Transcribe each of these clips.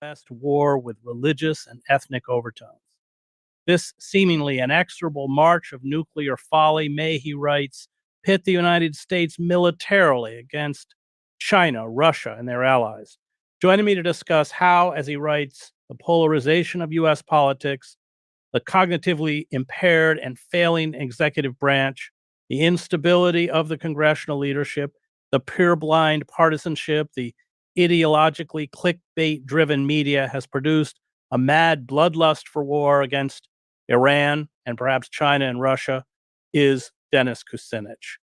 West war with religious and ethnic overtones. This seemingly inexorable march of nuclear folly may, he writes, pit the United States militarily against China, Russia, and their allies. Joining me to discuss how, as he writes, the polarization of U.S. politics, the cognitively impaired and failing executive branch, the instability of the congressional leadership, the purblind partisanship, the ideologically clickbait-driven media has produced a mad bloodlust for war against Iran and perhaps China and Russia, is Dennis Kucinich.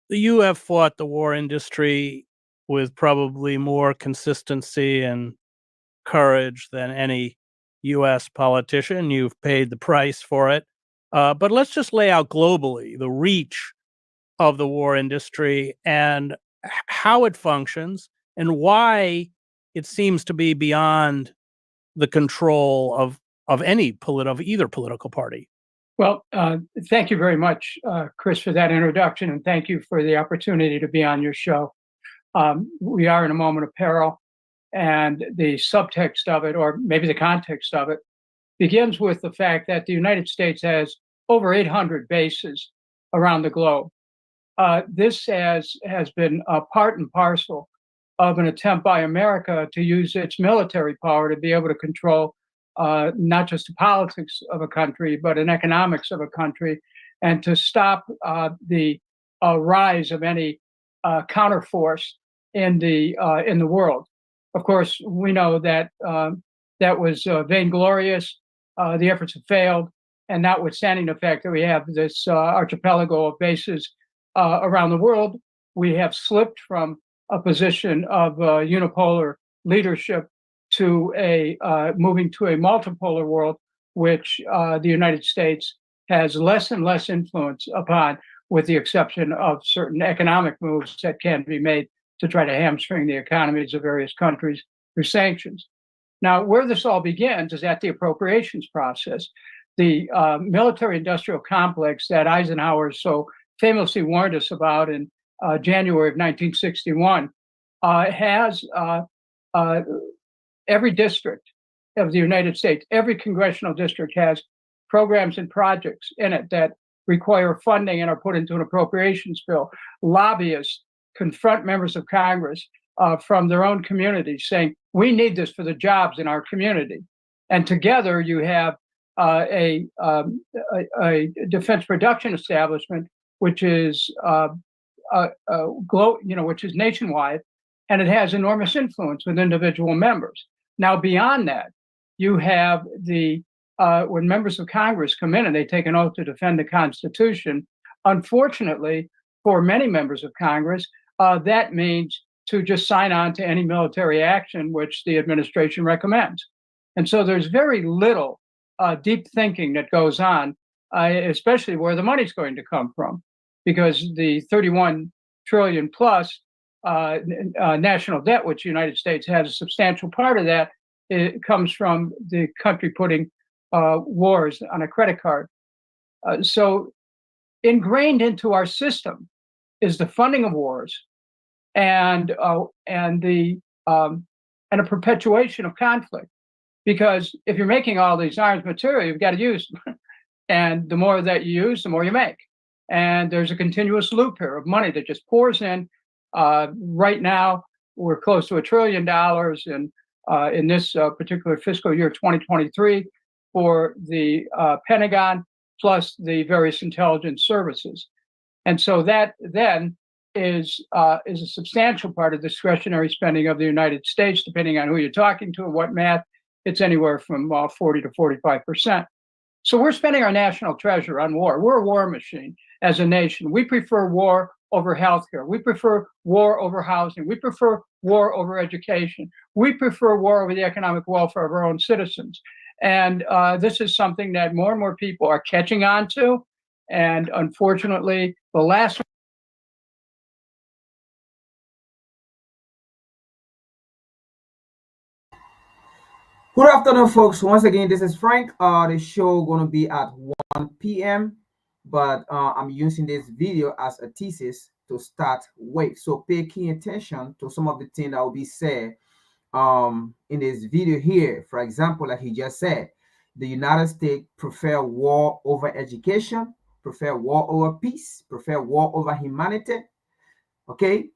You have fought the war industry with probably more consistency and courage than any U.S. politician. You've paid the price for it. But let's just lay out globally the reach of the war industry and how it functions and why it seems to be beyond the control of either political party. Well, thank you very much, Chris, for that introduction, and thank you for the opportunity to be on your show. We are in a moment of peril, and the subtext of it, or maybe the context of it, begins with the fact that the United States has over 800 bases around the globe. This has been a part and parcel of an attempt by America to use its military power to be able to control not just the politics of a country, but an economics of a country, and to stop the rise of any counterforce in the world. Of course, we know that that was vainglorious. The efforts have failed, and notwithstanding the fact that we have this archipelago of bases around the world, we have slipped from a position of unipolar leadership to moving to a multipolar world, which the United States has less and less influence upon, with the exception of certain economic moves that can be made to try to hamstring the economies of various countries through sanctions. Now, where this all begins is at the appropriations process. The military-industrial complex that Eisenhower so famously warned us about in January of 1961 has every district of the United States, every congressional district has programs and projects in it that require funding and are put into an appropriations bill. Lobbyists confront members of Congress from their own communities saying, we need this for the jobs in our community. And together you have a defense production establishment, which is which is nationwide, and it has enormous influence with individual members. Now, beyond that, you have when members of Congress come in and they take an oath to defend the Constitution. Unfortunately, for many members of Congress, that means to just sign on to any military action which the administration recommends. And so there's very little deep thinking that goes on, especially where the money's going to come from, because the 31 trillion plus national debt, which the United States has, a substantial part of that, it comes from the country putting wars on a credit card. So ingrained into our system is the funding of wars and a perpetuation of conflict. Because if you're making all these arms material, you've got to use them. And the more that you use, the more you make. And there's a continuous loop here of money that just pours in. Right now, we're close to $1 trillion in this particular fiscal year, 2023, for the Pentagon, plus the various intelligence services. And so that then is a substantial part of discretionary spending of the United States, depending on who you're talking to and what math. It's anywhere from 40 to 45%. So we're spending our national treasure on war. We're a war machine as a nation. We prefer war over healthcare. We prefer war over housing. We prefer war over education. We prefer war over the economic welfare of our own citizens. And this is something that more and more people are catching on to. And unfortunately, the last Good afternoon, folks. Once again, this is Frank. The show going to be at 1 p.m. But I'm using this video as a thesis to start with. So pay key attention to some of the things that will be said in this video here, for example, like he just said, the United States prefer war over education, prefer war over peace, prefer war over humanity. Okay.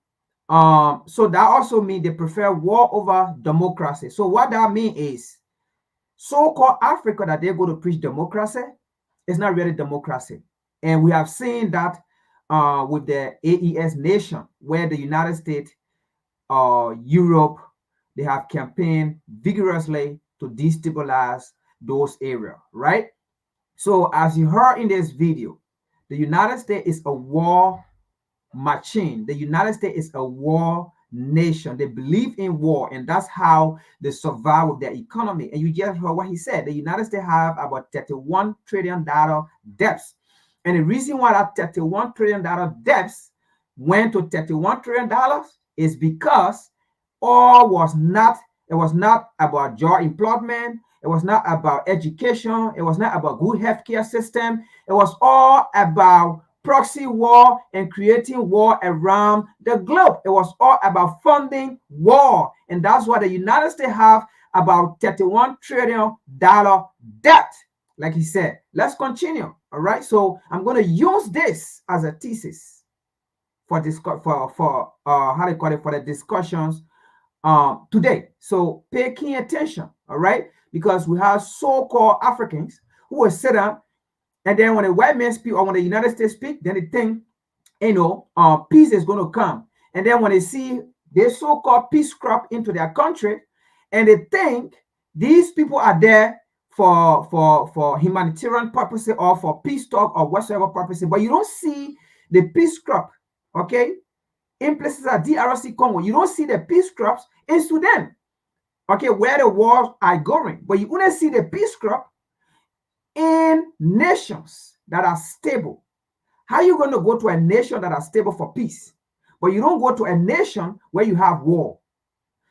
So that also means they prefer war over democracy. So what that means is so-called Africa that they go to preach democracy is not really democracy. And we have seen that with the AES nation, where the United States, Europe, they have campaigned vigorously to destabilize those areas, right? So as you heard in this video, the United States is a war machine. The United States is a war nation. They believe in war, and that's how they survive with their economy. And you just heard what he said. The United States have about $31 trillion debts. And the reason why that $31 trillion debts went to $31 trillion is because it was not about job employment. It was not about education. It was not about good healthcare system. It was all about proxy war and creating war around the globe. It was all about funding war. And that's why the United States have about $31 trillion debt. Like he said, let's continue. All right. So I'm going to use this as a thesis for this for how they call it, for the discussions today. So pay keen attention. All right. Because we have so-called Africans who will sit down, and then when the white men speak or when the United States speak, then they think, peace is going to come. And then when they see this so-called peace crop into their country, and they think these people are there for humanitarian purposes or for peace talk or whatsoever purposes, but you don't see the peace crop, okay, in places like DRC Congo. You don't see the peace crops in Sudan, okay, where the wars are going, but you only see the peace crop in nations that are stable. How are you going to go to a nation that are stable for peace, but you don't go to a nation where you have war?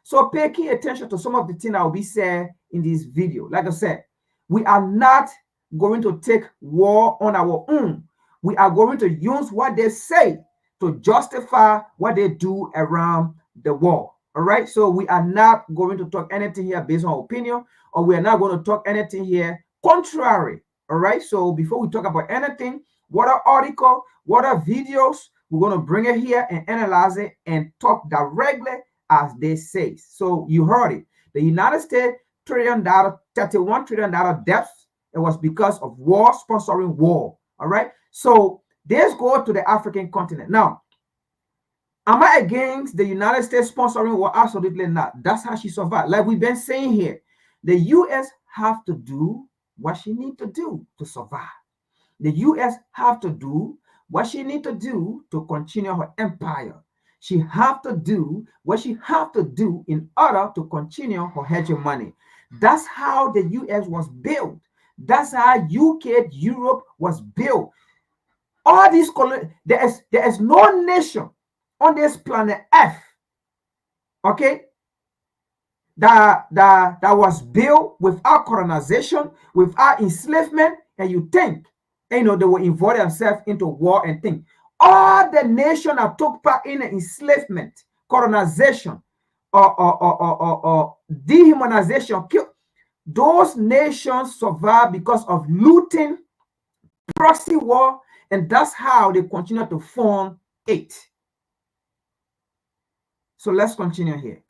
So pay key attention to some of the things that will be said in this video. Like I said, we are not going to take war on our own. We are going to use what they say to justify what they do around the world. All right. So we are not going to talk anything here based on opinion, or we are not going to talk anything here contrary. All right. So before we talk about anything, what are article, what are videos, we're going to bring it here and analyze it and talk directly as they say. So you heard it. The United States $31 trillion debts. It was because of war, sponsoring war. All right. So let's go to the African continent. Now, am I against the United States sponsoring war? Absolutely not. That's how she survived. Like we've been saying here, the U.S. have to do what she need to do to survive. The U.S. have to do what she need to do to continue her empire. She have to do what she have to do in order to continue her hegemony. That's how the U.S. was built. That's how UK, Europe was built. All these there is no nation on this planet Earth, okay, that was built without colonization, without enslavement, and you think, they will involve themselves into war and think. All the nations that took part in enslavement, colonization, or dehumanization, those nations survive because of looting, proxy war, and that's how they continue to form it. So let's continue here.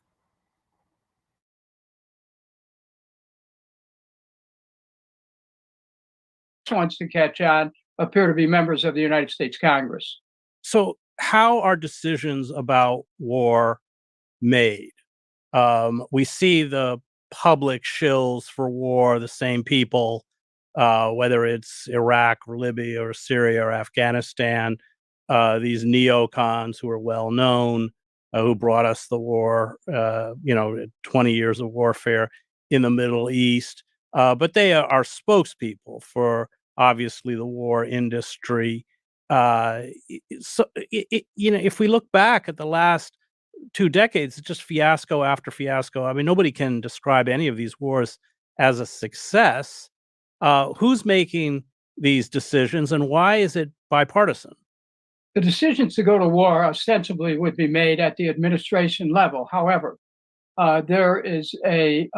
Wants to catch on appear to be members of the United States Congress. So how are decisions about war made? We see the public shills for war, the same people, whether it's Iraq or Libya or Syria or Afghanistan, these neocons who are well known, who brought us the war, 20 years of warfare in the Middle East. But they are spokespeople for obviously the war industry. If we look back at the last 2 decades, it's just fiasco after fiasco. I mean, nobody can describe any of these wars as a success. Who's making these decisions, and why is it bipartisan? The decisions to go to war ostensibly would be made at the administration level. However, there is a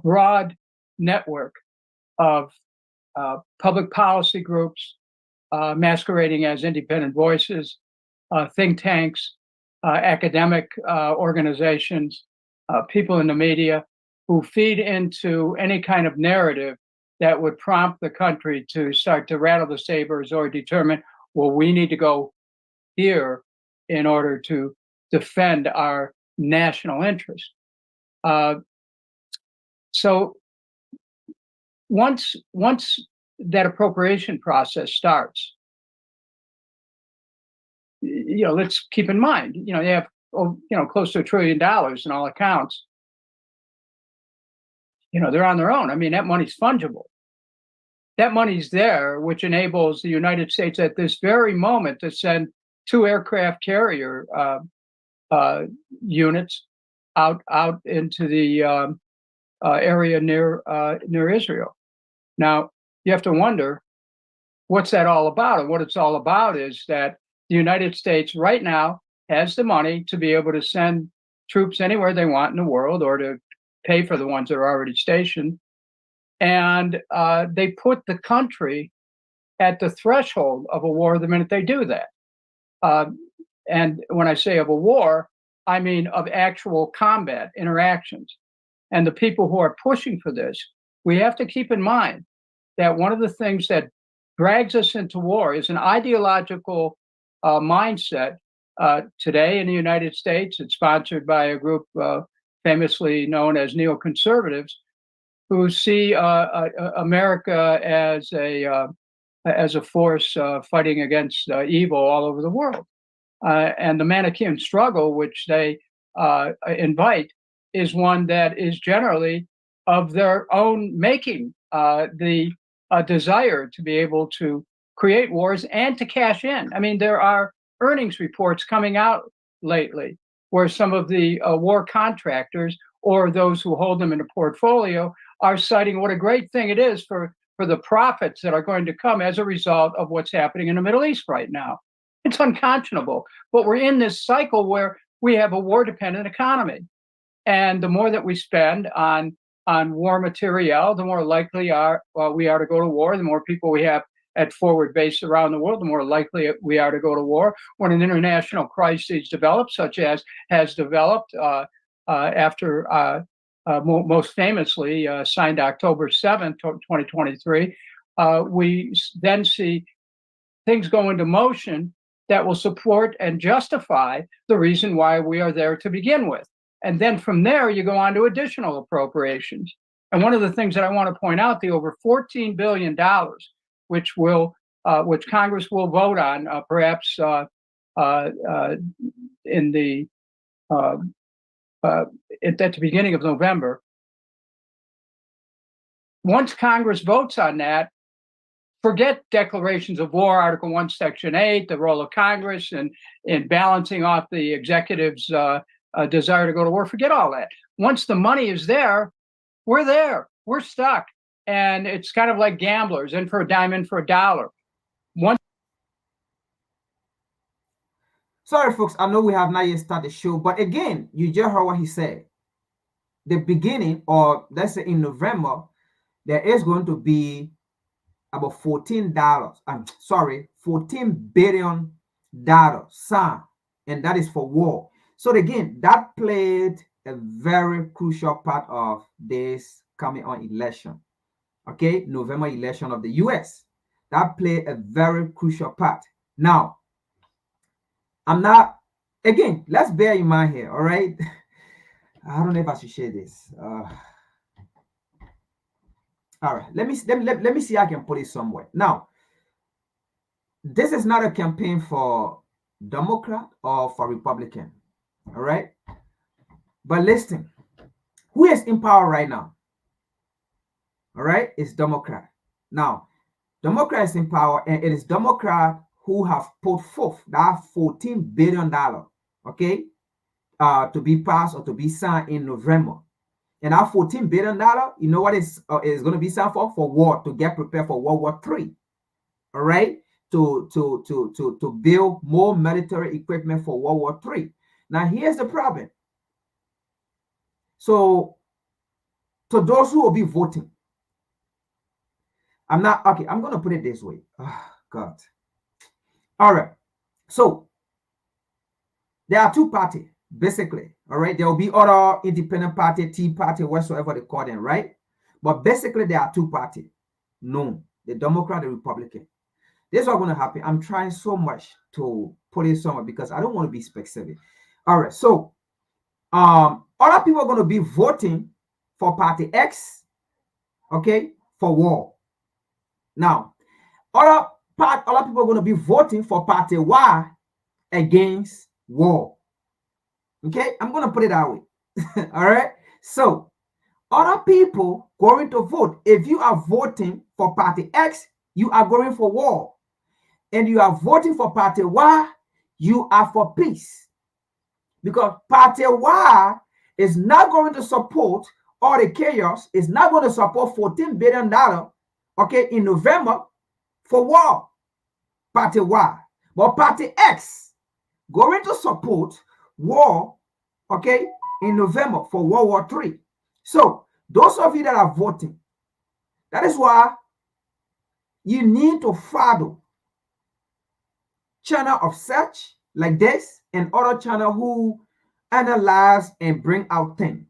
broad network of public policy groups masquerading as independent voices, think tanks, academic organizations, people in the media who feed into any kind of narrative that would prompt the country to start to rattle the sabers or determine, well, we need to go here in order to defend our national interest. So once that appropriation process starts, let's keep in mind, they have close to $1 trillion in all accounts. They're on their own. I mean, that money's fungible. That money's there, which enables the United States at this very moment to send 2 aircraft carrier units out into the area near Israel. Now, you have to wonder, what's that all about? And what it's all about is that the United States right now has the money to be able to send troops anywhere they want in the world, or to pay for the ones that are already stationed. And they put the country at the threshold of a war the minute they do that. And when I say of a war, I mean of actual combat interactions. And the people who are pushing for this, we have to keep in mind that one of the things that drags us into war is an ideological mindset. Today in the United States, it's sponsored by a group famously known as neoconservatives, who see America as a force fighting against evil all over the world. And the Manichaean struggle, which they invite, is one that is generally of their own making, the desire to be able to create wars and to cash in. I mean, there are earnings reports coming out lately where some of the war contractors, or those who hold them in a portfolio, are citing what a great thing it is for the profits that are going to come as a result of what's happening in the Middle East right now. It's unconscionable, but we're in this cycle where we have a war-dependent economy. And the more that we spend on war materiel, the more likely we are to go to war. The more people we have at forward base around the world, the more likely we are to go to war. When an international crisis develops, such as has developed after most famously signed October 7th, 2023, we then see things go into motion that will support and justify the reason why we are there to begin with. And then from there, you go on to additional appropriations. And one of the things that I want to point out, the over $14 billion, which Congress will vote on, perhaps in the at the beginning of November. Once Congress votes on that, forget declarations of war, Article 1, Section 8, the role of Congress in balancing off the executive's desire to go to war. Forget all that. Once the money is there. We're stuck. And it's kind of like gamblers, in for a dime, in for a dollar. Sorry, folks, I know we have not yet started the show, but again, you just heard what he said. The beginning, or let's say in November, there is going to be about $14 billion signed, and that is for war. So again, that played a very crucial part of this coming on election. Okay, November election of the US. That played a very crucial part. Now, again, let's bear in mind here, all right? I don't know if I should share this. All right, let me see if I can put it somewhere. Now, this is not a campaign for Democrat or for Republican, all right? But listen, who is in power right now? All right, it's Democrat. Now, Democrat is in power, and it is Democrat who have put forth that $14 billion, okay, to be passed or to be signed in November. And that $14 billion, you know what is going to be signed for? For war, to get prepared for World War III. All right, to build more military equipment for World War III. Now, here's the problem. So to those who will be voting, I'm going to put it this way. Oh, God. All right. So there are two parties, basically. All right. There will be other independent party, Tea Party, whatsoever they call them, right? But basically, there are two parties. No, the Democrat, the Republican. This is what's going to happen. I'm trying so much to put it somewhere because I don't want to be specific. All right. So other people are going to be voting for Party X, okay, for war. Now, other people are going to be voting for Party Y against war. Okay, I'm going to put it that way. All right. So other people going to vote. If you are voting for Party X, you are going for war. And you are voting for Party Y, you are for peace. Because Party Y is not going to support all the chaos, is not going to support $14 billion, okay, in November for war. Party Y. But Party X going to support war, okay, in November for World War III. So those of you that are voting, that is why you need to follow channel of search like this and other channel who analyze and bring out things.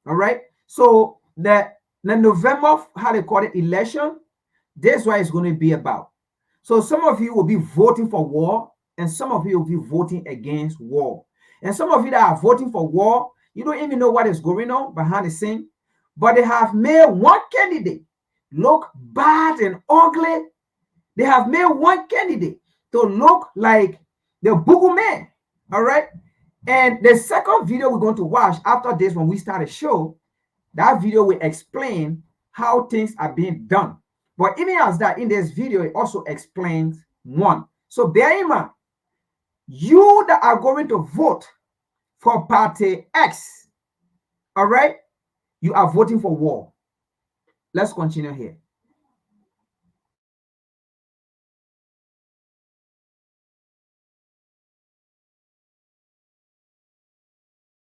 All right. So the November, how they call it, election, this is what it's going to be about. So some of you will be voting for war, and some of you will be voting against war. And some of you that are voting for war, you don't even know what is going on behind the scene, but they have made one candidate look bad and ugly. They have made one candidate to look like the boogeyman. All right. And the second video we're going to watch after this, when we start a show, that video will explain how things are being done. But even as that, in this video, it also explains one. So bear in mind, you that are going to vote for Party X, all right, you are voting for war. Let's continue here.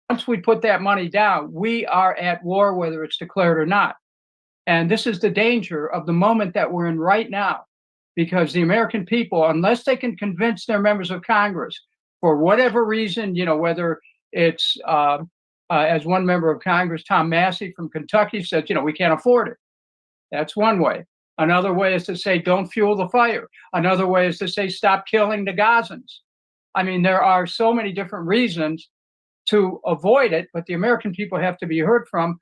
Once we put that money down, we are at war, whether it's declared or not. And this is the danger of the moment that we're in right now, because the American people, unless they can convince their members of Congress, for whatever reason, whether it's, as one member of Congress, Tom Massey from Kentucky said, we can't afford it. That's one way. Another way is to say, don't fuel the fire. Another way is to say, stop killing the Gazans. I mean, there are so many different reasons to avoid it, but the American people have to be heard from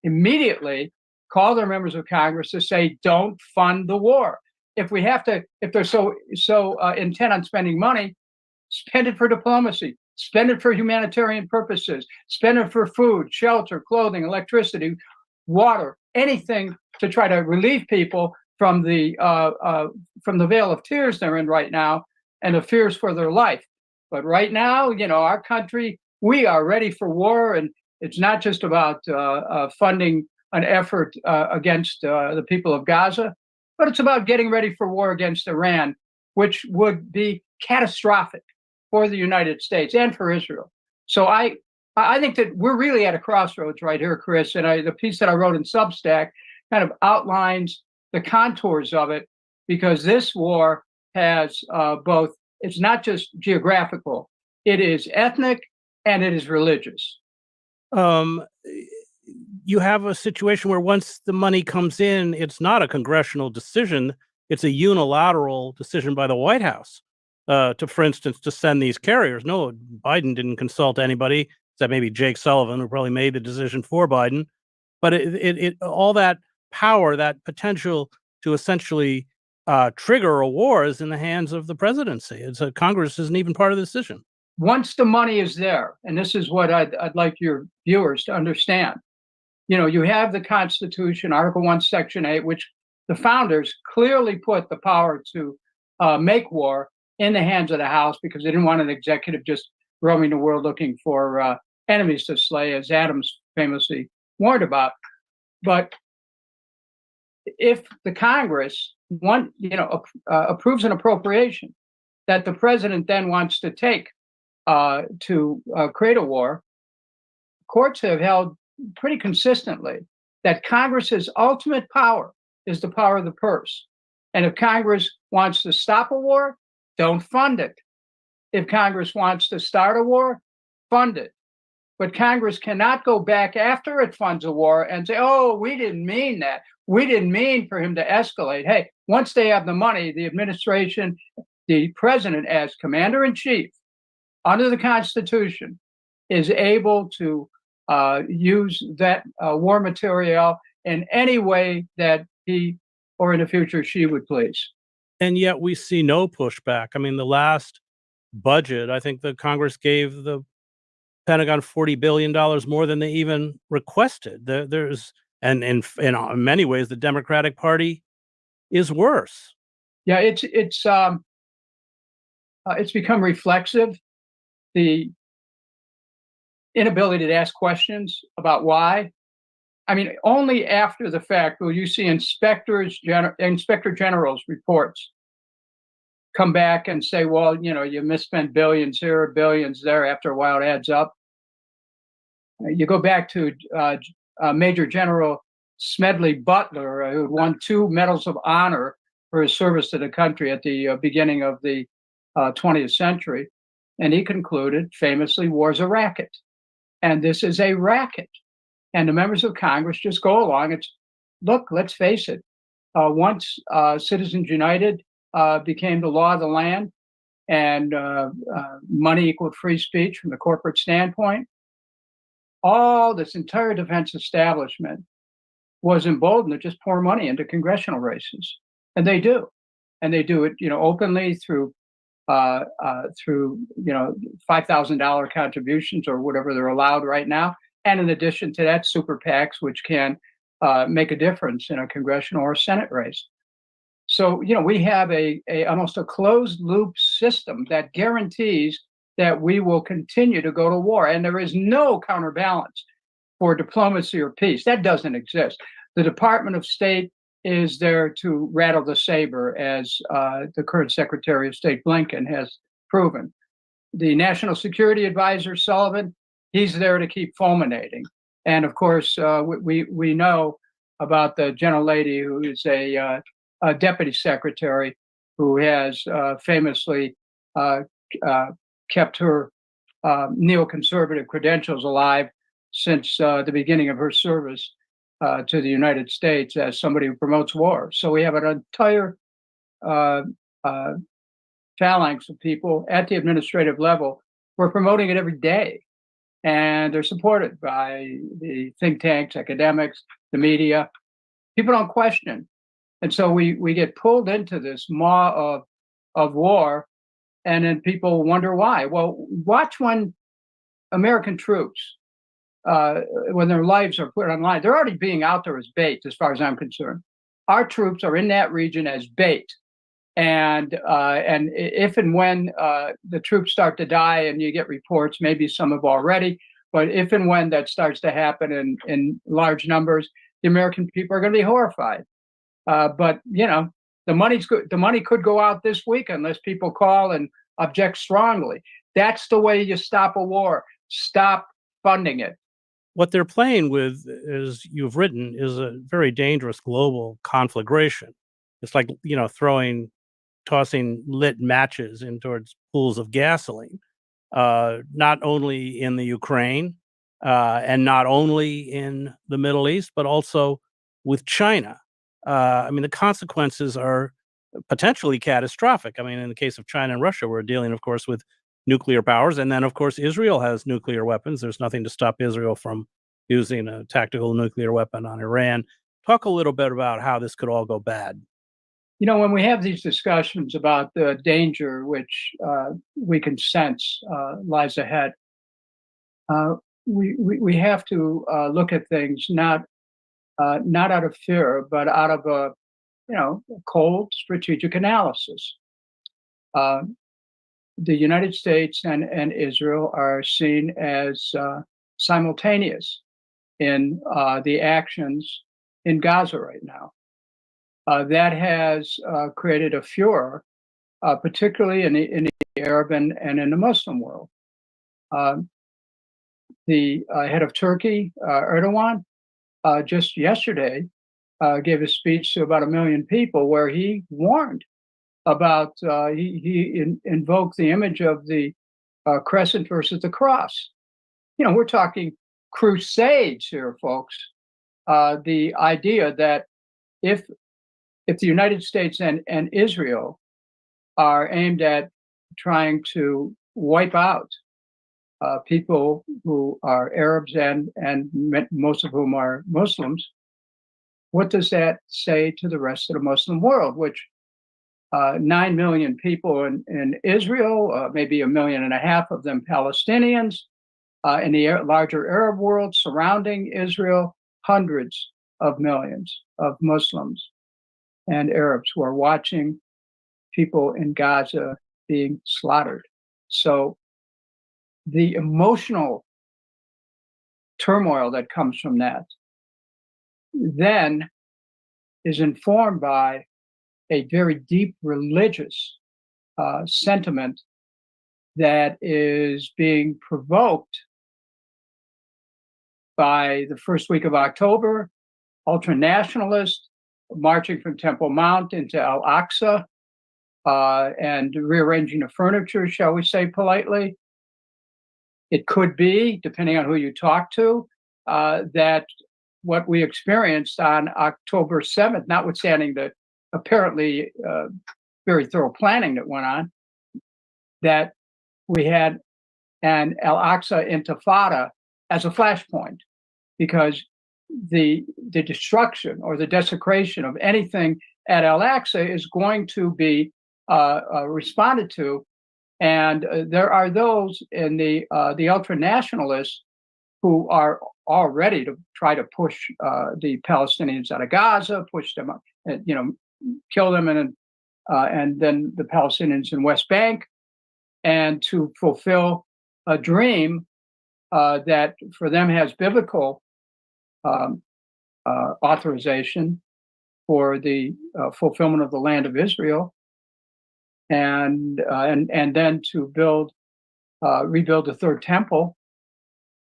immediately. Call their members of Congress to say, don't fund the war. If they're so intent on spending money, spend it for diplomacy, spend it for humanitarian purposes, spend it for food, shelter, clothing, electricity, water, anything to try to relieve people from the veil of tears they're in right now and the fears for their life. But right now, our country, we are ready for war, and it's not just about funding an effort against the people of Gaza, but it's about getting ready for war against Iran, which would be catastrophic for the United States and for Israel. So I think that we're really at a crossroads right here, Chris, and the piece that I wrote in Substack kind of outlines the contours of it, because this war has both, it's not just geographical, it is ethnic, and it is religious. You have a situation where once the money comes in, it's not a congressional decision. It's a unilateral decision by the White House for instance, to send these carriers. No, Biden didn't consult anybody except maybe Jake Sullivan, who probably made the decision for Biden. But it all that power, that potential to essentially trigger a war is in the hands of the presidency. Congress isn't even part of the decision. Once the money is there, and this is what I'd like your viewers to understand, you have the Constitution, Article 1, Section 8, which the founders clearly put the power to make war in the hands of the House, because they didn't want an executive just roaming the world looking for enemies to slay, as Adams famously warned about. But if the Congress approves an appropriation that the president then wants to take to create a war, courts have held pretty consistently that Congress's ultimate power is the power of the purse. And if Congress wants to stop a war, don't fund it. If Congress wants to start a war, fund it. But Congress cannot go back after it funds a war and say, oh, we didn't mean that. We didn't mean for him to escalate. Hey, once they have the money, the administration, the president as commander-in-chief under the Constitution is able to use that war material in any way that he or in the future she would please. And yet we see no pushback. I mean, the last budget, I think the Congress gave the Pentagon $40 billion more than they even requested. And in many ways, the Democratic Party is worse. Yeah, it's become reflexive. The inability to ask questions about why. I mean, only after the fact will you see Inspector General's reports come back and say, well, you know, you misspent billions here, billions there. After a while, it adds up. You go back to Major General Smedley Butler, who won 2 Medals of Honor for his service to the country at the beginning of the 20th century. And he concluded famously, war's a racket. And this is a racket. And the members of Congress just go along. Look, let's face it. Once Citizens United became the law of the land and money equaled free speech from the corporate standpoint, all this entire defense establishment was emboldened to just pour money into congressional races. And they do. And they do it, you know, openly through $5,000 contributions or whatever they're allowed right now. And in addition to that, super PACs, which can make a difference in a congressional or Senate race. So, you know, we have almost a closed loop system that guarantees that we will continue to go to war. And there is no counterbalance for diplomacy or peace. That doesn't exist. The Department of State is there to rattle the saber, as the current Secretary of State Blinken has proven. The National Security Advisor, Sullivan, he's there to keep fulminating. And of course, we know about the gentlelady who is a deputy secretary who has famously kept her neoconservative credentials alive since the beginning of her service to the United States as somebody who promotes war. So we have an entire phalanx of people at the administrative level who are promoting it every day. And they're supported by the think tanks, academics, the media. People don't question. And so we get pulled into this maw of war, and then people wonder why. Well, watch when American troops, when their lives are put on line, they're already being out there as bait, as far as I'm concerned. Our troops are in that region as bait. And if and when the troops start to die, and you get reports, maybe some have already, but if and when that starts to happen in large numbers, the American people are going to be horrified. But you know, the money could go out this week unless people call and object strongly. That's the way you stop a war. Stop funding it. What they're playing with, as you've written, is a very dangerous global conflagration. It's like, you know, tossing lit matches in towards pools of gasoline, not only in the Ukraine and not only in the Middle East, but also with China. I mean, the consequences are potentially catastrophic. I mean, in the case of China and Russia, we're dealing, of course, with nuclear powers. And then, of course, Israel has nuclear weapons. There's nothing to stop Israel from using a tactical nuclear weapon on Iran. Talk a little bit about how this could all go bad. You know, when we have these discussions about the danger which we can sense lies ahead, we have to look at things not out of fear, but out of a cold strategic analysis. The United States and Israel are seen as simultaneous in the actions in Gaza right now. That has created a furor, particularly in the Arab and in the Muslim world. the head of Turkey, Erdogan, just yesterday gave a speech to about 1 million people where he warned about, he invoked the image of the crescent versus the cross. You know, we're talking crusades here, folks. The idea that if the United States and Israel are aimed at trying to wipe out people who are Arabs and most of whom are Muslims, what does that say to the rest of the Muslim world, which 9 million people in Israel, maybe 1.5 million of them Palestinians, in the larger Arab world surrounding Israel, hundreds of millions of Muslims and Arabs who are watching people in Gaza being slaughtered. So the emotional turmoil that comes from that then is informed by a very deep religious sentiment that is being provoked by the first week of October, ultra-nationalists marching from Temple Mount into Al-Aqsa and rearranging the furniture, shall we say politely. It could be, depending on who you talk to, that what we experienced on October 7th, notwithstanding the apparently very thorough planning that went on, that we had an Al-Aqsa Intifada as a flashpoint, because the destruction or the desecration of anything at Al-Aqsa is going to be responded to. And there are those in the ultra-nationalists who are all ready to try to push the Palestinians out of Gaza, push them, kill them, and then the Palestinians in West Bank, and to fulfill a dream that for them has biblical authorization for the fulfillment of the land of Israel, and then to rebuild the third temple,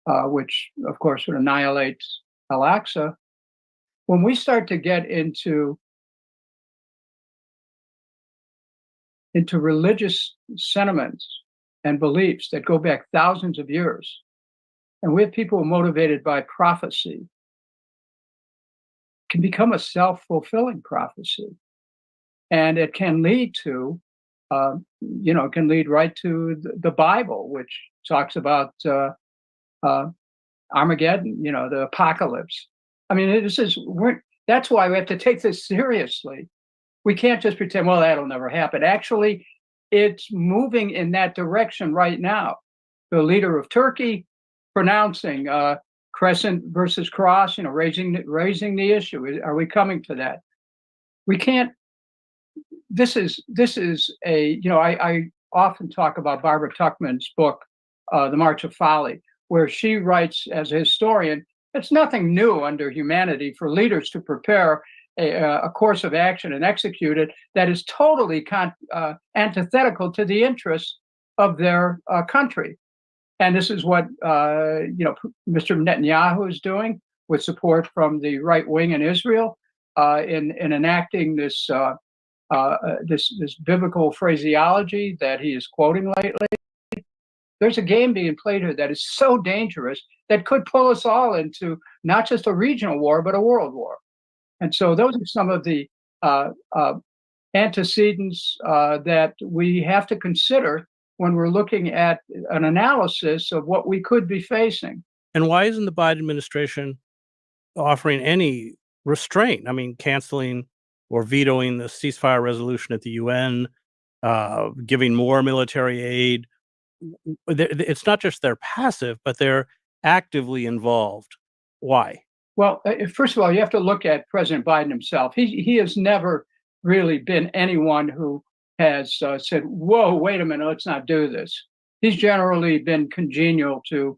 which of course would annihilate Al-Aqsa. When we start to get into religious sentiments and beliefs that go back thousands of years, and we have people motivated by prophecy, it can become a self-fulfilling prophecy. And it can lead to, it can lead right to the Bible, which talks about Armageddon, the apocalypse. I mean, that's why we have to take this seriously. We can't just pretend, well, that'll never happen. Actually, it's moving in that direction right now. The leader of Turkey pronouncing crescent versus cross, raising the issue. Are we coming to that? We can't. This is I often talk about Barbara Tuchman's book, The March of Folly, where she writes as a historian, it's nothing new under humanity for leaders to prepare a course of action and execute it that is totally antithetical to the interests of their country. And this is what Mr. Netanyahu is doing with support from the right wing in Israel in enacting this biblical phraseology that he is quoting lately. There's a game being played here that is so dangerous that could pull us all into not just a regional war, but a world war. And so those are some of the antecedents that we have to consider when we're looking at an analysis of what we could be facing. And why isn't the Biden administration offering any restraint? I mean, canceling or vetoing the ceasefire resolution at the UN, giving more military aid. It's not just they're passive, but they're actively involved. Why? Well, first of all, you have to look at President Biden himself. He has never really been anyone who has said, whoa, wait a minute, let's not do this. He's generally been congenial to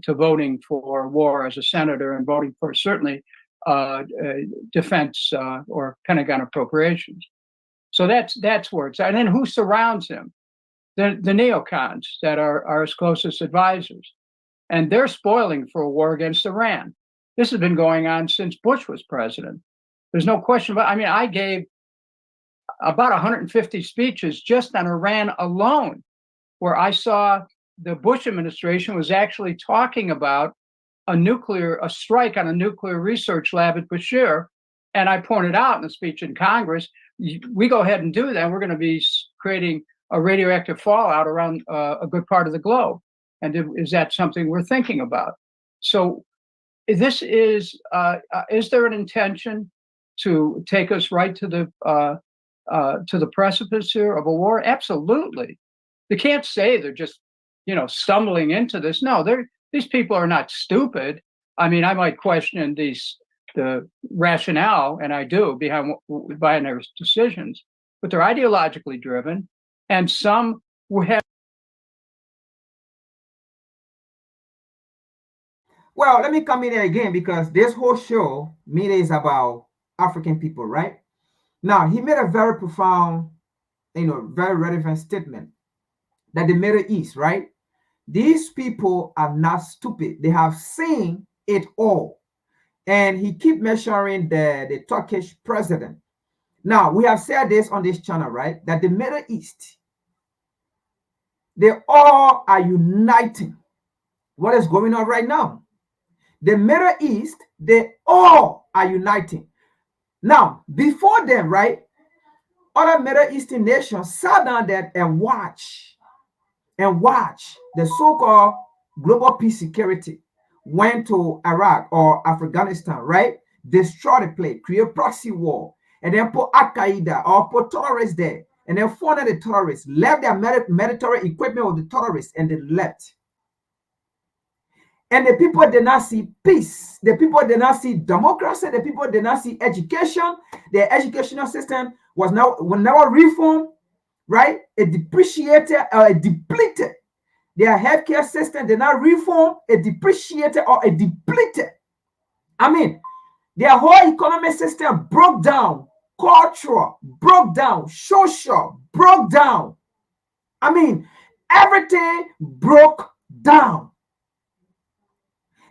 voting for war as a senator and voting for certainly defense or Pentagon appropriations. So that's where it's at. And then who surrounds him? The neocons that are his closest advisors. and they're spoiling for a war against Iran. This has been going on since Bush was president. There's no question about. I mean, I gave about 150 speeches just on Iran alone, where I saw the Bush administration was actually talking about a strike on a nuclear research lab at Bashir. And I pointed out in a speech in Congress, we go ahead and do that, we're going to be creating a radioactive fallout around a good part of the globe. And is that something we're thinking about? So this is there an intention to take us right to the precipice here of a war? Absolutely. They can't say they're just, stumbling into this. No, these people are not stupid. I mean, I might question the rationale, and I do, behind their decisions, but they're ideologically driven, and some will have. Well, let me come in here again, because this whole show, Mide, is about African people, right? Now, he made a very profound, very relevant statement that the Middle East, right? These people are not stupid. They have seen it all. And he keep measuring the Turkish president. Now, we have said this on this channel, right? That the Middle East, they all are uniting. What is going on right now? The Middle East, they all are uniting. Now, before them, right, other Middle Eastern nations sat down there and watch the so-called global peace security went to Iraq or Afghanistan, right? Destroy the place, create proxy war, and then put Al-Qaeda or put terrorists there, and then funded the terrorists, left their military equipment with the terrorists, and they left. And the people did not see peace. The people did not see democracy. The people did not see education. The educational system was never reformed, right? It depreciated or it depleted. Their healthcare system did not reform, it depreciated or it depleted. I mean, their whole economic system broke down, cultural broke down, social broke down. I mean, everything broke down.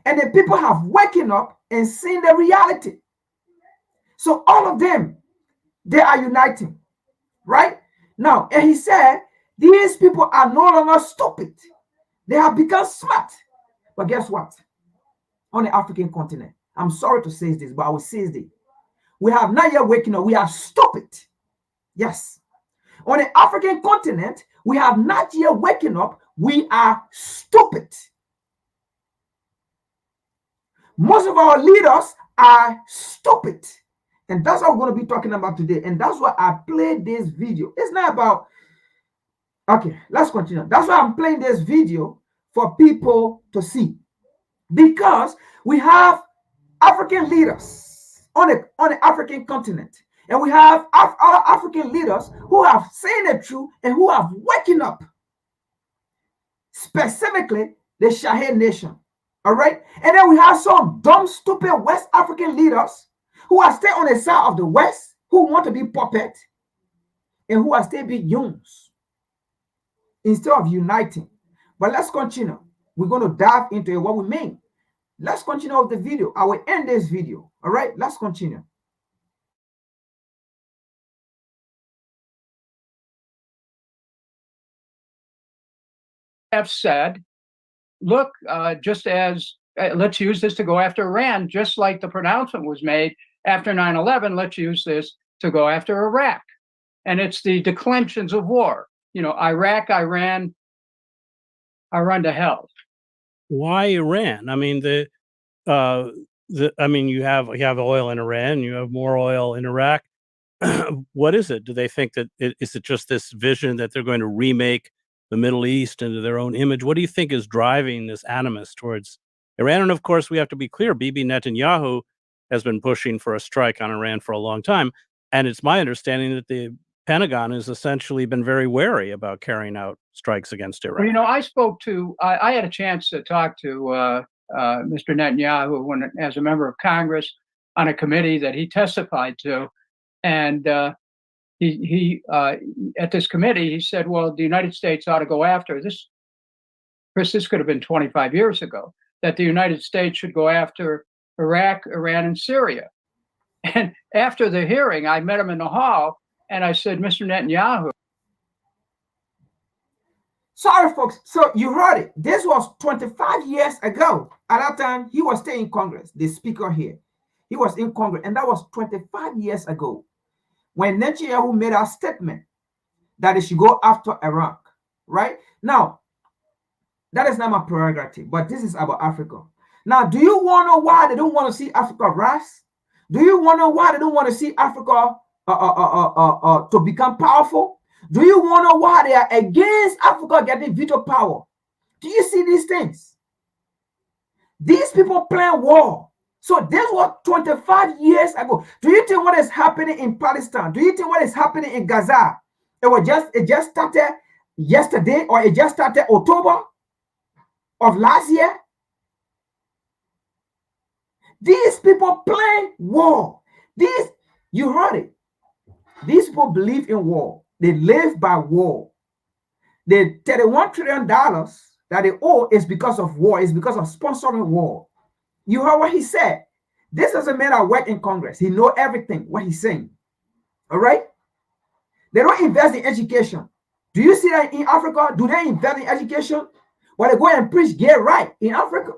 And the people have waken up and seen the reality. So all of them, they are uniting, right? Now, and he said, these people are no longer stupid. They have become smart. But guess what? On the African continent, I'm sorry to say this, but I will say this. We have not yet waken up. We are stupid. Yes. On the African continent, we have not yet waken up. We are stupid. Most of our leaders are stupid. And that's what we're going to be talking about today. And that's why I played this video. It's not about, okay, let's continue. That's why I'm playing this video for people to see. Because we have African leaders on the African continent. And we have other African leaders who have seen the truth and who have waken up. Specifically, the Shahid nation. All right? And then we have some dumb, stupid West African leaders who are still on the side of the West, who want to be puppet, and who are still big youths instead of uniting. But let's continue. We're going to dive into what we mean. Let's continue with the video. I will end this video. All right? Let's continue. Have said, look, just as let's use this to go after Iran, just like the pronouncement was made after 9/11, let's use this to go after Iraq. And it's the declensions of war. You know, Iraq, Iran, Iran to hell. Why Iran? I mean, you have oil in Iran, you have more oil in Iraq. What is it? Do they think that is it just this vision that they're going to remake the Middle East into their own image? What do you think is driving this animus towards Iran? And of course, we have to be clear, Bibi Netanyahu has been pushing for a strike on Iran for a long time. And it's my understanding that the Pentagon has essentially been very wary about carrying out strikes against Iran. Well, you know, I had a chance to talk to Mr. Netanyahu as a member of Congress on a committee that he testified to. And he at this committee, he said, well, the United States ought to go after this. Chris, this could have been 25 years ago, that the United States should go after Iraq, Iran, and Syria. And after the hearing, I met him in the hall and I said, Mr. Netanyahu. Sorry, folks. So you heard it. This was 25 years ago. At that time, he was still in Congress, the speaker here. He was in Congress, and that was 25 years ago when Netanyahu made a statement that they should go after Iraq, right? Now, that is not my prerogative, but this is about Africa. Now, do you want to know why they don't want to see Africa rise? Do you want to know why they don't want to see Africa to become powerful? Do you want to know why they are against Africa getting veto power? Do you see these things? These people plan war. So this was 25 years ago. Do you think what is happening in Palestine? Do you think what is happening in Gaza? It just started yesterday, or it just started October of last year? These people play war. You heard it. These people believe in war. They live by war. The $31 trillion that they owe is because of war. It's because of sponsoring war. You heard what he said. This doesn't mean I work in Congress. He knows everything, what he's saying. All right? They don't invest in education. Do you see that in Africa? Do they invest in education? When they go and preach gay right in Africa,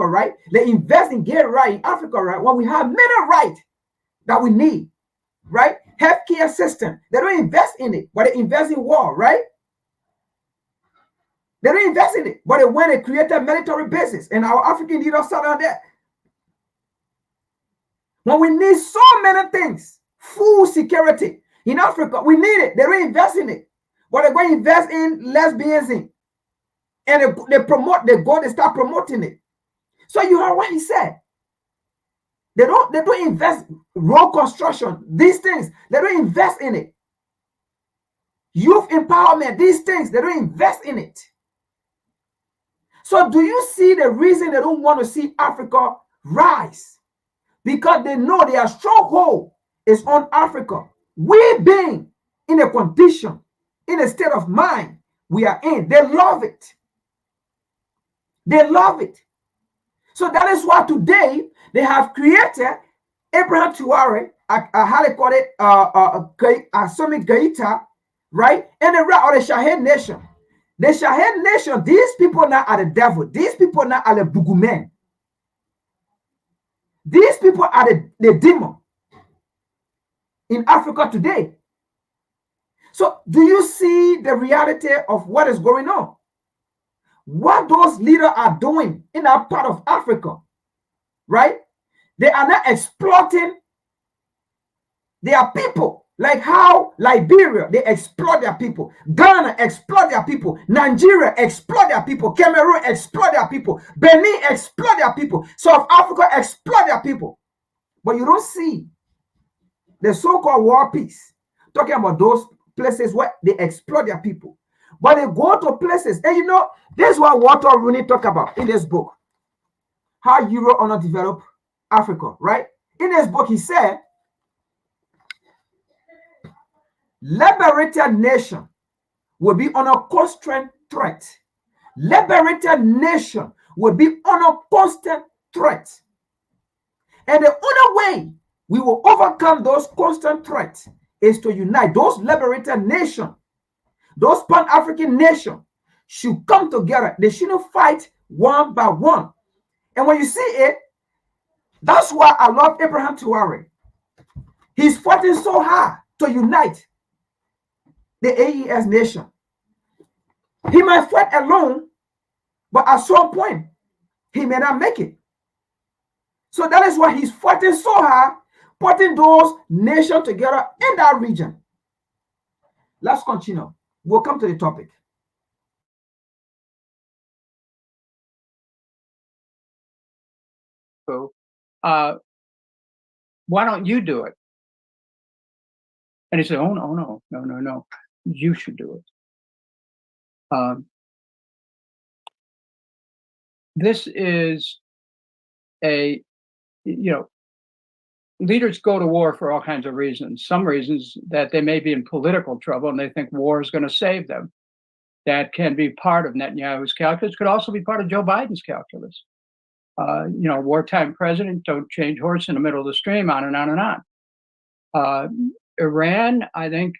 right? They invest in gay right in Africa, right? When we have many rights that we need, right? Healthcare system. They don't invest in it, but they invest in war, right? They don't invest in it, but when they create a military bases, and our African leaders sat down there. When we need so many things, food security in Africa, we need it. They don't invest in it, but they're going to invest in lesbianism. And they start promoting it. So you heard what he said. They don't invest in road construction, these things, they don't invest in it. Youth empowerment, these things, they don't invest in it. So do you see the reason they don't want to see Africa rise? Because they know their stronghold is on Africa. We being in a condition, in a state of mind we are in, they love it. They love it. So that is why today they have created Abraham Traore, how they call it, Assimi Goïta, right? And the rest of the Sahel nation. The Sahel nation, these people now are the devil. These people now are the boogeymen. These people are the demon in Africa today. So do you see the reality of what is going on? What those leaders are doing in that part of Africa, right? They are not exploiting their people, like how Liberia, they exploit their people. Ghana exploit their people. Nigeria exploit their people. Cameroon exploit their people. Benin exploit their people. South Africa exploit their people. But you don't see the so-called war peace talking about those places where they exploit their people. But they go to places, and you know, this is what Walter Rooney talk about in this book, How Europe Underdeveloped Africa, right? In this book, he said, liberated nation will be on a constant threat. Liberated nation will be on a constant threat. And the only way we will overcome those constant threats is to unite. Those liberated nations, those Pan-African nations should come together. They shouldn't fight one by one. And when you see it, that's why I love Abraham Traore. He's fighting so hard to unite the AES nation. He might fight alone, but at some point, he may not make it. So that is why he's fighting so hard, putting those nations together in that region. Let's continue. We'll come to the topic. Why don't you do it? And he said, oh, no. You should do it. This is leaders go to war for all kinds of reasons. Some reasons that they may be in political trouble and they think war is going to save them. that can be part of Netanyahu's calculus, could also be part of Joe Biden's calculus. Wartime president, don't change horse in the middle of the stream, on and on and on. Iran, I think,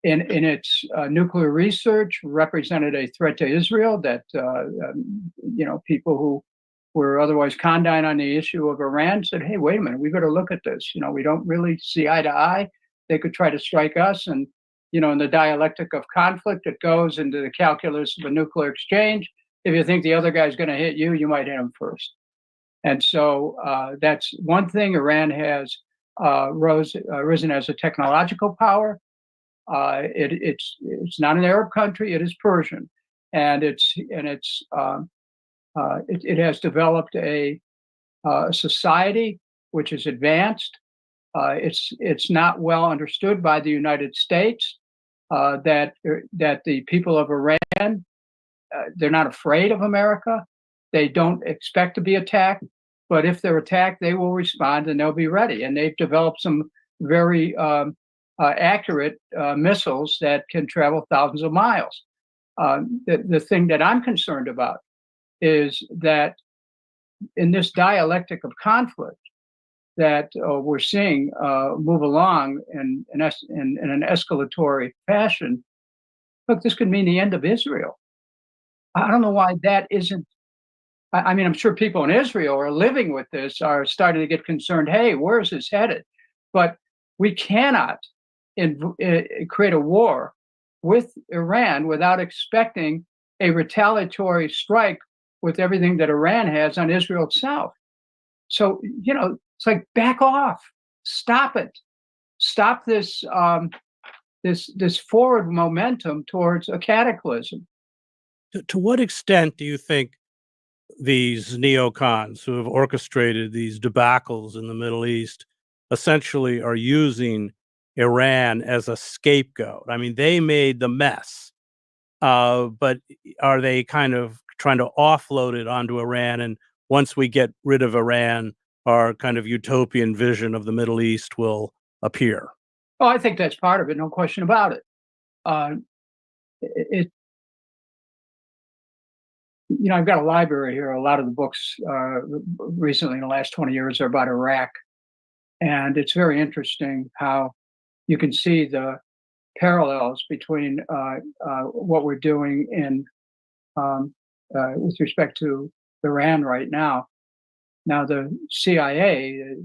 in its nuclear research, represented a threat to Israel that, people who were otherwise condign on the issue of Iran said, hey, wait a minute, we better look at this. We don't really see eye to eye. They could try to strike us. And, in the dialectic of conflict, it goes into the calculus of a nuclear exchange. If you think the other guy's going to hit you, you might hit him first. And so that's one thing. Iran has risen as a technological power. It's not an Arab country; it is Persian, and it has developed a society which is advanced. It's not well understood by the United States that the people of Iran, they're not afraid of America. They don't expect to be attacked, but if they're attacked, they will respond and they'll be ready. And they've developed some very accurate missiles that can travel thousands of miles. The thing that I'm concerned about is that in this dialectic of conflict that we're seeing move along in an escalatory fashion, look, this could mean the end of Israel. I don't know why that isn't. I mean, I'm sure people in Israel are living with this, are starting to get concerned. Hey, where is this headed? But we cannot create a war with Iran without expecting a retaliatory strike with everything that Iran has on Israel itself. So, it's like, back off, stop it, stop this this forward momentum towards a cataclysm. To what extent do you think these neocons who have orchestrated these debacles in the Middle East essentially are using Iran as a scapegoat? I mean, they made the mess, but are they kind of trying to offload it onto Iran? And once we get rid of Iran, our kind of utopian vision of the Middle East will appear? Oh, I think that's part of it, no question about it. I've got a library here. A lot of the books recently in the last 20 years are about Iraq. And it's very interesting how you can see the parallels between what we're doing in with respect to Iran right now. Now, the CIA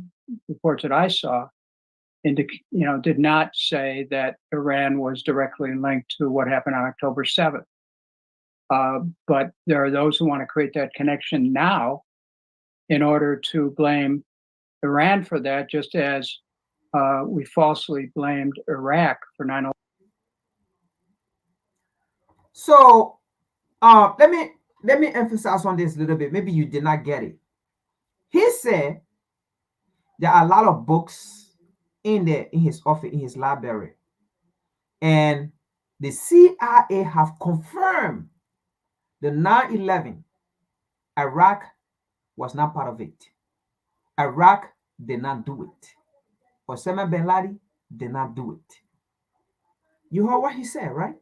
reports that I saw, did not say that Iran was directly linked to what happened on October 7th. But there are those who want to create that connection now in order to blame Iran for that, just as we falsely blamed Iraq for 9/11. So let me emphasize on this a little bit. Maybe you did not get it. He said there are a lot of books in his office, in his library, and the CIA have confirmed the 9/11. Iraq was not part of it. Iraq did not do it. Osama bin Laden did not do it. You heard what he said, right?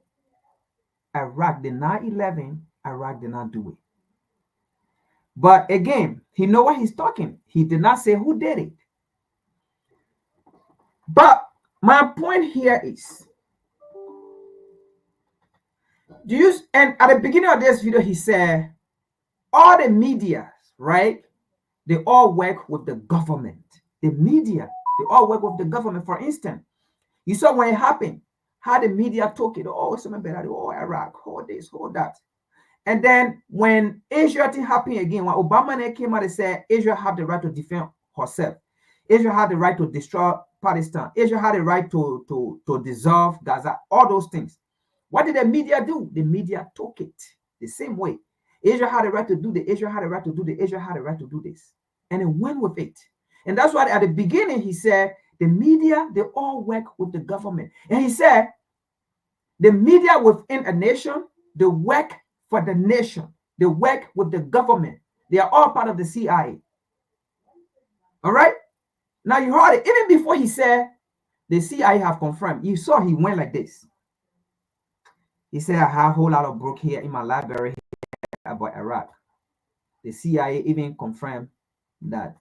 Iraq, the 9/11, Iraq did not do it. But again, he know what he's talking. He did not say who did it. But my point here is, and at the beginning of this video, he said, all the media, right? They all work with the government. The media, they all work with the government. For instance, you saw when it happened, how the media took it. Oh, Osama bin Laden, oh, Iraq, oh, this, oh, that. And then when Israel thing happened again, when Obama came out and said Israel had the right to defend herself, Israel had the right to destroy Palestine, Israel had the right to dissolve Gaza, all those things. What did the media do? The media took it the same way. Israel had the right to do this, Israel had the right to do this, Israel had the right to do this. And it went with it. And that's why at the beginning he said, the media, they all work with the government. And he said, the media within a nation, they work for the nation. They work with the government. They are all part of the CIA. All right? Now you heard it. Even before he said, the CIA have confirmed. You saw he went like this. He said, I have a whole lot of book here in my library about Iraq. The CIA even confirmed that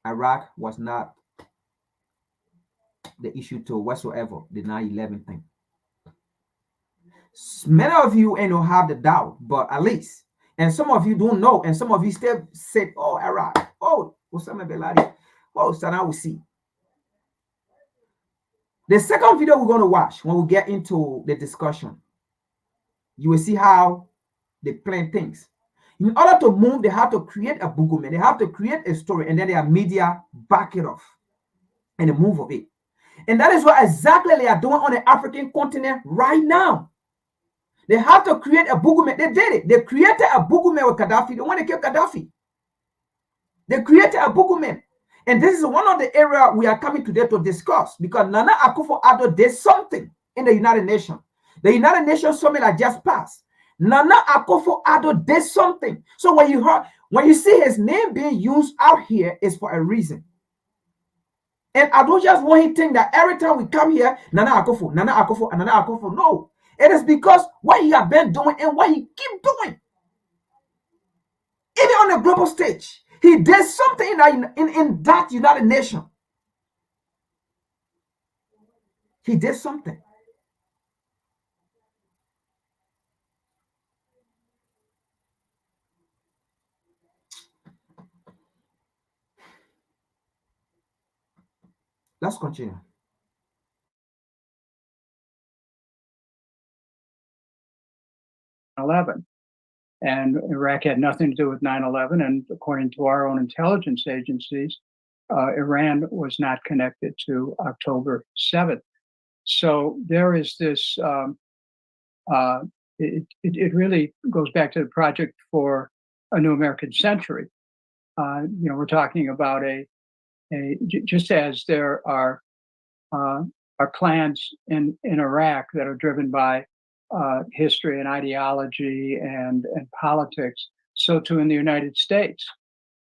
Iraq was not the issue to whatsoever, the 9/11 thing. Many of you ain't don't have the doubt, but at least, and some of you don't know, and some of you still said, oh, Iraq, oh, Osama bin Laden, oh, so now we see. The second video we're going to watch when we get into the discussion, you will see how they plan things. In order to move, they have to create a boogeyman. They have to create a story, and then their media back it off and the move of it. And that is what exactly they are doing on the African continent right now. They have to create a boogeyman. They did it. They created a boogeyman with Gaddafi. They want to kill Gaddafi. They created a boogeyman. And this is one of the areas we are coming today to discuss, because Nana Akufo Addo did something in the United Nations. The United Nations summit that just passed. Nana Akufo Addo did something. So when you see his name being used out here, it's for a reason. And I don't just want him to think that every time we come here, Nana Akufo, Nana Akufo, and Nana Akufo. No. It is because what he has been doing and what he keep doing. Even on the global stage, he did something in that United Nations. He did something. Let's continue. And Iraq had nothing to do with 9/11. And according to our own intelligence agencies, Iran was not connected to October 7th. So there is this, it really goes back to the Project for a New American Century. We're talking about just as there are plans in Iraq that are driven by history and ideology and politics, so too in the United States,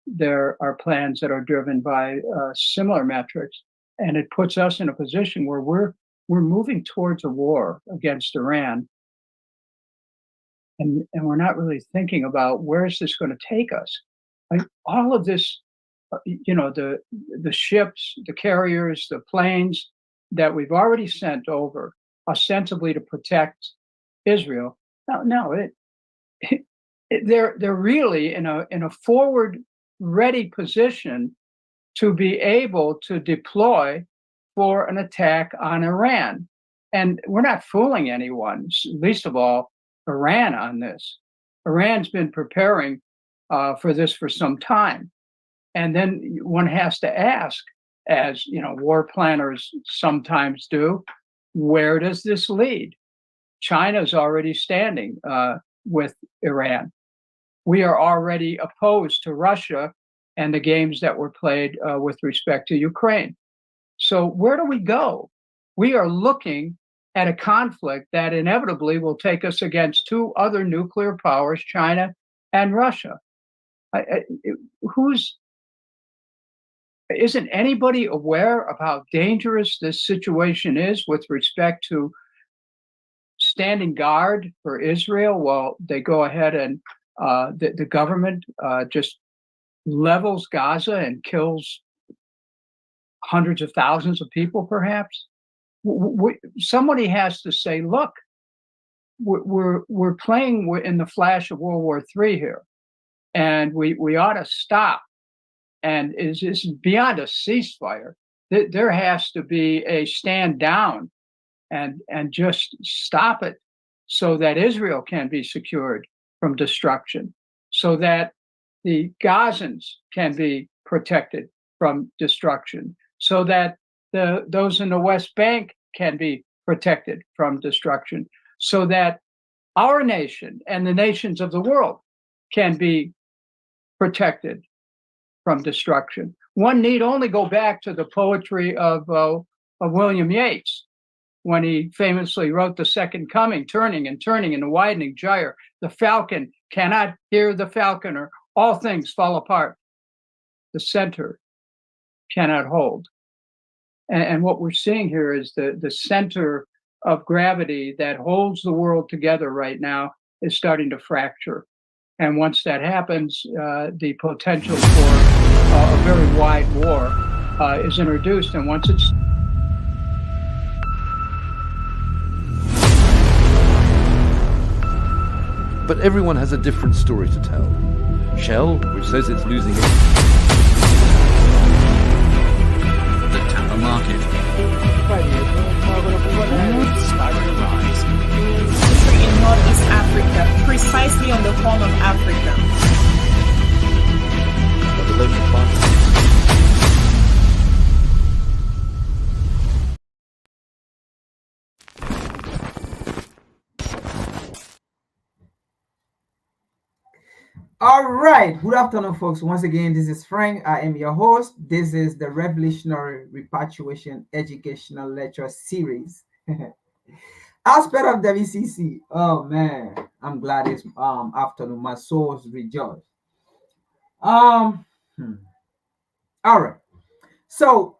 there are plans that are driven by similar metrics, and it puts us in a position where we're moving towards a war against Iran, and we're not really thinking about where is this going to take us. All of this, the ships, the carriers, the planes that we've already sent over ostensibly to protect Israel. No, they're really in a forward ready position to be able to deploy for an attack on Iran. And we're not fooling anyone, least of all Iran, on this. Iran's been preparing for this for some time. And then one has to ask, as war planners sometimes do, where does this lead? China's already standing with Iran. We are already opposed to Russia and the games that were played with respect to Ukraine. So where do we go? We are looking at a conflict that inevitably will take us against two other nuclear powers, China and Russia. Isn't anybody aware of how dangerous this situation is with respect to standing guard for Israel while they go ahead and the government just levels Gaza and kills hundreds of thousands of people, perhaps? Somebody has to say, look, we're playing in the flash of World War III here, and we ought to stop. And it's beyond a ceasefire. There has to be a stand down and just stop it, so that Israel can be secured from destruction, so that the Gazans can be protected from destruction, so that those in the West Bank can be protected from destruction, so that our nation and the nations of the world can be protected from destruction. One need only go back to the poetry of William Yeats, when he famously wrote The Second Coming, turning and turning in the widening gyre. The falcon cannot hear the falconer. All things fall apart. The center cannot hold. And what we're seeing here is the center of gravity that holds the world together right now is starting to fracture. And once that happens, the potential for a very wide war is introduced. And once it's But everyone has a different story to tell. Shell, which says it's losing it. The Tampa market. Starting to rise. In Northeast Africa, precisely on the horn of Africa. But the local market. All right. Good afternoon, folks. Once again, this is Frank. I am your host. This is the Revolutionary Repatriation Educational Lecture Series. Aspect of WCC. Oh man, I'm glad it's afternoon. My soul's rejoice. All right. So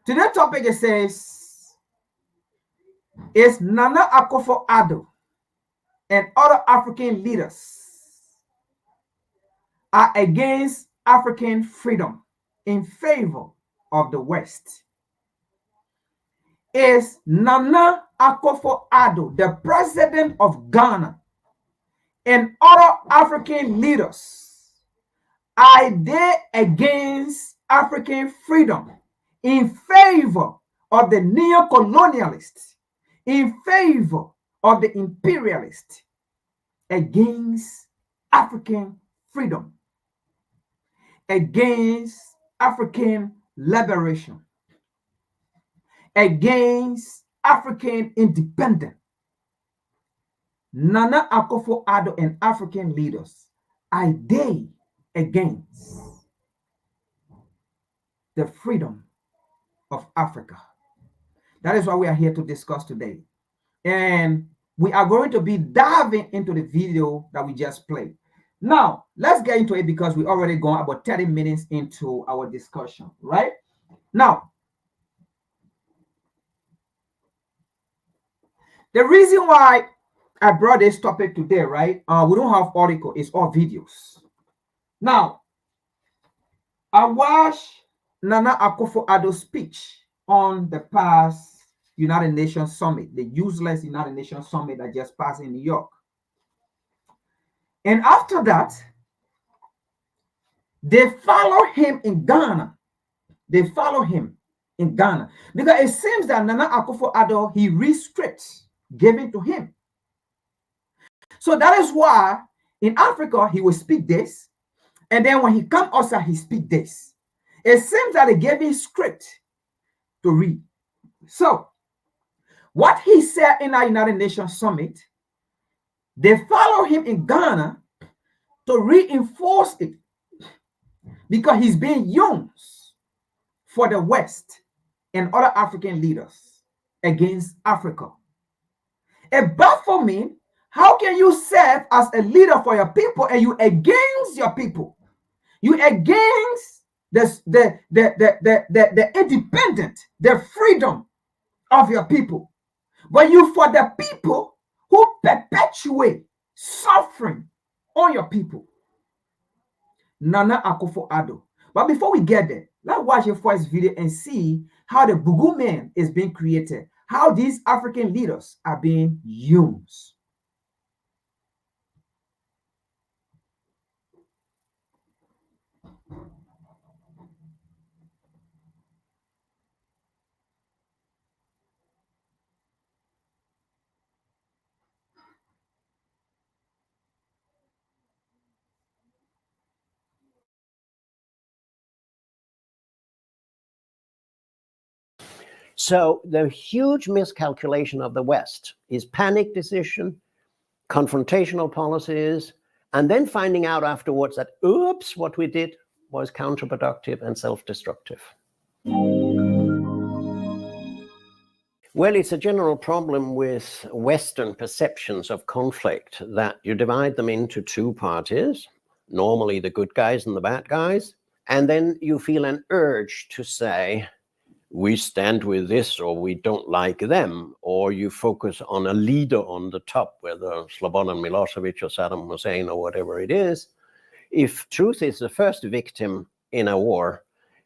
today's topic, it says, is Nana Akufo Addo and other African leaders are against African freedom in favor of the West. Is Nana Akufo Addo, the president of Ghana, and other African leaders, are they against African freedom in favor of the neo-colonialists, in favor of the imperialists, against African freedom, against African liberation, against African independence? Nana Akufo Addo and African leaders, are they against the freedom of Africa? That is what we are here to discuss today. And we are going to be diving into the video that we just played. Now, let's get into it because we already gone about 30 minutes into our discussion, right? Now, the reason why I brought this topic today, right? We don't have article, it's all videos. Now, I watched Nana Akufo Addo's speech on the past United Nations Summit, the useless United Nations Summit that just passed in New York. And after that, they follow him in Ghana. They follow him in Ghana because it seems that Nana Akufo Addo, he read scripts given to him. So that is why in Africa, he will speak this. And then when he comes outside, he speak this. It seems that they gave him script to read. So what he said in our United Nations Summit, they follow him in Ghana to reinforce it because he's being used for the West and other African leaders against Africa. It baffles me. How can you serve as a leader for your people and you against your people? You against the independent, the freedom of your people. But you for the people who perpetuate suffering on your people. Nana Akufo Addo. But before we get there, let's watch the first video and see how the Bugu man is being created, how these African leaders are being used. So the huge miscalculation of the West is panic decision, confrontational policies, and then finding out afterwards that, oops, what we did was counterproductive and self-destructive. Well, it's a general problem with Western perceptions of conflict that you divide them into two parties, normally the good guys and the bad guys, and then you feel an urge to say, we stand with this or we don't like them, or you focus on a leader on the top, whether Slobodan Milosevic or Saddam Hussein or whatever it is. If truth is the first victim in a war,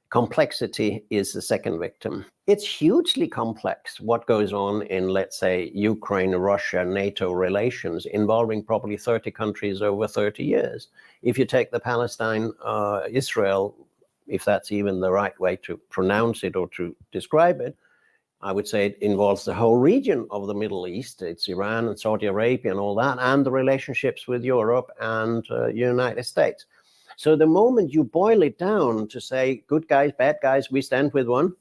complexity is the second victim. It's hugely complex what goes on in, let's say, Ukraine, Russia, NATO relations involving probably 30 countries over 30 years. If you take the Palestine, Israel, if that's even the right way to pronounce it or to describe it, I would say it involves the whole region of the Middle East. It's Iran and Saudi Arabia and all that, and the relationships with Europe and United States. So the moment you boil it down to say, good guys, bad guys, we stand with one,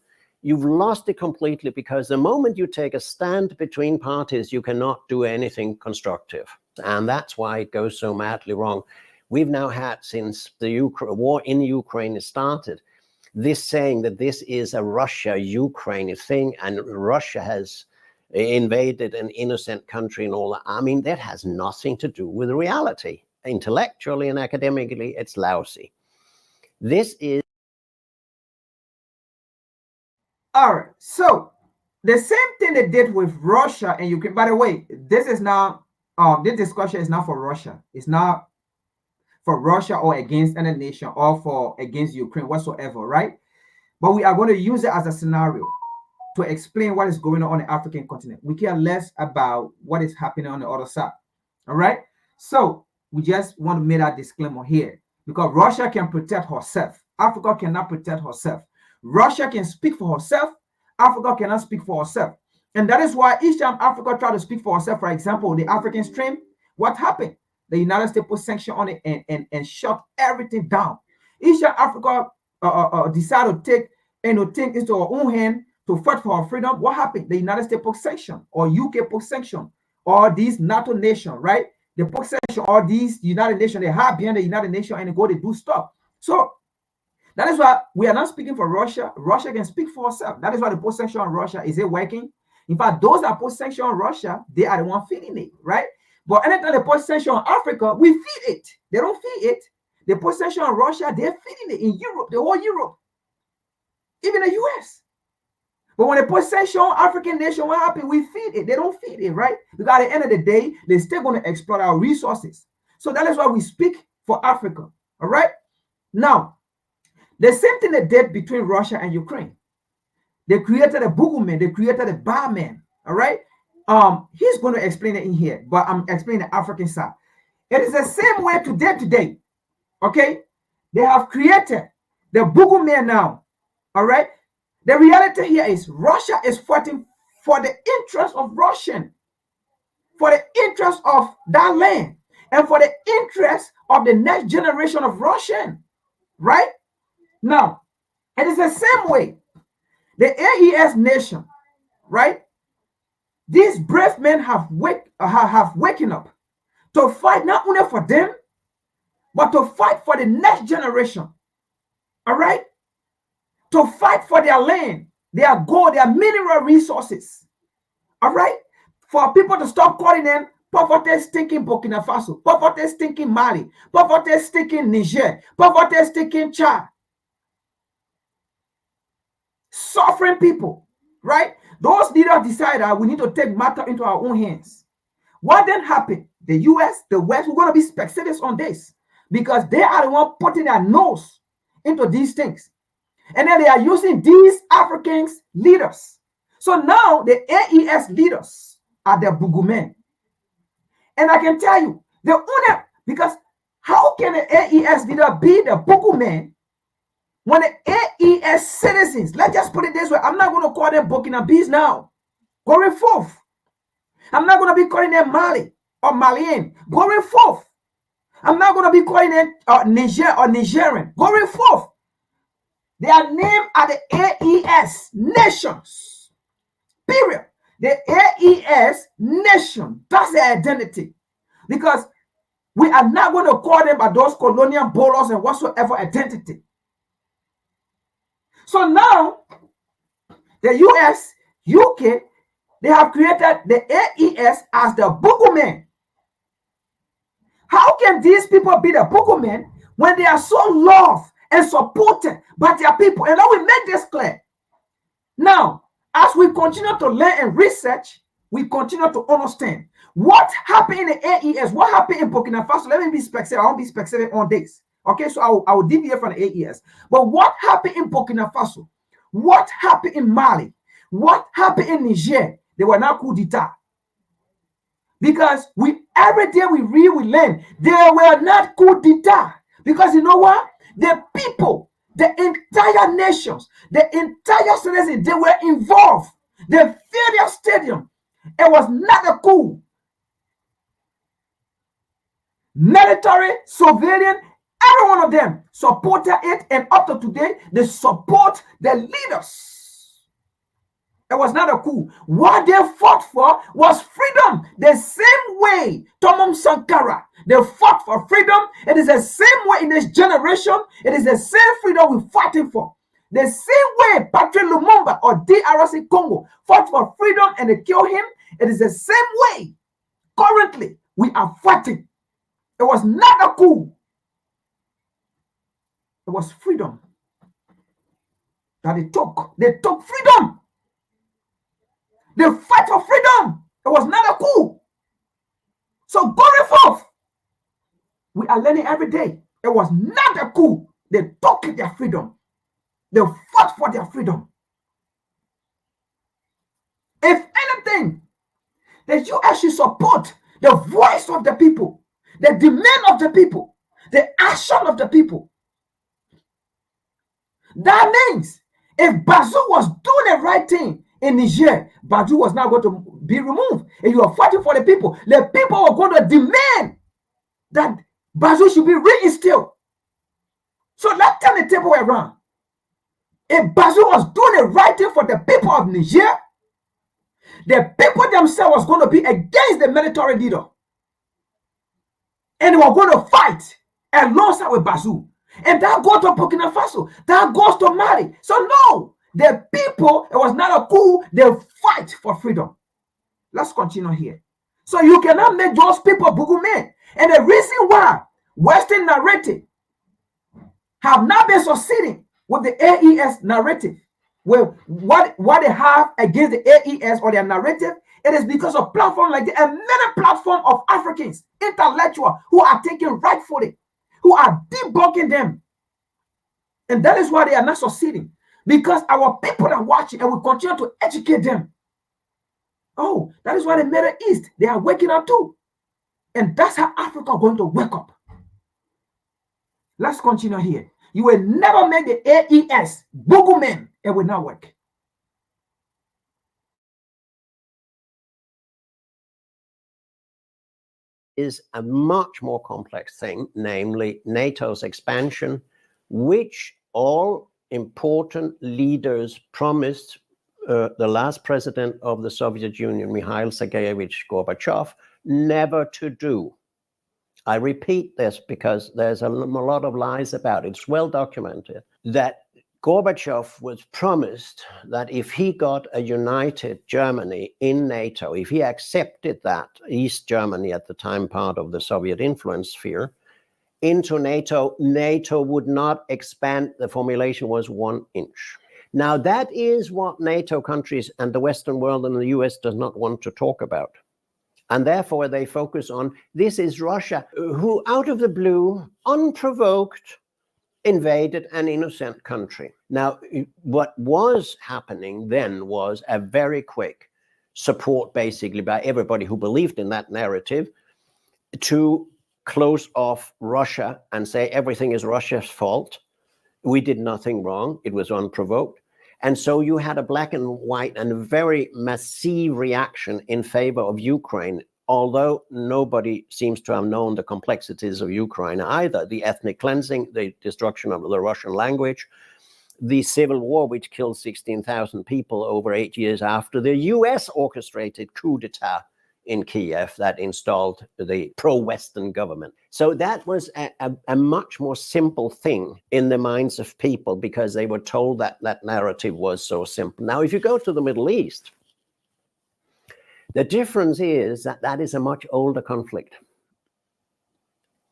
you've lost it completely, because the moment you take a stand between parties, you cannot do anything constructive. And that's why it goes so madly wrong. We've now had, since the war in Ukraine started, this saying that this is a Russia-Ukraine thing and Russia has invaded an innocent country and all that. I mean, that has nothing to do with reality. Intellectually and academically, it's lousy. This is... All right, so the same thing they did with Russia and Ukraine. By the way, this is now, this discussion is not for Russia. It's not for Russia or against any nation or for against Ukraine whatsoever, right? But we are going to use it as a scenario to explain what is going on the African continent. We care less about what is happening on the other side, all right? So we just want to make that disclaimer here, because Russia can protect herself. Africa cannot protect herself. Russia can speak for herself. Africa cannot speak for herself. And that is why each time Africa tried to speak for herself, for example, the African stream, what happened? The United States put sanction on it and shut everything down. Each time Africa decided to take things into our own hand to fight for our freedom, what happened? The United States put sanction, or UK put sanction, or these NATO nations, right? They put sanction, or these United Nations, they hide behind the United Nations and they go to do stuff. So that is why we are not speaking for Russia. Russia can speak for herself. That is why the put sanction on Russia, is it working? In fact, those that put sanction on Russia, they are the one feeding it, right? But anytime they put sanction on Africa, we feed it. They don't feed it. They put sanction on Russia, they're feeding it in Europe, the whole Europe, even the US. But when they put sanction on African nation, what happens? We feed it. They don't feed it, right? Because at the end of the day, they're still going to exploit our resources. So that is why we speak for Africa, all right? Now, the same thing they did between Russia and Ukraine. They created a boogeyman. They created a barman, all right? He's going to explain it in here, but I'm explaining the African side. It is the same way today, okay? They have created the boogeyman now, all right? The reality here is Russia is fighting for the interest of Russian, for the interest of that land, and for the interest of the next generation of Russian, right? Now, it is the same way the AES nation, right? These brave men have waken up to fight not only for them, but to fight for the next generation, all right? To fight for their land, their gold, their mineral resources, all right? For people to stop calling them poverty stinking Burkina Faso, poverty stinking Mali, poverty stinking Niger, poverty stinking Chad. Suffering people, right? Those leaders decide that we need to take matter into our own hands. What then happened? The US, the West, we're going to be spectators on this, because they are the one putting their nose into these things. And then they are using these Africans leaders. So now the AES leaders are the boogeymen. And I can tell you, the owner, because how can the AES leader be the boogeyman when the AES citizens, let's just put it this way, I'm not going to call them Burkinabes now, going forth. I'm not going to be calling them Mali or Malian, going forth. I'm not going to be calling them Niger or Nigerian, going forth. They are named as the AES nations, period. The AES nation, that's their identity. Because we are not going to call them by those colonial bolos and whatsoever identity. So now, the US, UK, they have created the AES as the boogeyman. How can these people be the boogeyman when they are so loved and supported by their people? And now we make this clear. Now, as we continue to learn and research, we continue to understand what happened in the AES, what happened in Burkina Faso. Let me be specific. I won't be specific on this. Okay, so I will deviate from the AES. But what happened in Burkina Faso? What happened in Mali? What happened in Niger? They were not coup d'etat. Because every day we read, we learn, they were not coup d'etat. Because you know what? The people, the entire nations, the entire citizens, they were involved. They filled their stadium. It was not a coup. Military, civilian, every one of them supported it, and up to today, they support the leaders. It was not a coup. What they fought for was freedom. The same way Thomas Sankara, they fought for freedom. It is the same way in this generation. It is the same freedom we're fighting for. The same way Patrick Lumumba or DRC Congo fought for freedom and they killed him. It is the same way currently we are fighting. It was not a coup. It was freedom that they took. They took freedom. They fight for freedom. It was not a coup. So going forth, we are learning every day. It was not a coup. They took their freedom. They fought for their freedom. If anything, the US should support the voice of the people, the demand of the people, the action of the people. That means if Bazoum was doing the right thing in Niger, Bazoum was not going to be removed. If you are fighting for the people were going to demand that Bazoum should be reinstilled. So let's turn the table around. If Bazoum was doing the right thing for the people of Niger, the people themselves was going to be against the military leader. And they were going to fight alongside with Bazoum. And that goes to Burkina Faso. That goes to Mali. So no, the people, it was not a coup. They fight for freedom. Let's continue here. So you cannot make those people Bugu men. And the reason why Western narrative have not been succeeding with the AES narrative, with what they have against the AES or their narrative, it is because of platforms like this, and many platforms of Africans, intellectuals, who are taking rightfully, who are debunking them. And that is why they are not succeeding. Because our people are watching and we continue to educate them. Oh, that is why the Middle East, they are waking up too. And that's how Africa is going to wake up. Let's continue here. You will never make the AES Google men. It will not work. Is a much more complex thing, namely NATO's expansion, which all important leaders promised the last president of the Soviet Union, Mikhail Sergeyevich Gorbachev, never to do. I repeat this because there's a lot of lies about it. It's well documented that Gorbachev was promised that if he got a united Germany in NATO, if he accepted that East Germany, at the time part of the Soviet influence sphere, into NATO, NATO would not expand. The formulation was 1 inch. Now that is what NATO countries and the Western world and the US does not want to talk about. And therefore they focus on, this is Russia, who out of the blue, unprovoked, invaded an innocent country. Now, what was happening then was a very quick support, basically, by everybody who believed in that narrative, to close off Russia and say everything is Russia's fault. We did nothing wrong. It was unprovoked. And so you had a black and white and very massive reaction in favor of Ukraine, although nobody seems to have known the complexities of Ukraine either. The ethnic cleansing, the destruction of the Russian language, the civil war, which killed 16,000 people over 8 years after the US orchestrated coup d'etat in Kiev that installed the pro-Western government. So that was a much more simple thing in the minds of people because they were told that that narrative was so simple. Now, if you go to the Middle East, the difference is that that is a much older conflict.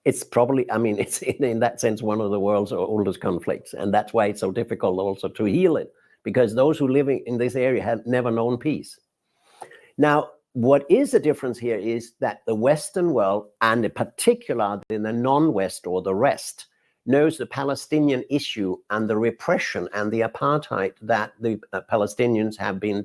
It's probably, I mean, it's in that sense one of the world's oldest conflicts, and that's why it's so difficult also to heal it, because those who live in this area have never known peace. Now, what is the difference here is that the Western world, and in particular in the non-West or the rest, knows the Palestinian issue and the repression and the apartheid that the Palestinians have been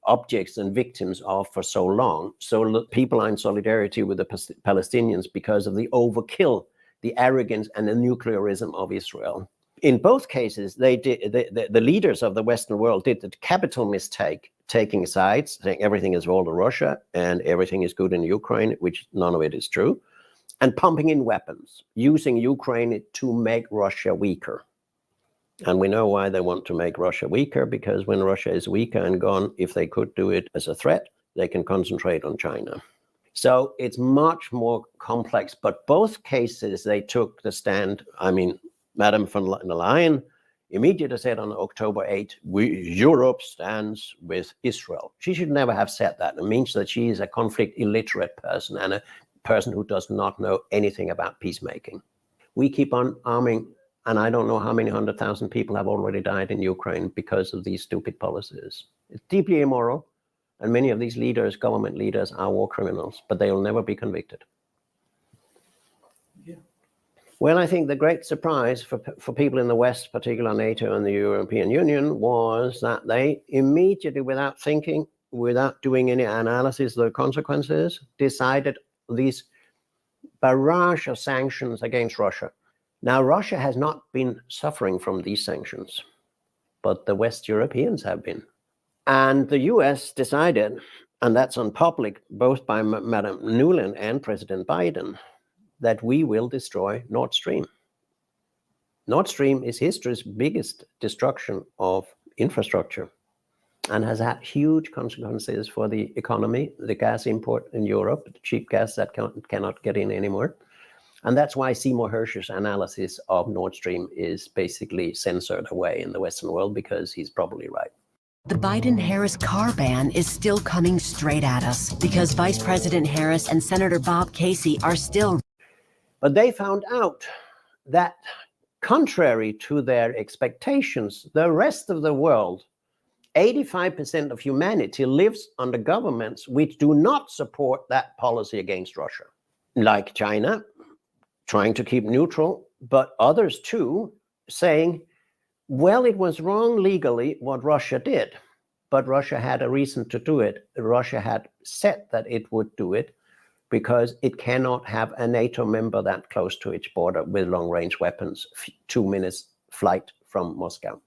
objects and victims of for so long. So people are in solidarity with the Palestinians because of the overkill, the arrogance and the nuclearism of Israel. In both cases, the leaders of the Western world did the capital mistake, taking sides, saying everything is all to Russia and everything is good in Ukraine, which none of it is true, and pumping in weapons, using Ukraine to make Russia weaker. And we know why they want to make Russia weaker, because when Russia is weaker and gone, if they could do it as a threat, they can concentrate on China. So it's much more complex, but both cases, they took the stand. I mean, Madame von der Leyen immediately said on October 8, Europe stands with Israel. She should never have said that. It means that she is a conflict illiterate person and a person who does not know anything about peacemaking. We keep on arming, and I don't know how many 100,000 people have already died in Ukraine because of these stupid policies. It's deeply immoral, and many of these leaders, government leaders, are war criminals, but they will never be convicted. Well, I think the great surprise for people in the West, particularly NATO and the European Union, was that they immediately, without thinking, without doing any analysis of the consequences, decided these barrage of sanctions against Russia. Now, Russia has not been suffering from these sanctions, but the West Europeans have been. And the US decided, and that's on public, both by Madam Nuland and President Biden, that we will destroy Nord Stream. Nord Stream is history's biggest destruction of infrastructure and has had huge consequences for the economy, the gas import in Europe, the cheap gas that cannot get in anymore. And that's why Seymour Hersh's analysis of Nord Stream is basically censored away in the Western world, because he's probably right. The Biden-Harris car ban is still coming straight at us because Vice President Harris and Senator Bob Casey are still. But they found out that, contrary to their expectations, the rest of the world, 85% of humanity lives under governments which do not support that policy against Russia, like China, trying to keep neutral, but others too, saying, well, it was wrong legally what Russia did, but Russia had a reason to do it. Russia had said that it would do it because it cannot have a NATO member that close to its border with long-range weapons, 2 minutes flight from Moscow.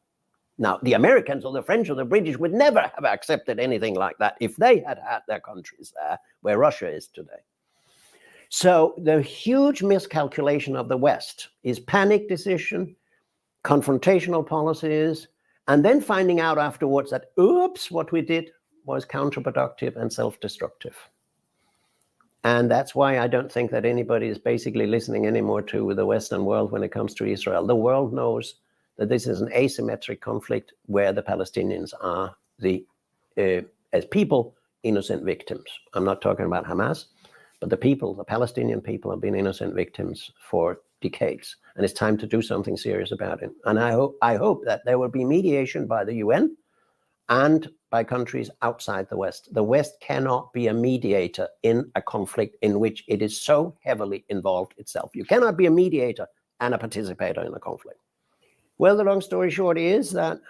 Now, the Americans or the French or the British would never have accepted anything like that if they had had their countries there where Russia is today. So the huge miscalculation of the West is panic decision, confrontational policies, and then finding out afterwards that, oops, what we did was counterproductive and self-destructive. And that's why I don't think that anybody is basically listening anymore to the Western world when it comes to Israel. The world knows that this is an asymmetric conflict where the Palestinians are as people, innocent victims. I'm not talking about Hamas, but the Palestinian people have been innocent victims for decades. And it's time to do something serious about it. And I hope that there will be mediation by the UN and by countries outside the West. The West cannot be a mediator in a conflict in which it is so heavily involved itself. You cannot be a mediator and a participator in a conflict. Well, the long story short is that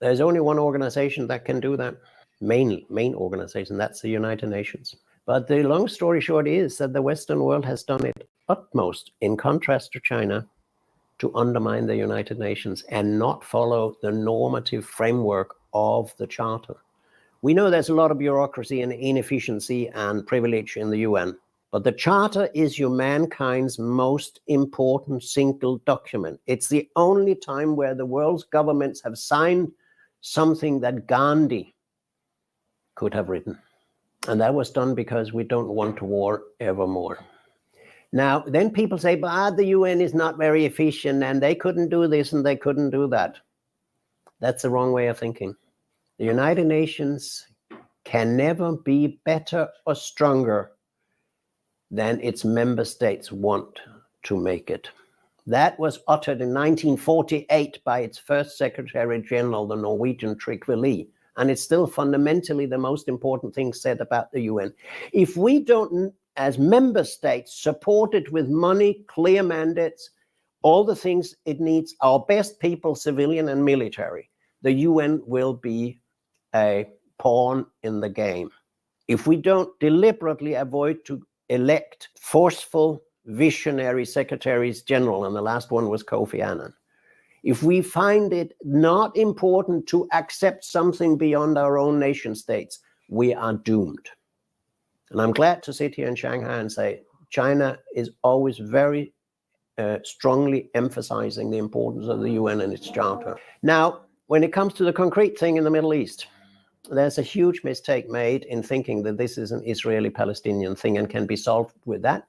there's only one organization that can do that, main organization, that's the United Nations. But the long story short is that the Western world has done its utmost, in contrast to China, to undermine the United Nations and not follow the normative framework of the Charter. We know there's a lot of bureaucracy and inefficiency and privilege in the UN, but the Charter is humankind's most important single document. It's the only time where the world's governments have signed something that Gandhi could have written. And that was done because we don't want war evermore. Now, then people say, but the UN is not very efficient and they couldn't do this and they couldn't do that. That's the wrong way of thinking. The United Nations can never be better or stronger than its member states want to make it. That was uttered in 1948 by its first Secretary General, the Norwegian Trygve Lie. And it's still fundamentally the most important thing said about the UN. If we don't, as member states, support it with money, clear mandates, all the things it needs, our best people, civilian and military, the UN will be a pawn in the game. If we don't deliberately avoid to elect forceful, visionary secretaries general, and the last one was Kofi Annan, if we find it not important to accept something beyond our own nation states, we are doomed. And I'm glad to sit here in Shanghai and say China is always very strongly emphasizing the importance of the UN and its charter. Now, when it comes to the concrete thing in the Middle East, there's a huge mistake made in thinking that this is an Israeli-Palestinian thing and can be solved with that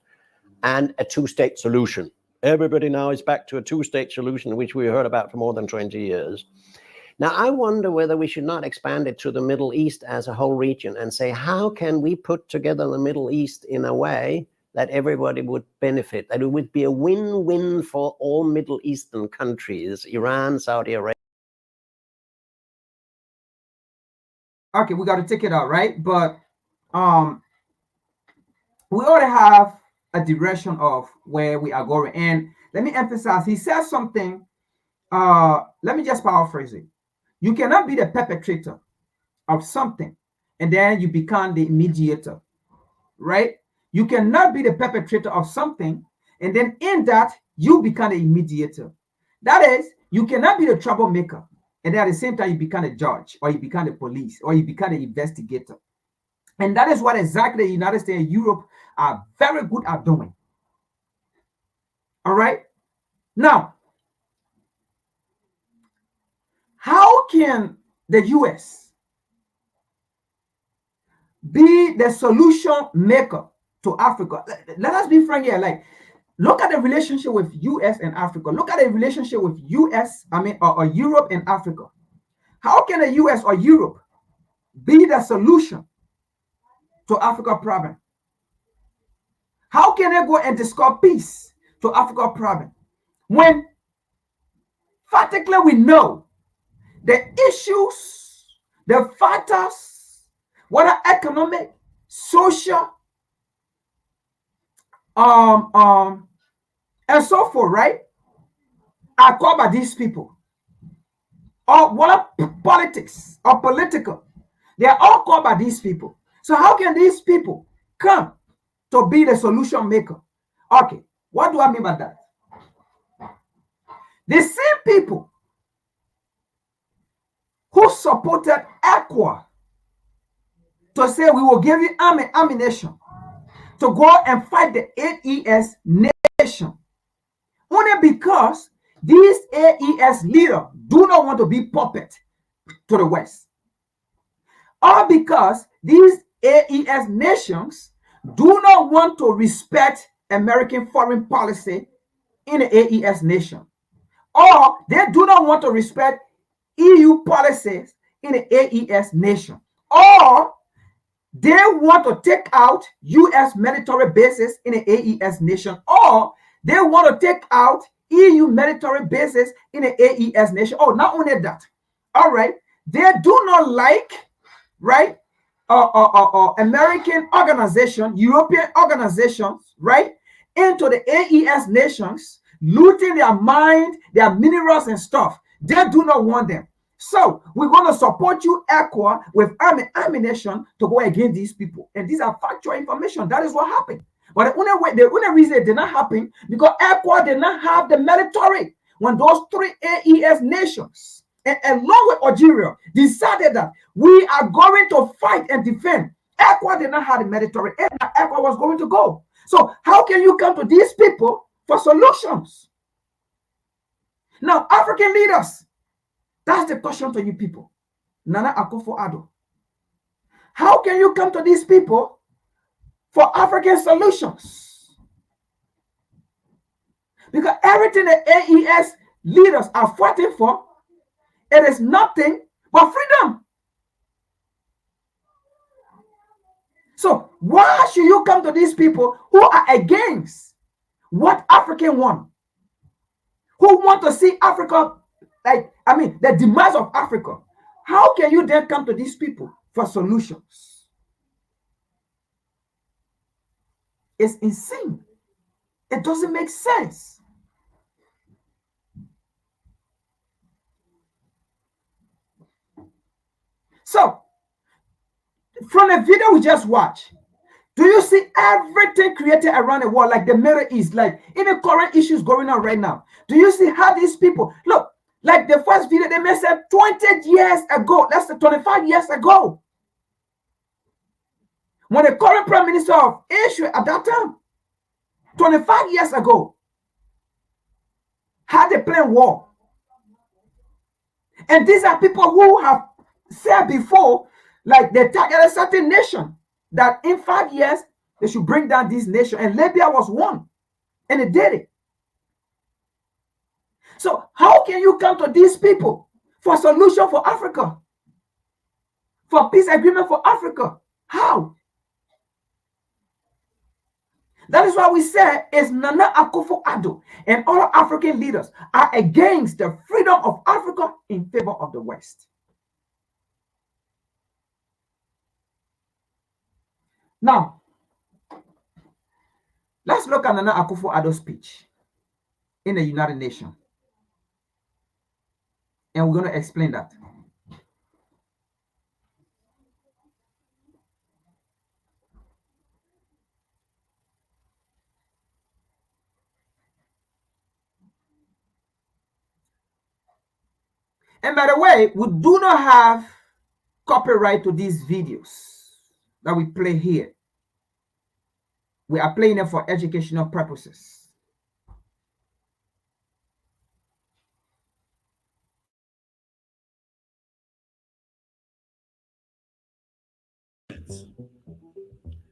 and a two-state solution. Everybody now is back to a two-state solution, which we heard about for more than 20 years. Now, I wonder whether we should not expand it to the Middle East as a whole region and say, how can we put together the Middle East in a way that everybody would benefit, that it would be a win-win for all Middle Eastern countries, Iran, Saudi Arabia. Okay, we got to take it out, right? But we already have a direction of where we are going. And let me emphasize, he says something, let me just paraphrase it. You cannot be the perpetrator of something and then you become the mediator, right? You cannot be the perpetrator of something and then in that you become a mediator. That is, you cannot be the troublemaker and then at the same time you become a judge or you become the police or you become an investigator. And that is what exactly the United States and Europe are very good at doing. All right. Now, how can the US be the solution maker to Africa? Let us be frank here. Like, look at the relationship with US and Africa. Look at the relationship with US, or Europe and Africa. How can the US or Europe be the solution to Africa problem? How can they go and discover peace to Africa problem when practically we know the issues, the factors, whether economic, social, and so forth, right, are caused by these people, or whether politics or political, they are all caused by these people. So how can these people come to be the solution maker? Okay, what do I mean by that? The same people who supported ECWA to say we will give you ammunition to go and fight the AES nation, only because these AES leaders do not want to be puppet to the West, or because these AES nations do not want to respect American foreign policy in the AES nation, or they do not want to respect EU policies in the AES nation, or they want to take out US military bases in the AES nation, or they want to take out EU military bases in the AES nation. Oh, not only that, all right, they do not like, right, American organization, European organizations, right, into the AES nations, looting their mine, their minerals and stuff. They do not want them. So we're going to support you, ECWA, with ammunition to go against these people. And these are factual information. That is what happened. But the only reason it did not happen because ECWA did not have the military when those three AES nations, and along with Algeria, decided that we are going to fight and defend. ECWA did not have the military, and ECWA was going to go. So how can you come to these people for solutions? Now, African leaders, that's the question to you people. Nana Akufo Addo. How can you come to these people for African solutions? Because everything the AES leaders are fighting for, it is nothing but freedom. So why should you come to these people who are against what Africans want? who want to see Africa, the demise of Africa, how can you then come to these people for solutions? It's insane. It doesn't make sense. So, from the video we just watched, do you see everything created around the world, like the Middle East, like even current issues going on right now? Do you see how these people, look, like the first video, they may say 20 years ago, that's the 25 years ago, when the current Prime Minister of Israel at that time, 25 years ago, had a planned war. And these are people who have said before, like they targeted a certain nation, that in 5 years, they should bring down this nation. And Libya was one. And it did it. So how can you come to these people for a solution for Africa? For peace agreement for Africa? How? That is why we say is Nana Akufo Addo and other African leaders are against the freedom of Africa in favor of the West. Now, let's look at Nana Akufo Addo's speech in the United Nations. And we're going to explain that. And by the way, we do not have copyright to these videos that we play here. We are playing them for educational purposes.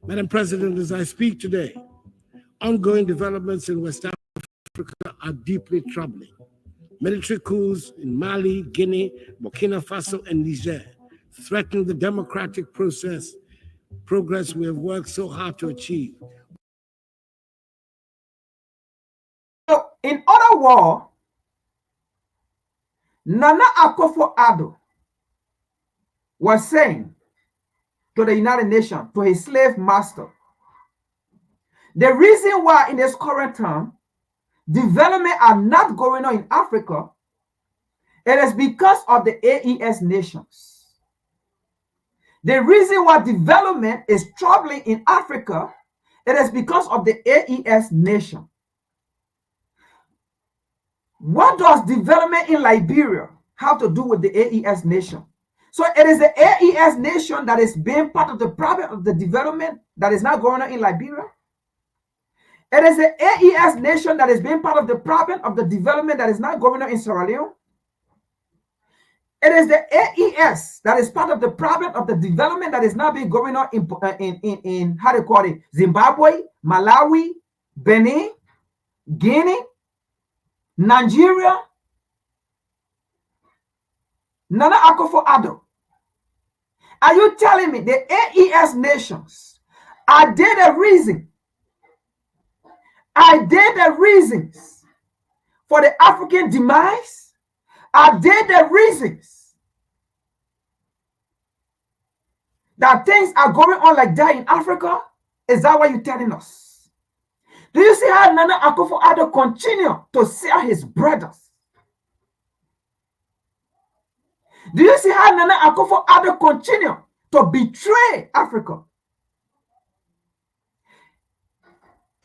Madam President, as I speak today, ongoing developments in West Africa are deeply troubling. Military coups in Mali, Guinea, Burkina Faso, and Niger threaten the democratic progress we have worked so hard to achieve. So, in other words, Nana Akufo Addo was saying to the United Nations, to his slave master, the reason why in this current time, development are not going on in Africa, it is because of the AES nations. The reason why development is troubling in Africa, it is because of the AES nation. What does development in Liberia have to do with the AES nation? So it is the AES nation that is being part of the problem of the development that is not going on in Liberia. It is the AES nation that is being part of the problem of the development that is not going on in Sierra Leone. It is the AES that is part of the problem of the development that is not being going on in how do you call it, Zimbabwe, Malawi, Benin, Guinea, Nigeria. Nana Akufo Addo, are you telling me the AES nations are they the reason? Are they the reasons for the African demise? Are they the reasons that things are going on like that in Africa? Is that what you're telling us? Do you see how Nana Akufo Addo continue to sell his brothers? Do you see how Nana Akufo Addo continue to betray Africa?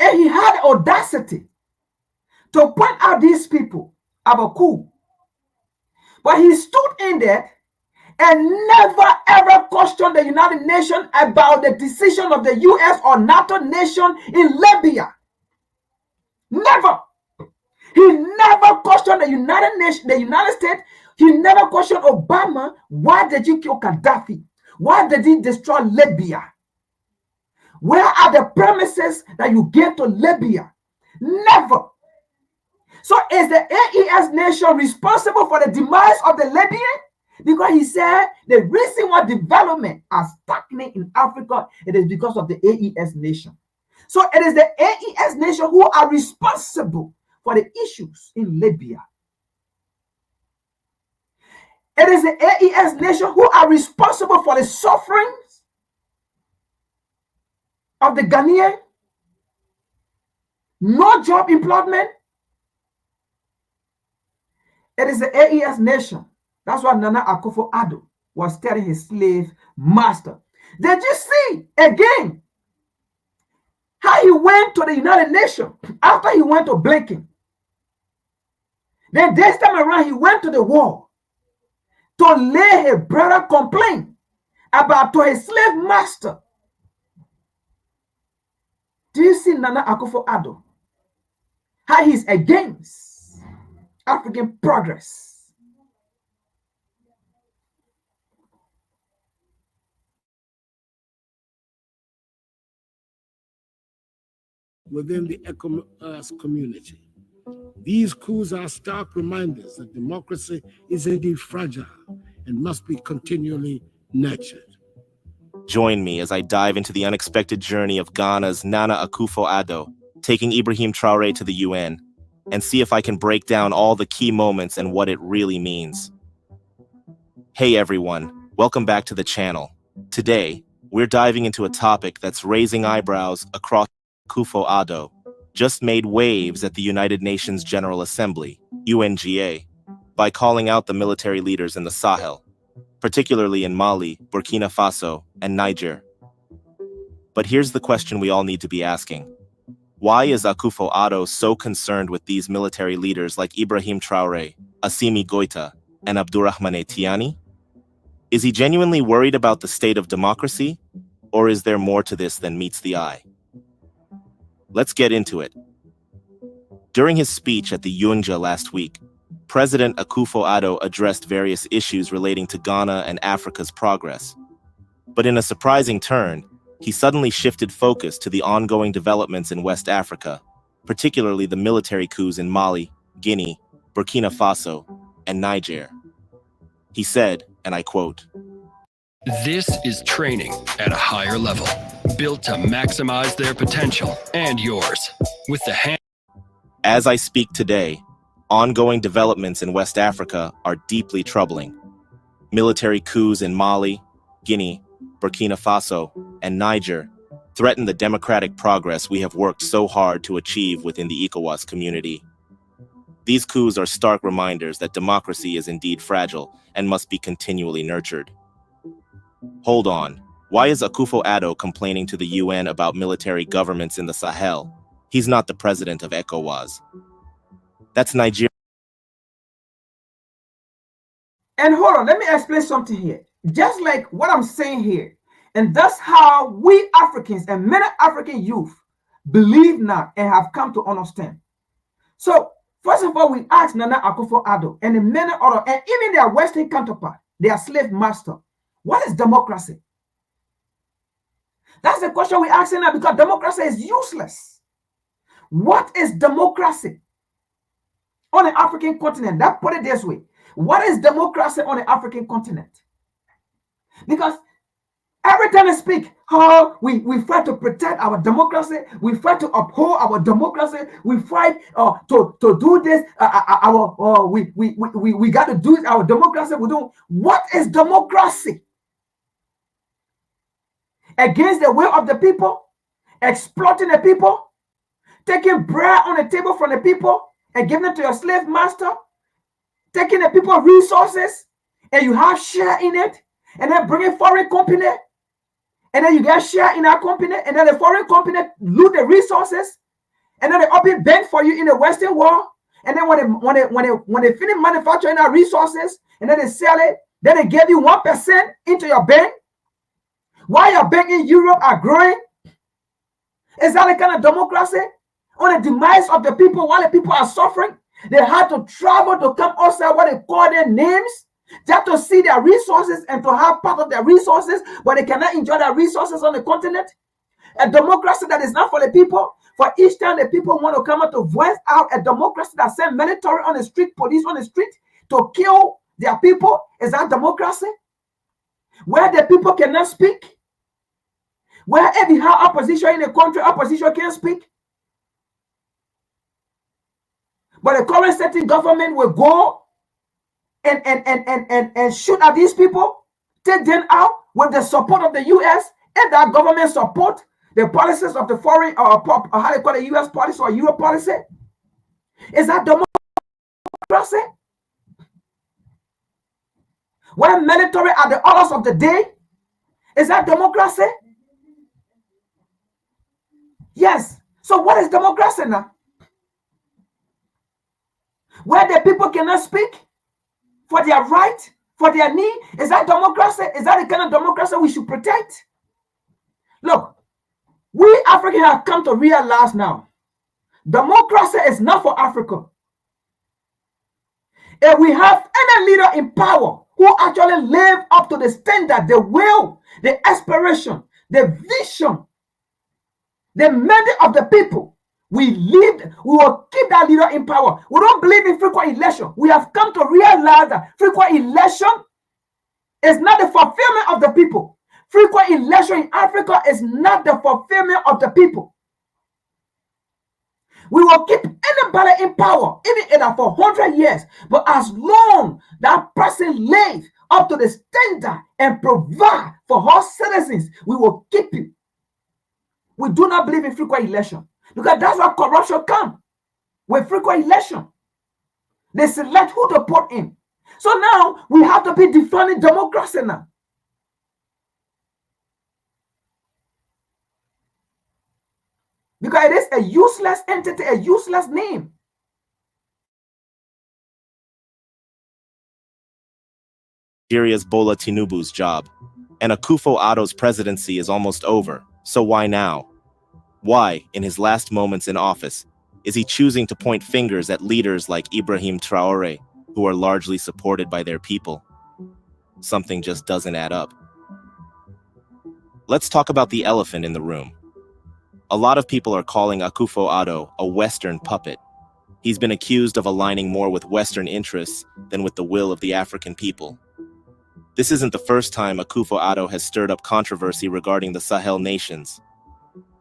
And he had audacity to point out these people about coup. But he stood in there and never ever questioned the United Nations about the decision of the US or NATO nation in Libya. Never. He never questioned the United Nations, the United States. He never questioned Obama. Why did you kill Gaddafi? Why did he destroy Libya? Where are the promises that you gave to Libya? Never. So is the AES nation responsible for the demise of the Libyan? Because he said the reason why development are stagnant in Africa, it is because of the AES nation. So it is the AES nation who are responsible for the issues in Libya. It is the AES nation who are responsible for the sufferings of the Ghanaian. No job employment. It is the AES nation. That's what Nana Akufo Addo was telling his slave master. Did you see again how he went to the United Nations after he went to Blinken? Then this time around, he went to the wall to lay his brother complaint about to his slave master. Do you see Nana Akufo Addo? How he's against African progress. Within the ECOWAS community. These coups are stark reminders that democracy is indeed fragile and must be continually nurtured. Join me as I dive into the unexpected journey of Ghana's Nana Akufo Addo, taking Ibrahim Traoré to the UN, and see if I can break down all the key moments and what it really means. Hey everyone, welcome back to the channel. Today, we're diving into a topic that's raising eyebrows across. Akufo Addo just made waves at the United Nations General Assembly, UNGA, by calling out the military leaders in the Sahel, particularly in Mali, Burkina Faso, and Niger. But here's the question we all need to be asking. Why is Akufo Addo so concerned with these military leaders like Ibrahim Traoré, Assimi Goïta, and Abdourahmane Tiani? Is he genuinely worried about the state of democracy, or is there more to this than meets the eye? Let's get into it. During his speech at the UNGA last week, President Akufo Addo addressed various issues relating to Ghana and Africa's progress. But in a surprising turn, he suddenly shifted focus to the ongoing developments in West Africa, particularly the military coups in Mali, Guinea, Burkina Faso, and Niger. He said, and I quote, "This is training at a higher level, built to maximize their potential and yours. With the hand." As I speak today, ongoing developments in West Africa are deeply troubling. Military coups in Mali, Guinea, Burkina Faso, and Niger threaten the democratic progress we have worked so hard to achieve within the ECOWAS community. These coups are stark reminders that democracy is indeed fragile and must be continually nurtured. Hold on. Why is Akufo Addo complaining to the UN about military governments in the Sahel? He's not the president of ECOWAS. That's Nigeria. And hold on, let me explain something here. Just like what I'm saying here, and that's how we Africans and many African youth believe now and have come to understand. So, first of all, we ask Nana Akufo Addo and the many other, and even their Western counterpart, their slave master, what is democracy? That's the question we're asking now, because democracy is useless. What is democracy on the African continent? That put it this way. What is democracy on the African continent? Because every time I speak, how we fight to protect our democracy, we fight to uphold our democracy, we fight to do this. We got to do our democracy. We don't. What is democracy? Against the will of the people, exploiting the people, taking bread on the table from the people and giving it to your slave master, taking the people's resources and you have share in it, and then bringing foreign company, and then you get share in our company, and then the foreign company loot the resources, and then they open bank for you in the Western world, and then when they finish manufacturing our resources, and then they sell it, then they give you 1% into your bank. While your bank in Europe are growing, is that the kind of democracy? On the demise of the people, while the people are suffering, they had to travel to come outside what they call their names, just to see their resources and to have part of their resources, but they cannot enjoy their resources on the continent. A democracy that is not for the people. For each time the people want to come out to voice out, a democracy that sends military on the street, police on the street to kill their people, is that democracy? Where the people cannot speak? Where if you have opposition in the country, opposition can't speak? But the current sitting government will go and shoot at these people, take them out with the support of the U.S. and that government support the policies of the foreign or how they call it, U.S. policy or Euro policy. Is that democracy? When military are the orders of the day, is that democracy? Yes. So what is democracy now? Where the people cannot speak for their right, for their need? Is that democracy? Is that the kind of democracy we should protect? Look, we Africans have come to realize now, democracy is not for Africa. If we have any leader in power who actually live up to the standard, the will, the aspiration, the vision, the mandate of the people, we will keep that leader in power. We don't believe in frequent election. We have come to realize that frequent election is not the fulfillment of the people. Frequent election in Africa is not the fulfillment of the people. We will keep anybody in power, even for 100 years. But as long that person lives up to the standard and provide for all citizens, we will keep you. We do not believe in frequent election because that's where corruption comes with frequent election. They select who to put in. So now we have to be defining democracy now. Because it is a useless entity, a useless name. Nigeria's Bola Tinubu's job, and Akufo Addo's presidency is almost over. So why now? Why, in his last moments in office, is he choosing to point fingers at leaders like Ibrahim Traore, who are largely supported by their people? Something just doesn't add up. Let's talk about the elephant in the room. A lot of people are calling Akufo Addo a Western puppet. He's been accused of aligning more with Western interests than with the will of the African people. This isn't the first time Akufo Addo has stirred up controversy regarding the Sahel nations.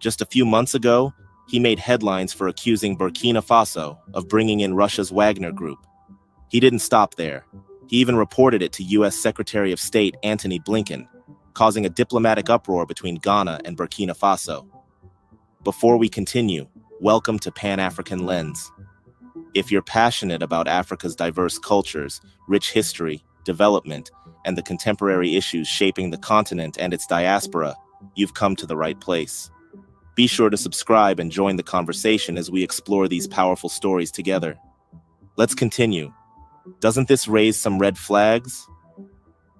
Just a few months ago, he made headlines for accusing Burkina Faso of bringing in Russia's Wagner Group. He didn't stop there. He even reported it to U.S. Secretary of State Antony Blinken, causing a diplomatic uproar between Ghana and Burkina Faso. Before we continue, welcome to Pan-African Lens. If you're passionate about Africa's diverse cultures, rich history, development, and the contemporary issues shaping the continent and its diaspora, you've come to the right place. Be sure to subscribe and join the conversation as we explore these powerful stories together. Let's continue. Doesn't this raise some red flags?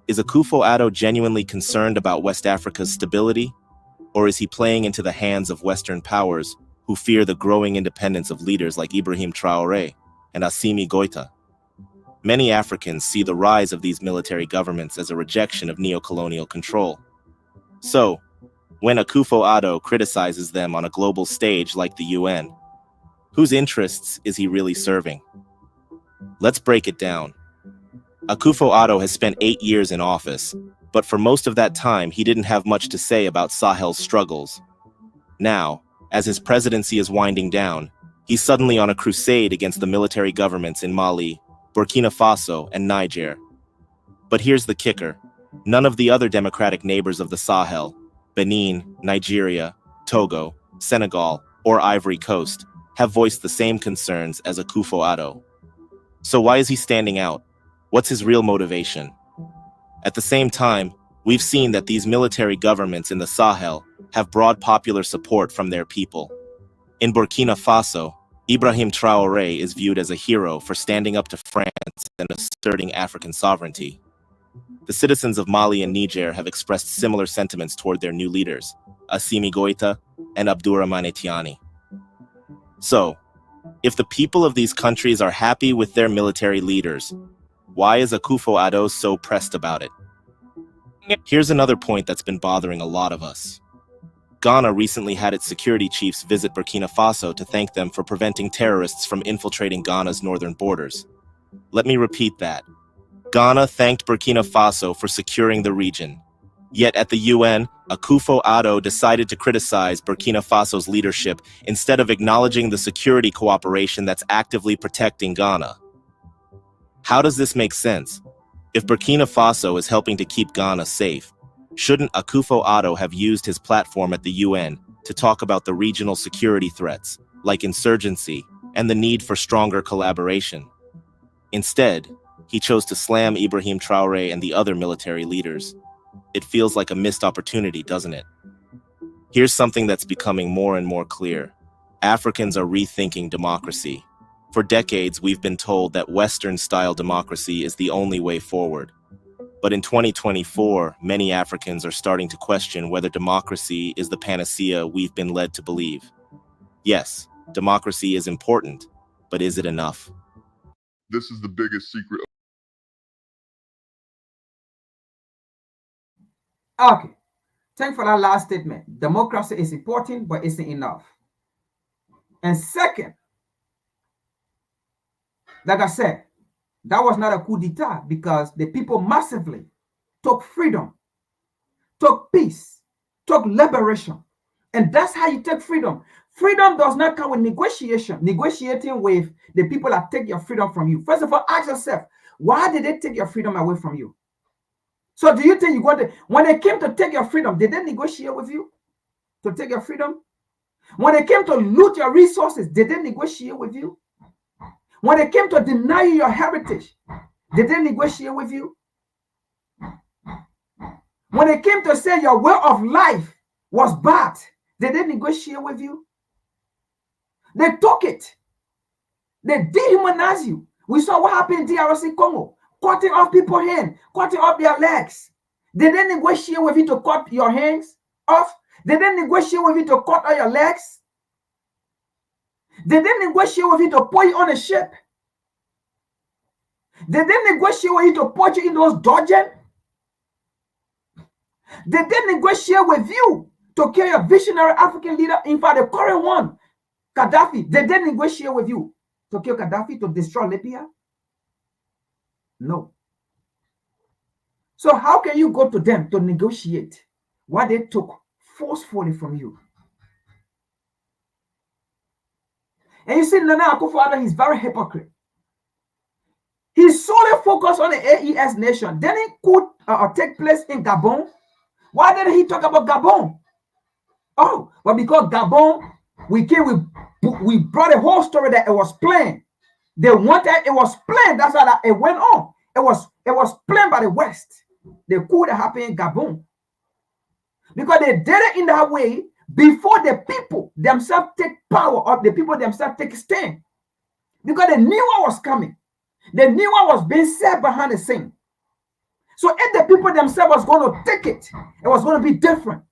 Is Akufo Addo genuinely concerned about West Africa's stability? Or is he playing into the hands of Western powers who fear the growing independence of leaders like Ibrahim Traore and Assimi Goïta? Many Africans see the rise of these military governments as a rejection of neocolonial control. So, when Akufo Addo criticizes them on a global stage like the UN, whose interests is he really serving? Let's break it down. Akufo Addo has spent 8 years in office, but for most of that time, he didn't have much to say about Sahel's struggles. Now, as his presidency is winding down, he's suddenly on a crusade against the military governments in Mali, Burkina Faso, and Niger. But here's the kicker. None of the other democratic neighbors of the Sahel, Benin, Nigeria, Togo, Senegal, or Ivory Coast, have voiced the same concerns as Akufo Addo. So why is he standing out? What's his real motivation? At the same time, we've seen that these military governments in the Sahel have broad popular support from their people. In Burkina Faso, Ibrahim Traore is viewed as a hero for standing up to France and asserting African sovereignty. The citizens of Mali and Niger have expressed similar sentiments toward their new leaders, Assimi Goïta and Abdourahmane Tiani. So, if the people of these countries are happy with their military leaders, why is Akufo Addo so pressed about it? Here's another point that's been bothering a lot of us. Ghana recently had its security chiefs visit Burkina Faso to thank them for preventing terrorists from infiltrating Ghana's northern borders. Let me repeat that. Ghana thanked Burkina Faso for securing the region. Yet at the UN, Akufo Addo decided to criticize Burkina Faso's leadership instead of acknowledging the security cooperation that's actively protecting Ghana. How does this make sense? If Burkina Faso is helping to keep Ghana safe, shouldn't Akufo Addo have used his platform at the UN to talk about the regional security threats, like insurgency, and the need for stronger collaboration? Instead, he chose to slam Ibrahim Traoré and the other military leaders. It feels like a missed opportunity, doesn't it? Here's something that's becoming more and more clear. Africans are rethinking democracy. For decades, we've been told that Western-style democracy is the only way forward. But in 2024, many Africans are starting to question whether democracy is the panacea we've been led to believe. Yes, democracy is important, but is it enough? This is the biggest secret. Okay, thanks for that last statement. Democracy is important, but isn't enough. And second, like I said, that was not a coup d'etat because the people massively took freedom, took peace, took liberation. And that's how you take freedom. Freedom does not come with negotiating with the people that take your freedom from you. First of all, ask yourself, why did they take your freedom away from you? So do you think you got to, when they came to take your freedom, did they negotiate with you to take your freedom? When they came to loot your resources, did they negotiate with you? When they came to deny you your heritage, did they negotiate with you? When they came to say your way of life was bad, did they negotiate with you? They took it. They dehumanized you. We saw what happened in DRC Congo, cutting off people's hands, cutting off their legs. Did they negotiate with you to cut your hands off? Did they negotiate with you to cut all your legs? Did they negotiate with you to put you on a ship? Did they negotiate with you to put you in those dungeons? Did they negotiate with you to kill your visionary African leader? In fact, the current one, Gaddafi, did they negotiate with you to kill Gaddafi, to destroy Libya? No. So how can you go to them to negotiate what they took forcefully from you? And you see, Nana Akufo-Addo, he's very hypocrite. He solely focused on the AES nation. Then it could take place in Gabon. Why didn't he talk about Gabon? Oh, but because Gabon, we brought a whole story that it was planned. They wanted, it was planned. That's how it went on. It was planned by the West. The coup that happened in Gabon. Because they did it in that way before the people themselves take power, or the people themselves take stand. Because they knew what was coming. They knew what was being said behind the scene. So if the people themselves was going to take it, it was going to be different.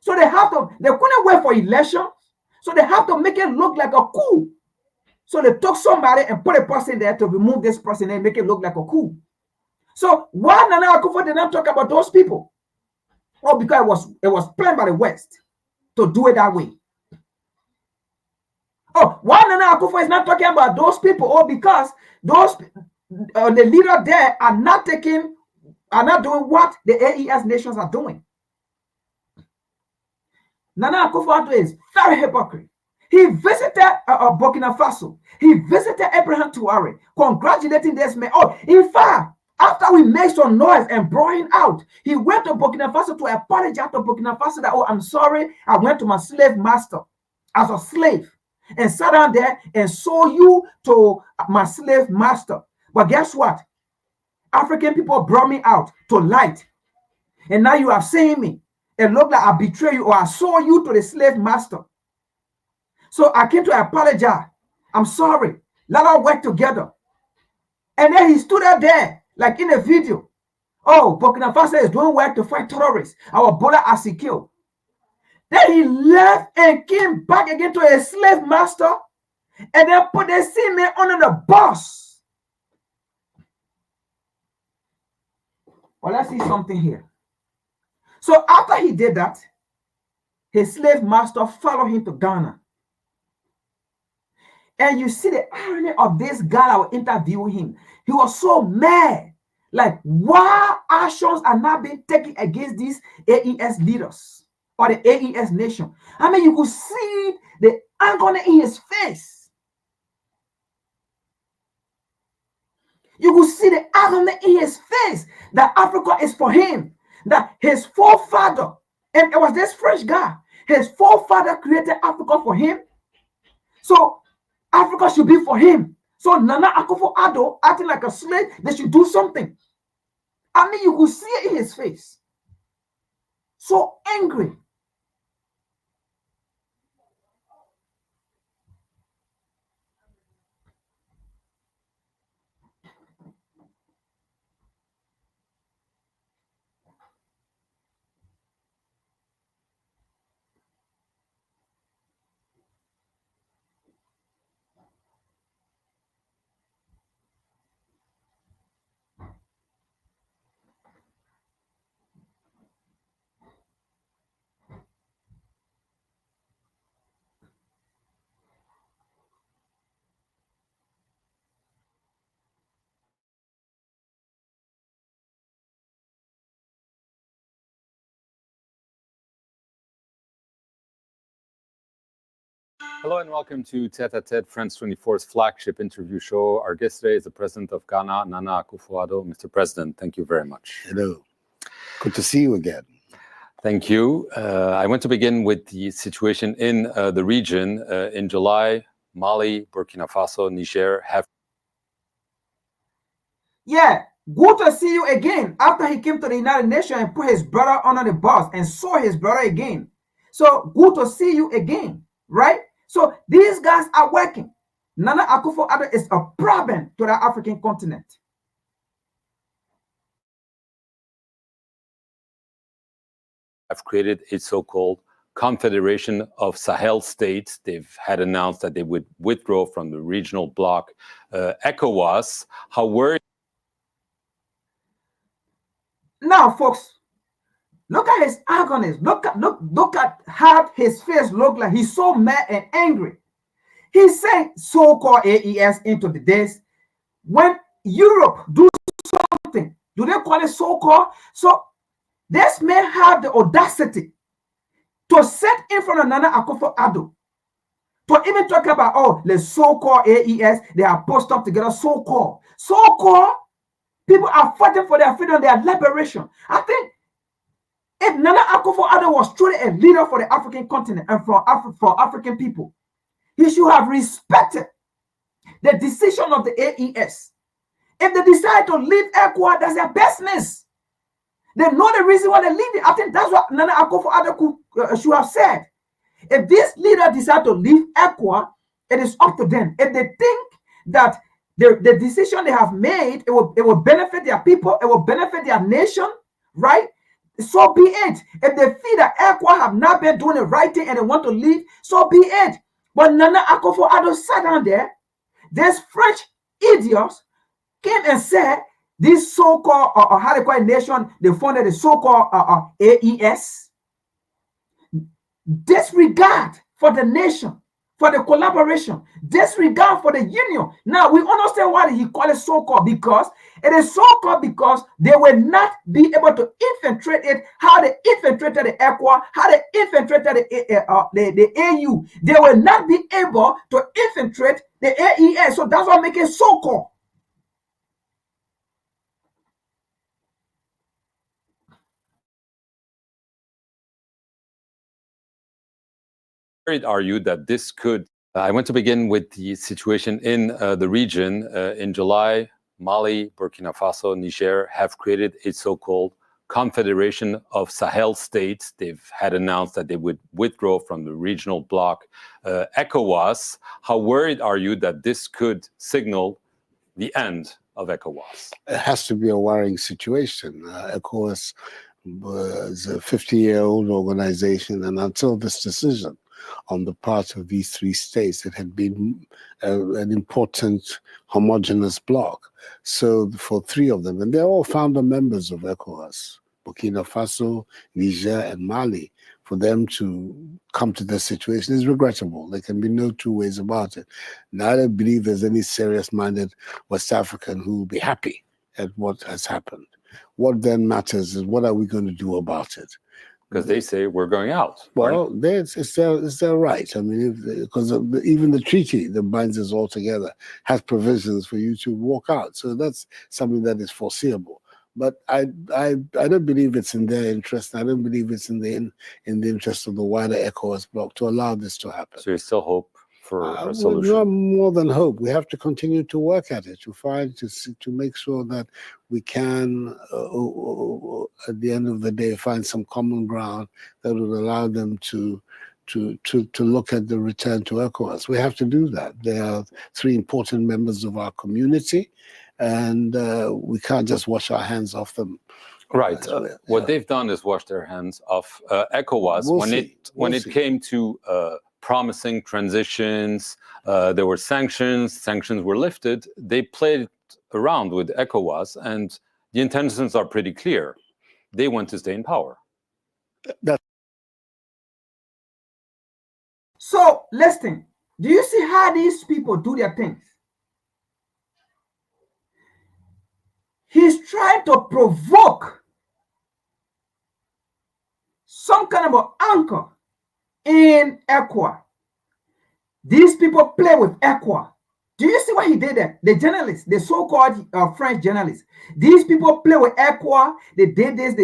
So they couldn't wait for elections. So they have to make it look like a coup. So they took somebody and put a person there to remove this person and make it look like a coup. So why Nana Akufo did not talk about those people? Oh, because it was planned by the West to do it that way. Oh, why Nana Akufo is not talking about those people? Oh, because those the leader there are not doing what the AES nations are doing. Nana Akufo-Addo is very hypocrite. He visited Burkina Faso. He visited Ibrahim Traoré, congratulating this man. Oh, in fact, after we made some noise and brought him out, he went to Burkina Faso to apologize to Burkina Faso that, oh, I'm sorry, I went to my slave master as a slave and sat down there and sold you to my slave master. But guess what? African people brought me out to light. And now you are saying me. It looked like I betrayed you or I sold you to the slave master. So I came to apologize. I'm sorry. Let us work together. And then he stood out there, like in a video. Oh, Burkina Faso is doing work to fight terrorists. Our Bola are secure. Then he left and came back again to a slave master and then put the same man under the boss. Well, let's see something here. So after he did that, his slave master followed him to Ghana. And you see the irony of this guy that was interviewing him. He was so mad Like, why actions are not being taken against these AES leaders or the AES nation? I mean, you could see the agony in his face. You could see the agony in his face that Africa is for him, that his forefather, and it was this French guy, his forefather created Africa for him. So Africa should be for him. So Nana Akufo-Addo acting like a slave, they should do something. I mean, you could see it in his face. So angry. Hello and welcome to Tete a Tete, France 24's flagship interview show. Our guest today is the President of Ghana, Nana Akufo-Addo. Mr. President, thank you very much. Hello. Good to see you again. Thank you. I want to begin with the situation in the region. In July, Mali, Burkina Faso, Niger have... Yeah, good to see you again after he came to the United Nations and put his brother under the bus and saw his brother again. So good to see you again, right? So these guys are working. Nana Akufo-Addo is a problem to the African continent. Have created a so-called Confederation of Sahel States. They've had announced that they would withdraw from the regional bloc ECOWAS. How worried... Now, folks, look at his agonies. Look at how his face looked like. He's so mad and angry. He sent so-called AES into the days when Europe do something. Do they call it so-called? So this man have the audacity to sit in front of Nana Akufo-Addo to even talk about, oh, the so-called AES, they are posted up together, so-called. So-called, people are fighting for their freedom, their liberation. I think if Nana Akufo-Addo was truly a leader for the African continent and for African people, he should have respected the decision of the AES. If they decide to leave ECOWAS, that's their business. They know the reason why they leave it. I think that's what Nana Akufo-Addo should have said. If this leader decide to leave ECOWAS, it is up to them. If they think that the decision they have made, it will benefit their people, it will benefit their nation, right? So be it. If they feel that ECOWAS have not been doing the right thing and they want to leave, so be it. But Nana Akufo-Addo sat down there. These French idiots came and said, this so-called, how they call it nation, they funded the so-called AES. Disregard for the nation, for the collaboration, disregard for the union. Now, we understand why he called it so-called, because it is so-called because they will not be able to infiltrate it, how they infiltrated the ECOWAS, how they infiltrated the AU. They will not be able to infiltrate the AES. So that's what makes it so-called. Are you that this could... I want to begin with the situation in the region. In July, Mali, Burkina Faso, Niger have created a so-called Confederation of Sahel States. They've had announced that they would withdraw from the regional bloc ECOWAS. How worried are you that this could signal the end of ECOWAS? It has to be a worrying situation. ECOWAS was a 50-year-old organization, and until this decision on the part of these three states, it had been an important homogeneous bloc. So for three of them, and they're all founder members of ECOWAS, Burkina Faso, Niger, and Mali, for them to come to this situation is regrettable. There can be no two ways about it. Now, I don't believe there's any serious-minded West African who will be happy at what has happened. What then matters is what are we going to do about it? Because they say we're going out. Well, it's their right. I mean, because even the treaty that binds us all together has provisions for you to walk out. So that's something that is foreseeable. But I don't believe it's in their interest. I don't believe it's in the interest of the wider ECOWAS bloc to allow this to happen. So you still hope for a solution? Well, more than hope. We have to continue to work at it, to make sure that we can, at the end of the day, find some common ground that would allow them to look at the return to ECOWAS. We have to do that. They are 3 important members of our community, and we can't just wash our hands off them. Right. What they've done is wash their hands off ECOWAS. When it came to promising transitions, there were sanctions were lifted. They played around with ECOWAS, and the intentions are pretty clear. They want to stay in power. So, listen, do you see how these people do their things? He's trying to provoke some kind of an anchor in ECOWAS. These people play with ECOWAS. Do you see what he did there? The journalists, the so-called French journalists, these people play with ECOWAS. They did this,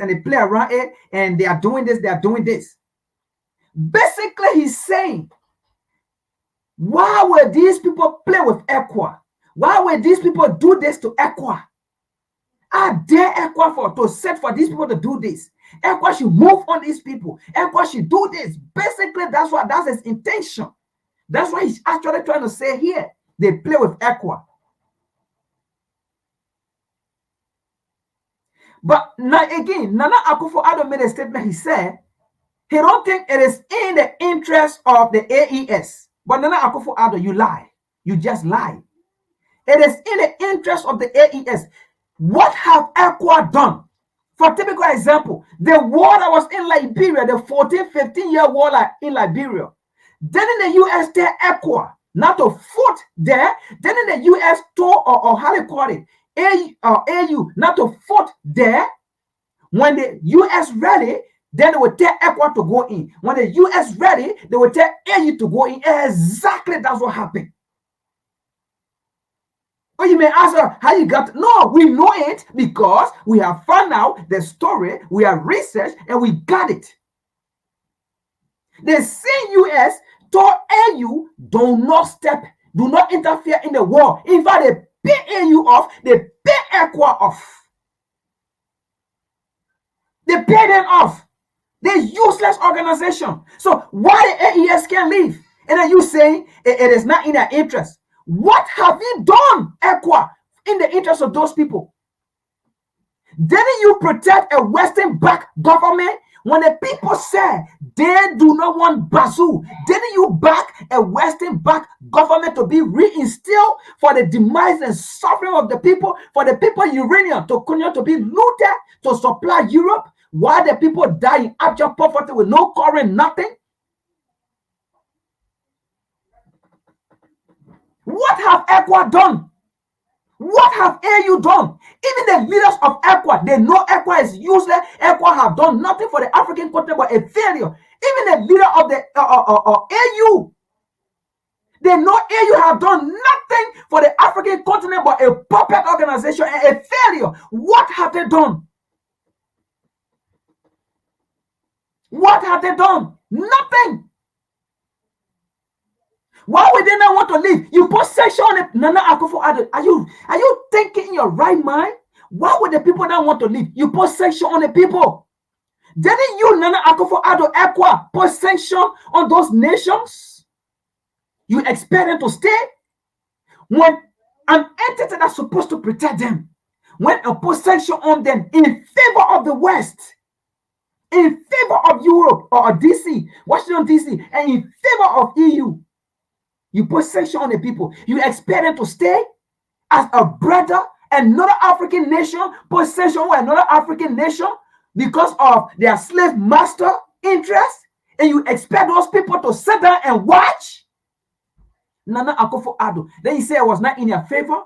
and they play around it, and they are doing this, they are doing this. Basically, he's saying, why would these people play with ECOWAS? Why would these people do this to ECOWAS? I dare ECOWAS to set for these people to do this. ECOWAS should move on these people. ECOWAS should do this. Basically, that's his intention. That's what he's actually trying to say here. They play with ECOWAS. But now again, Nana Akufo-Addo made a statement. He said he don't think it is in the interest of the AES. But Nana Akufo-Addo, you lie. You just lie. It is in the interest of the AES. What have ECOWAS done? For typical example, the war that was in Liberia, the 14-15-year war in Liberia, then in the U.S. there ECOWAS, not to foot there, then in the U.S. told, or how they call it, AU, not to foot there. When the U.S. ready, then they will tell ECOWAS to go in. When the U.S. ready, they will tell AU to go in. Exactly that's what happened. Or you may ask her how you got. No, we know it because we have found out the story, we have researched, and we got it. The same U.S. told AU, do not interfere in the war. In fact, they pay AU off, they pay ECOWAS off. They pay them off. They're useless organization. So why the AES can't leave? And then you saying it is not in their interest. What have you done, ECOWAS, in the interest of those people? Didn't you protect a Western-backed government when the people said they do not want Bazoo? Didn't you back a Western-backed government to be reinstilled for the demise and suffering of the people, for the people uranium to continue to be looted to supply Europe, while the people die in abject poverty with no current, nothing? What have ECOWAS done? What have AU done? Even the leaders of ECOWAS, they know ECOWAS is useless. ECOWAS have done nothing for the African continent but a failure. Even the leader of the AU, they know AU have done nothing for the African continent but a puppet organization and a failure. What have they done? What have they done? Nothing. Why would they not want to leave? You put sanction on it. Nana Akufo-Addo, are you thinking in your right mind? Why would the people not want to leave? You put sanction on the people. Didn't you, Nana Akufo-Addo, ECOWAS, put sanction on those nations? You expect them to stay? When an entity that's supposed to protect them, when a put sanction on them in favor of the West, in favor of Europe or DC, Washington DC, and in favor of EU, you put sanction on the people. You expect them to stay as a brother, another African nation, put sanction on another African nation because of their slave master interest, and you expect those people to sit down and watch? Nana Akufo-Addo. Then you say it was not in your favor?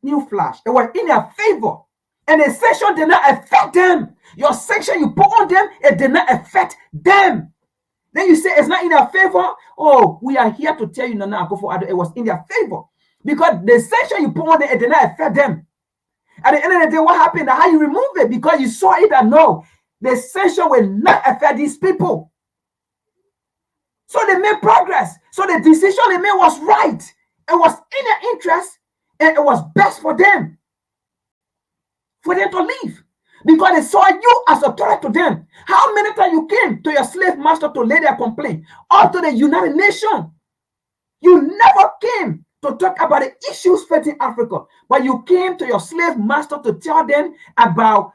new flash. It was in their favor. And the sanction did not affect them. Your sanction you put on them, it did not affect them. Then you say it's not in their favor. Oh, we are here to tell you, Nana Akufo Addo, it was in their favor. Because the sanction you put on them, it did not affect them. At the end of the day, what happened? How you remove it? Because you saw it and no, the sanction will not affect these people. So they made progress. So the decision they made was right. It was in their interest and it was best for them to leave. Because they saw you as a threat to them. How many times you came to your slave master to lay their complaint? Or to the United Nations? You never came to talk about the issues facing Africa. But you came to your slave master to tell them about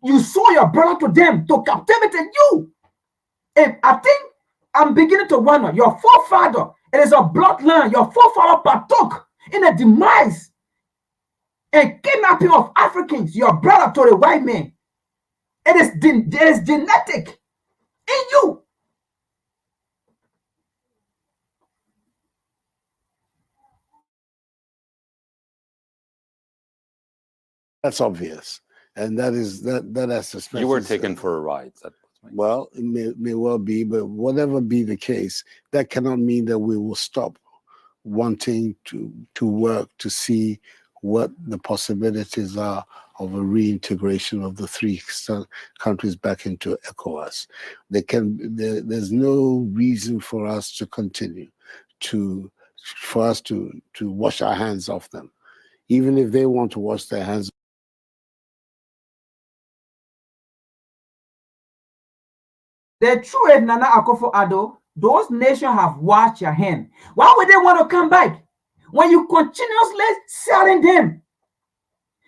you saw your brother to them, to captivity you. And I think I'm beginning to wonder, your forefather, it is a bloodline, your forefather partook in the demise and kidnapping of Africans, your brother to the white man. It is genetic in you. That's obvious. And that has suspicious. You were taken for a ride. Well, it may well be, but whatever be the case, that cannot mean that we will stop wanting to work to see what the possibilities are of a reintegration of the three countries back into ECOWAS. There's no reason for us to continue to wash our hands off them. Even if they want to wash their hands. The truth, Nana Akufo Addo, those nations have washed your hand. Why would they want to come back? When you continuously selling them,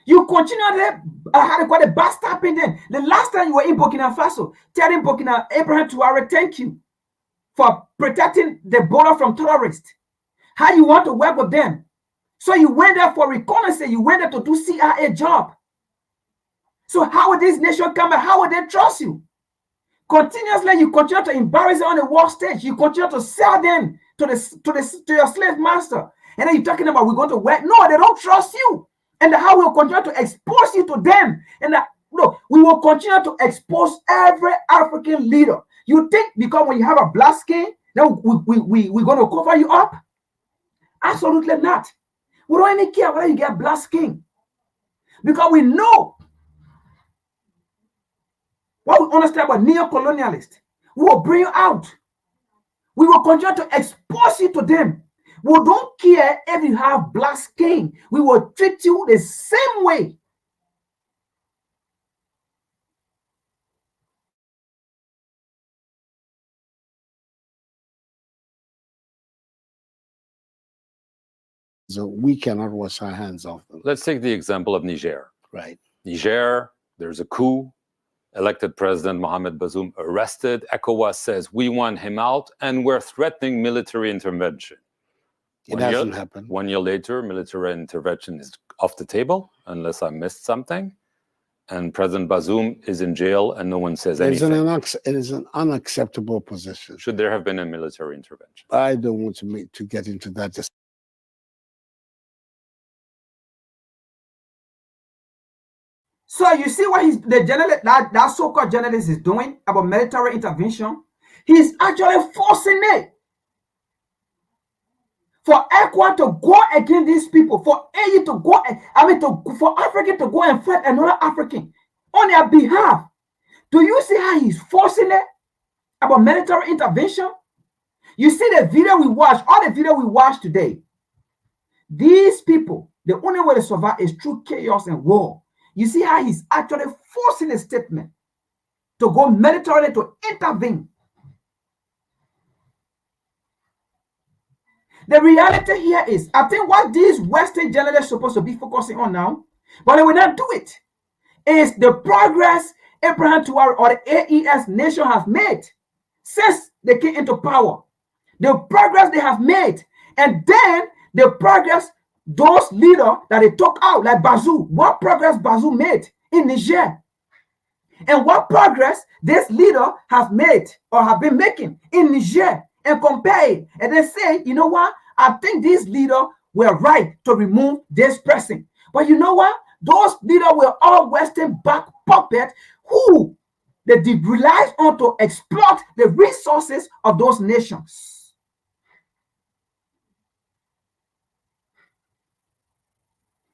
you continuously backstabbing them. The last time you were in Burkina Faso, telling Burkina Abraham Traoré, thank you for protecting the border from terrorists. How you want to work with them? So you went there for reconnaissance. You went there to do CIA job. So how would this nation come back? How would they trust you? Continuously, you continue to embarrass them on the world stage. You continue to sell them to your slave master. And then you're talking about we're going to work. No, they don't trust you. And how we'll continue to expose you to them. And no, we will continue to expose every African leader. You think because when you have a black skin, then we're going to cover you up? Absolutely not. We don't even care whether you get black skin. Because we know what we understand about neo-colonialists. We will bring you out. We will continue to expose you to them. We don't care if you have black skin. We will treat you the same way. So we cannot wash our hands off them. Let's take the example of Niger. Right. Niger, there's a coup. Elected President Mohamed Bazoum arrested. ECOWAS says we want him out and we're threatening military intervention. It hasn't happened. 1 year later, military intervention is off the table, unless I missed something. And President Bazoum is in jail and no one says anything. It is an unacceptable position. Should there have been a military intervention? I don't want to get into that. So you see what that so-called journalist is doing about military intervention? He's actually forcing it for ECOWAS to go against these people, for AU to go, for Africa to go and fight another African on their behalf. Do you see how he's forcing it about military intervention? You see the video we watched, all the video we watched today. These people, the only way to survive is through chaos and war. You see how he's actually forcing a statement to go militarily to intervene. The reality here is, I think what these Western journalists are supposed to be focusing on now, but they will not do it, is the progress Abraham Traoré or the AES nation have made since they came into power. The progress they have made, and then the progress those leaders that they took out, like Bazoum, what progress Bazoum made in Niger, and what progress this leader have made or have been making in Niger, and compare it, and they say, you know what? I think these leaders were right to remove this person. But you know what? Those leaders were all Western back puppets who they did rely on to exploit the resources of those nations.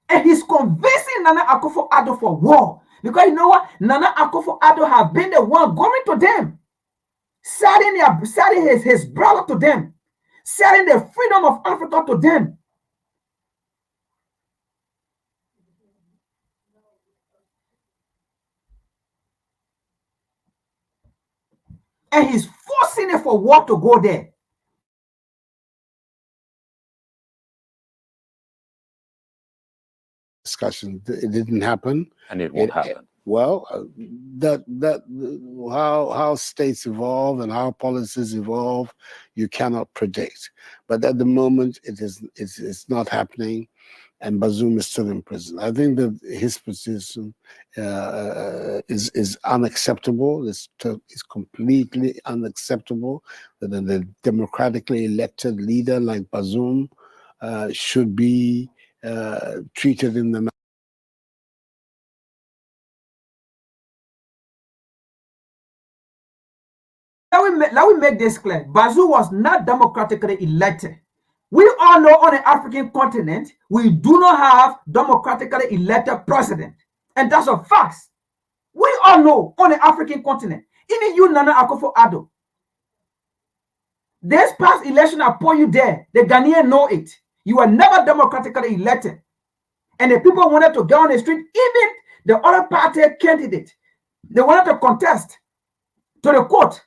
And he's convincing Nana Akufo-Addo for war. Because you know what? Nana Akufo-Addo have been the one going to them, selling his brother to them, selling the freedom of Africa to them. And he's forcing it for war to go there. Discussion. It didn't happen, and it won't happen. Well, how states evolve and how policies evolve, you cannot predict. But at the moment, it's not happening, and Bazoum is still in prison. I think that his position is unacceptable. It's completely unacceptable that a democratically elected leader like Bazoum should be treated in the Let me make this clear. Bazoum was not democratically elected. We all know on the African continent, we do not have democratically elected president. And that's a fact. We all know on the African continent, even you, Nana Akufo-Addo, this past election I put you there, the Ghanaians know it. You were never democratically elected. And the people wanted to get on the street, even the other party candidate, they wanted to contest to the court.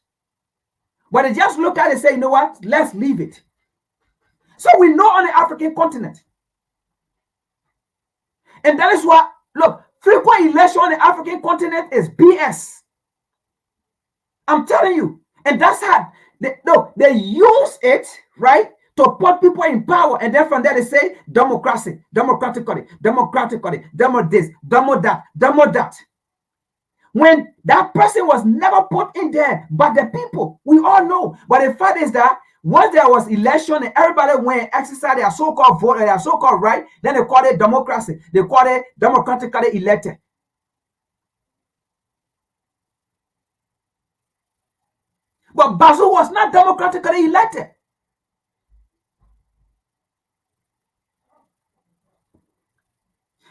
But they just look at it and say, you know what, let's leave it. So we know on the African continent. And that is why, look, frequent election on the African continent is BS. I'm telling you. And that's how, they use it, right, to put people in power. And then from there they say, democracy, democratically, demo this, demo that, demo that. When that person was never put in there, but the people, we all know. But the fact is that once there was election and everybody went and exercised their so-called vote, their so-called right, then they call it democracy. They call it democratically elected. But Bazoum was not democratically elected.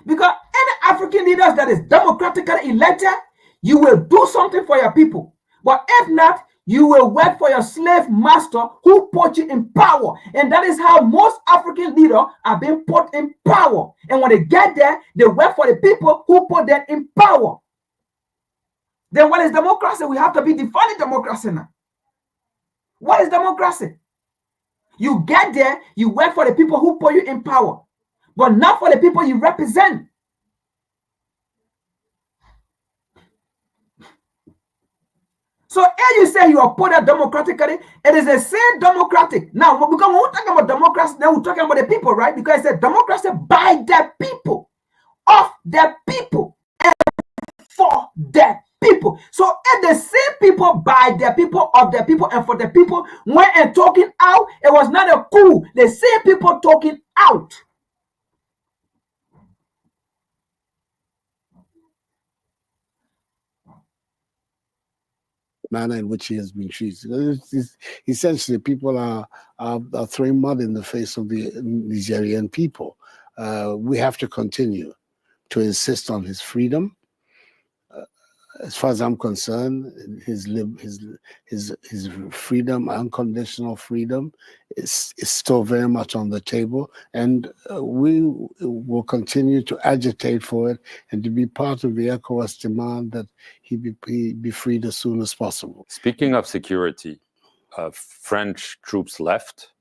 Because any African leaders that is democratically elected, you will do something for your people. But if not, you will work for your slave master who put you in power. And that is how most African leaders are being put in power. And when they get there, they work for the people who put them in power. Then what is democracy? We have to be defining democracy now. What is democracy? You get there, you work for the people who put you in power, but not for the people you represent. So if you say you are put out democratically, it is the same democratic. Now, because when we're talking about democracy, then we're talking about the people, right? Because it's a democracy by the people, of the people, and for the people. So if the same people, by the people, of the people, and for the people, went and talking out, it was not a coup. The same people talking out. manner in which he has been treated. Essentially, people are throwing mud in the face of the Nigerian people. We have to continue to insist on his freedom. As far as I'm concerned, his freedom, unconditional freedom, is still very much on the table, and we will continue to agitate for it and to be part of the ECOWAS demand that he be freed as soon as possible. Speaking of security, French troops left.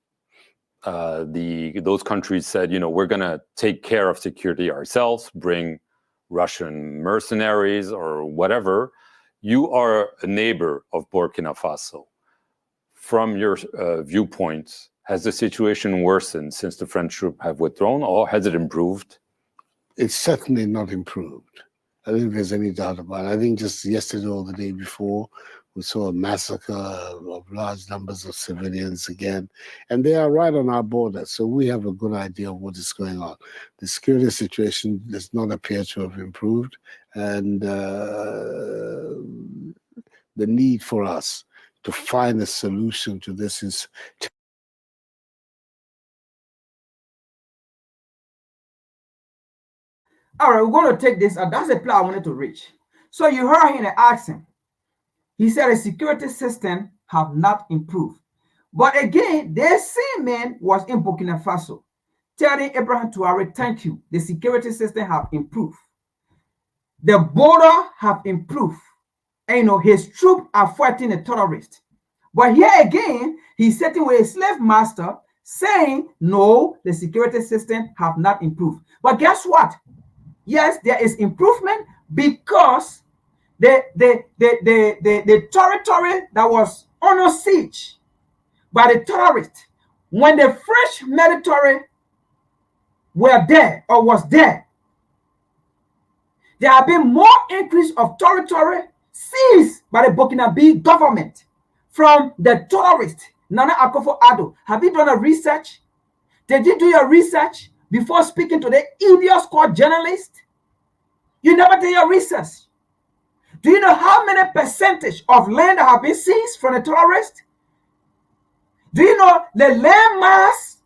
Those countries said, you know, we're going to take care of security ourselves, bring Russian mercenaries or whatever. You are a neighbor of Burkina Faso. From your viewpoint, has the situation worsened since the French troops have withdrawn, or has it improved? It's certainly not improved. I don't think there's any doubt about it. I think just yesterday or the day before, We saw a massacre of large numbers of civilians again, and they are right on our border. So we have a good idea of what is going on. The security situation does not appear to have improved, and the need for us to find a solution to this is all right, we're going to take this. That's the plan I wanted to reach. So you heard him in the accent. He said the security system have not improved. But again, the same man was in Burkina Faso telling Ibrahim Traoré, thank you. The security system have improved. The border have improved. And you know, his troops are fighting the terrorists. But here again, he's sitting with a slave master saying, no, the security system have not improved. But guess what? Yes, there is improvement because the territory that was under siege by the terrorists, when the French military were there or was there have been more increase of territory seized by the Burkinabe government from the terrorists. Nana Akufo Addo, have you done a research? Did you do your research before speaking to the idiots called journalists? You never did your research. Do you know how many percentage of land that have been seized from the terrorists? Do you know the land mass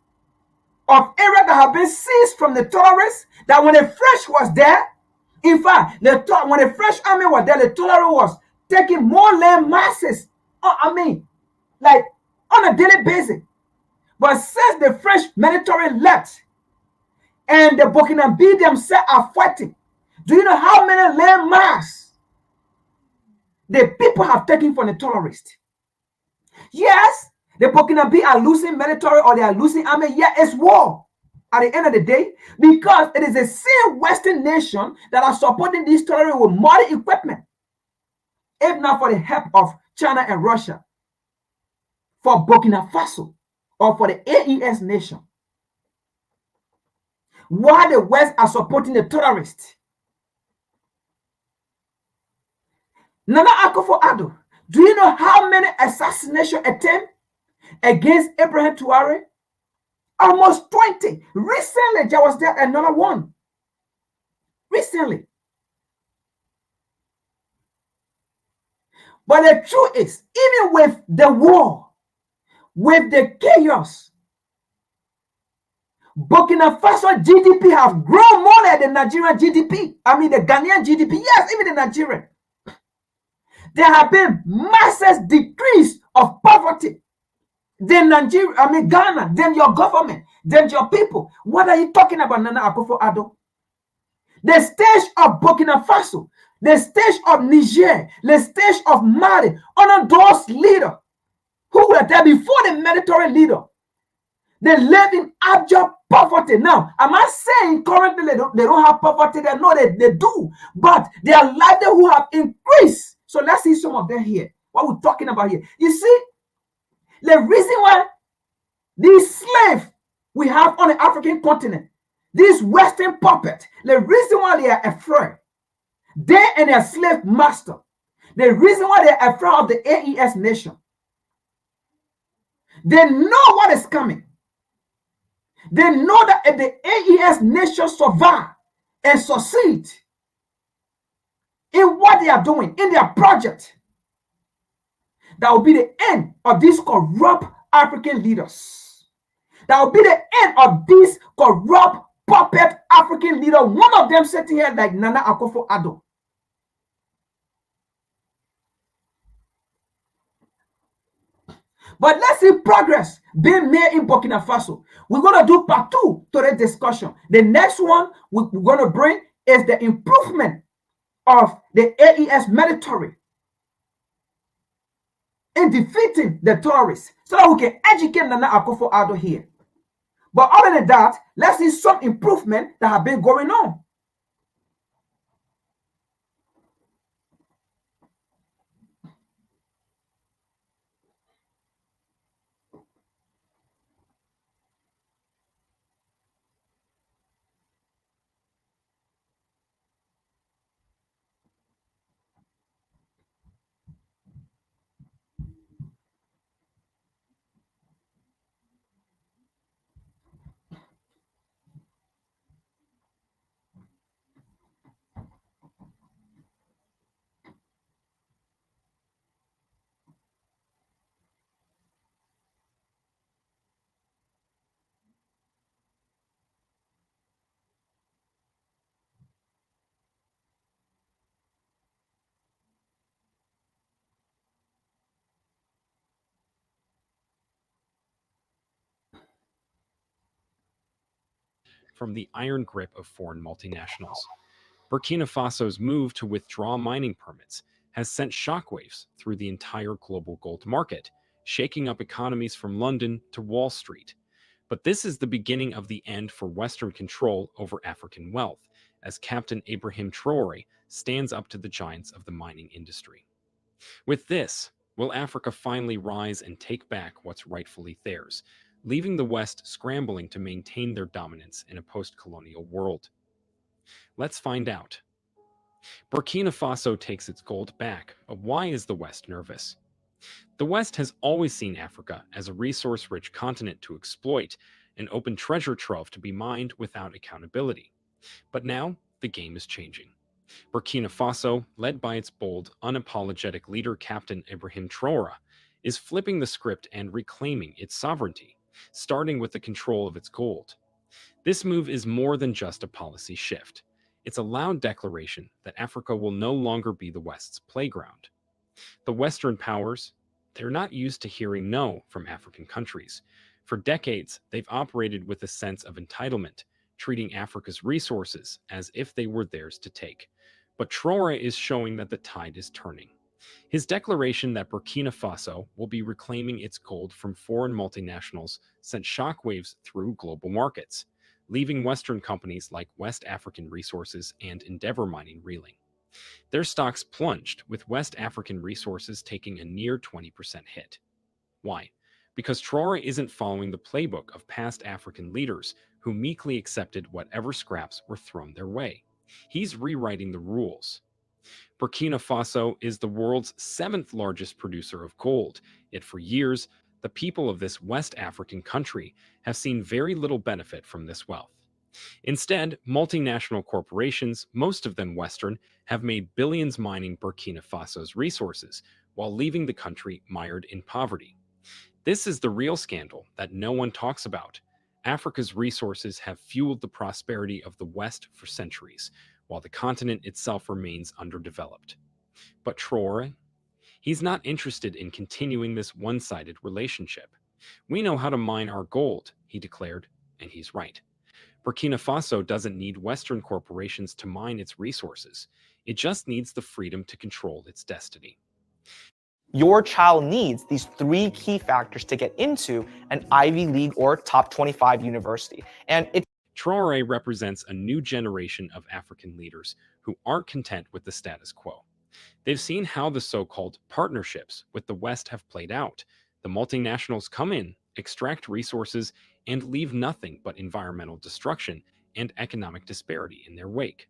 of area that have been seized from the terrorists? That when the French was there, in fact, when the French army was there, the terrorists was taking more land masses. Like on a daily basis. But since the French military left and the Burkinabe themselves are fighting, do you know how many land mass the people have taken from the terrorists? Yes, the Burkinabe are losing military or they are losing army. Yeah, it's war at the end of the day because it is the same Western nation that are supporting these terrorists with modern equipment, if not for the help of China and Russia, for Burkina Faso or for the AES nation. While the West are supporting the terrorists. Nana Akufo Addo, do you know how many assassination attempts against Ibrahim Traoré? Almost 20. Recently, there was there another one. Recently. But the truth is, even with the war, with the chaos, Burkina Faso GDP have grown more than the Nigerian GDP. I mean, the Ghanaian GDP. Yes, even the Nigerian. There have been massive decrease of poverty. Then Ghana, then your government, then your people. What are you talking about, Nana Akufo Addo? The stage of Burkina Faso, the stage of Niger, the stage of Mali, under those leaders who were there before the military leader, they live in abject poverty. Now, am I saying currently they don't have poverty? No, they do, but their livelihood have increased. So let's see some of them here. What we're talking about here. You see, the reason why these slaves we have on the African continent, these Western puppets, the reason why they are afraid, they and their slave master, the reason why they are afraid of the AES nation, they know what is coming. They know that if the AES nation survive and succeed in what they are doing, in their project, that will be the end of these corrupt African leaders. That will be the end of these corrupt puppet African leaders. One of them sitting here like Nana Akufo Addo. But let's see progress being made in Burkina Faso. We're going to do part 2 to the discussion. The next one we're going to bring is the improvement of the AES military in defeating the terrorists so that we can educate Nana Akufo Addo here. But other than that, let's see some improvement that have been going on. from the iron grip of foreign multinationals. Burkina Faso's move to withdraw mining permits has sent shockwaves through the entire global gold market, shaking up economies from London to Wall Street. But this is the beginning of the end for Western control over African wealth, as Captain Ibrahim Traore stands up to the giants of the mining industry. With this, will Africa finally rise and take back what's rightfully theirs, leaving the West scrambling to maintain their dominance in a post-colonial world? Let's find out. Burkina Faso takes its gold back, but why is the West nervous? The West has always seen Africa as a resource-rich continent to exploit, an open treasure trove to be mined without accountability. But now, the game is changing. Burkina Faso, led by its bold, unapologetic leader Captain Ibrahim Traore, is flipping the script and reclaiming its sovereignty, starting with the control of its gold. This move is more than just a policy shift. It's a loud declaration that Africa will no longer be the West's playground. The Western powers, they're not used to hearing no from African countries. For decades, they've operated with a sense of entitlement, treating Africa's resources as if they were theirs to take. But Traore is showing that the tide is turning. His declaration that Burkina Faso will be reclaiming its gold from foreign multinationals sent shockwaves through global markets, leaving Western companies like West African Resources and Endeavour Mining reeling. Their stocks plunged, with West African Resources taking a near 20% hit. Why? Because Traore isn't following the playbook of past African leaders who meekly accepted whatever scraps were thrown their way. He's rewriting the rules. Burkina Faso is the world's 7th largest producer of gold, yet for years, the people of this West African country have seen very little benefit from this wealth. Instead, multinational corporations, most of them Western, have made billions mining Burkina Faso's resources while leaving the country mired in poverty. This is the real scandal that no one talks about. Africa's resources have fueled the prosperity of the West for centuries, while the continent itself remains underdeveloped. But Traore? He's not interested in continuing this one-sided relationship. We know how to mine our gold, he declared, and he's right. Burkina Faso doesn't need Western corporations to mine its resources. It just needs the freedom to control its destiny. Your child needs these 3 key factors to get into an Ivy League or top 25 university. Traore represents a new generation of African leaders who aren't content with the status quo. They've seen how the so-called partnerships with the West have played out. The multinationals come in, extract resources, and leave nothing but environmental destruction and economic disparity in their wake.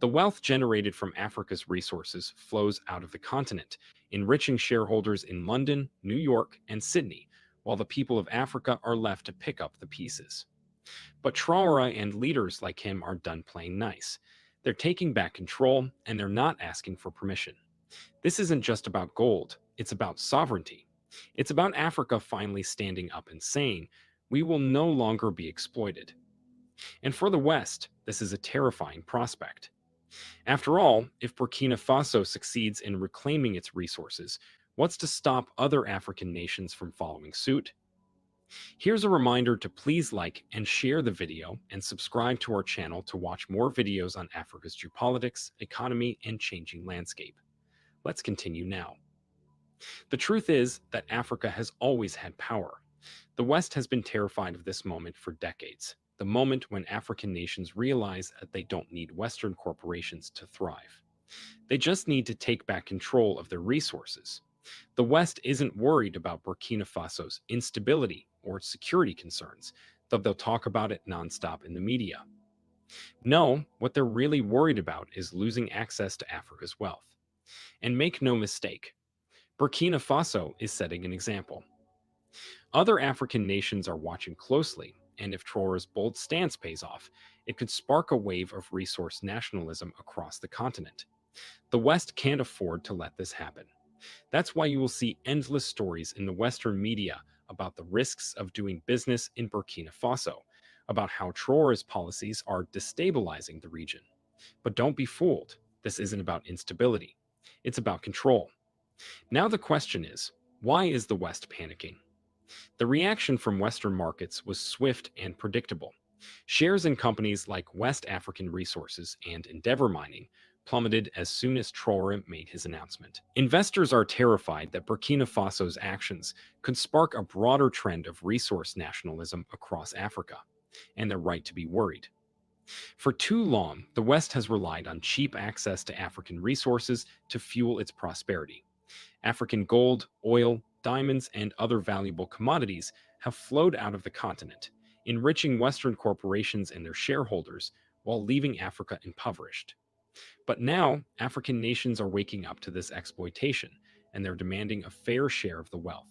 The wealth generated from Africa's resources flows out of the continent, enriching shareholders in London, New York, and Sydney, while the people of Africa are left to pick up the pieces. But Traore and leaders like him are done playing nice. They're taking back control, and they're not asking for permission. This isn't just about gold, it's about sovereignty. It's about Africa finally standing up and saying, we will no longer be exploited. And for the West, this is a terrifying prospect. After all, if Burkina Faso succeeds in reclaiming its resources, what's to stop other African nations from following suit? Here's a reminder to please like and share the video and subscribe to our channel to watch more videos on Africa's geopolitics, economy, and changing landscape. Let's continue now. The truth is that Africa has always had power. The West has been terrified of this moment for decades, the moment when African nations realize that they don't need Western corporations to thrive. They just need to take back control of their resources. The West isn't worried about Burkina Faso's instability or its security concerns, though they'll talk about it nonstop in the media. No, what they're really worried about is losing access to Africa's wealth. And make no mistake, Burkina Faso is setting an example. Other African nations are watching closely, and if Traore's bold stance pays off, it could spark a wave of resource nationalism across the continent. The West can't afford to let this happen. That's why you will see endless stories in the Western media about the risks of doing business in Burkina Faso, about how Traore's policies are destabilizing the region. But don't be fooled. This isn't about instability. It's about control. Now the question is, why is the West panicking? The reaction from Western markets was swift and predictable. Shares in companies like West African Resources and Endeavour Mining plummeted as soon as Traoré made his announcement. Investors are terrified that Burkina Faso's actions could spark a broader trend of resource nationalism across Africa, and they're right to be worried. For too long, the West has relied on cheap access to African resources to fuel its prosperity. African gold, oil, diamonds, and other valuable commodities have flowed out of the continent, enriching Western corporations and their shareholders while leaving Africa impoverished. But now, African nations are waking up to this exploitation, and they're demanding a fair share of the wealth.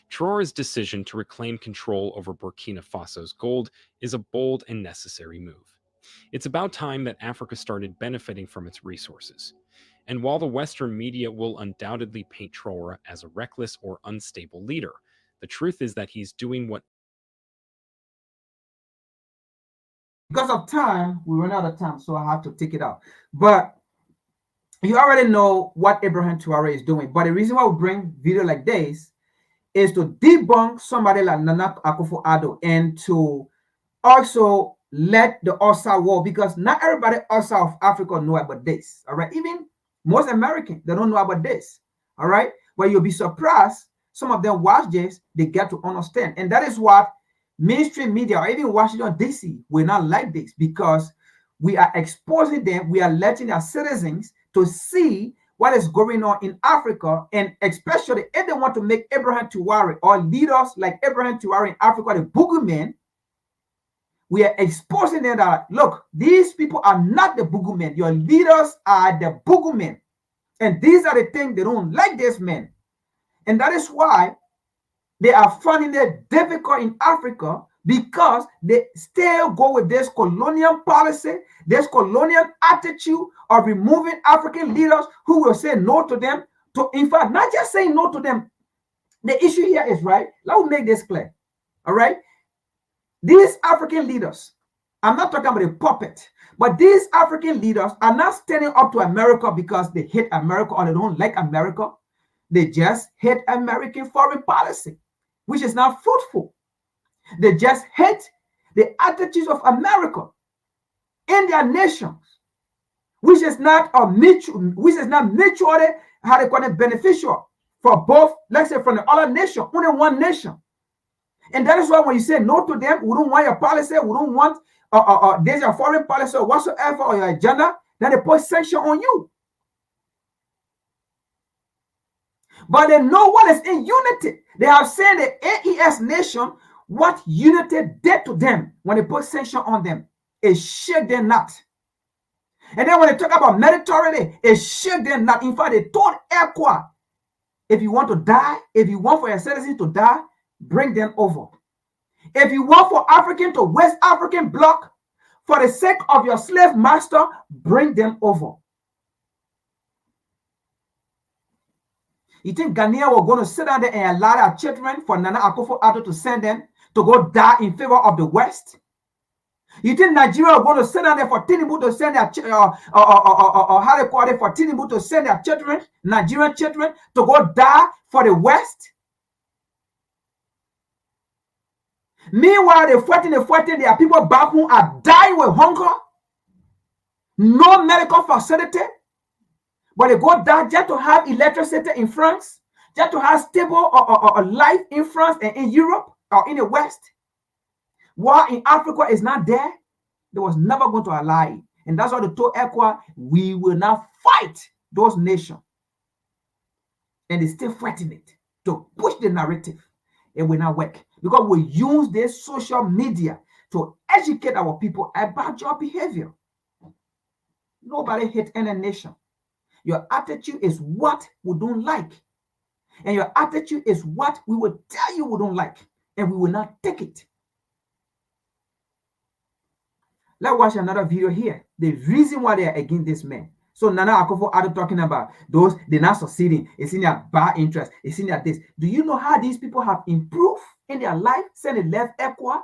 Traoré's decision to reclaim control over Burkina Faso's gold is a bold and necessary move. It's about time that Africa started benefiting from its resources. And while the Western media will undoubtedly paint Traoré as a reckless or unstable leader, the truth is that he's doing what... Because of time, we run out of time, so I have to take it out. But you already know what Ibrahim Traoré is doing. But the reason why we bring video like this is to debunk somebody like Nana Akufo-Addo and to also let the outside world, because not everybody outside of Africa know about this. All right, even most Americans, they don't know about this. All right, but you'll be surprised. Some of them watch this, they get to understand, and that is what mainstream media or even Washington D.C. will not like this, because we are exposing them. We are letting our citizens to see what is going on in Africa, and especially if they want to make Ibrahim Traoré or leaders like Ibrahim Traoré in Africa the boogeyman. We are exposing them that, look, these people are not the boogeyman. Your leaders are the boogeyman. And these are the things they don't like this man. And that is why they are finding it difficult in Africa, because they still go with this colonial policy, this colonial attitude of removing African leaders who will say no to them. In fact, not just saying no to them. The issue here is, right, let me make this clear. All right. These African leaders, I'm not talking about a puppet, but these African leaders are not standing up to America because they hate America or they don't like America. They just hate American foreign policy, which is not fruitful. They just hate the attitudes of America in their nations, which is not mutually, how they call it, beneficial for both, let's say, from the other nation, only one nation. And that is why when you say no to them, we don't want your policy, we don't want there's your foreign policy or whatsoever, or your agenda, then they put sanction on you. But they know what is in unity. They have seen the AES nation, what unity did to them when they put sanction on them. It shook them not. And then when they talk about militarily, it shook them not. In fact, they told ECOWAS, if you want to die, if you want for your citizens to die, bring them over. If you want for African to West African bloc, for the sake of your slave master, bring them over. You think Ghanaians were going to sit down there and allow their children for Nana Akufo-Addo to send them to go die in favor of the West? You think Nigeria were going to sit down there for Tinubu to send their how they call it, for Tinubu to send their children, Nigerian children, to go die for the West? Meanwhile, they're fighting, there are people back who are dying with hunger, no medical facility, but they go down just to have electricity in France, just to have stable life in France and in Europe or in the West. While in Africa is not there, they was never going to allow it. And that's why they told ECOWAS, we will not fight those nations. And they still fighting it to push the narrative. It will not work, because we use this social media to educate our people about your behavior. Nobody hates any nation. Your attitude is what we don't like. And your attitude is what we will tell you we don't like. And we will not take it. Let's watch another video here. The reason why they are against this man. So Nana Akufo-Addo talking about those, they're not succeeding. It's in their bad interest. It's in their this. Do you know how these people have improved in their life? Since they left ECOWAS,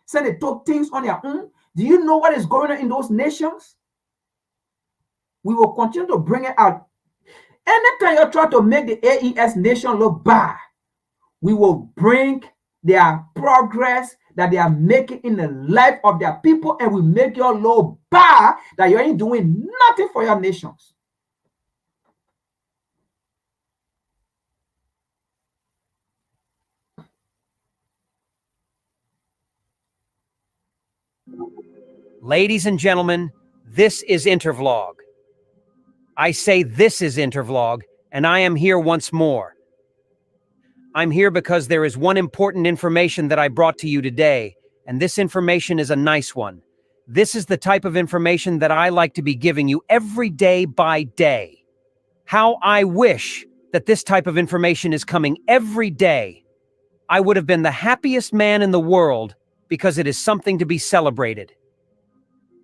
since they took things on their own. Do you know what is going on in those nations? We will continue to bring it out. Anytime you try to make the AES nation look bad, we will bring their progress, that they are making in the life of their people, and will make your low bar that you ain't doing nothing for your nations. Ladies and gentlemen, this is Intervlog. I say this is Intervlog, and I am here once more. I'm here because there is one important information that I brought to you today, and this information is a nice one. This is the type of information that I like to be giving you every day by day. How I wish that this type of information is coming every day. I would have been the happiest man in the world because it is something to be celebrated.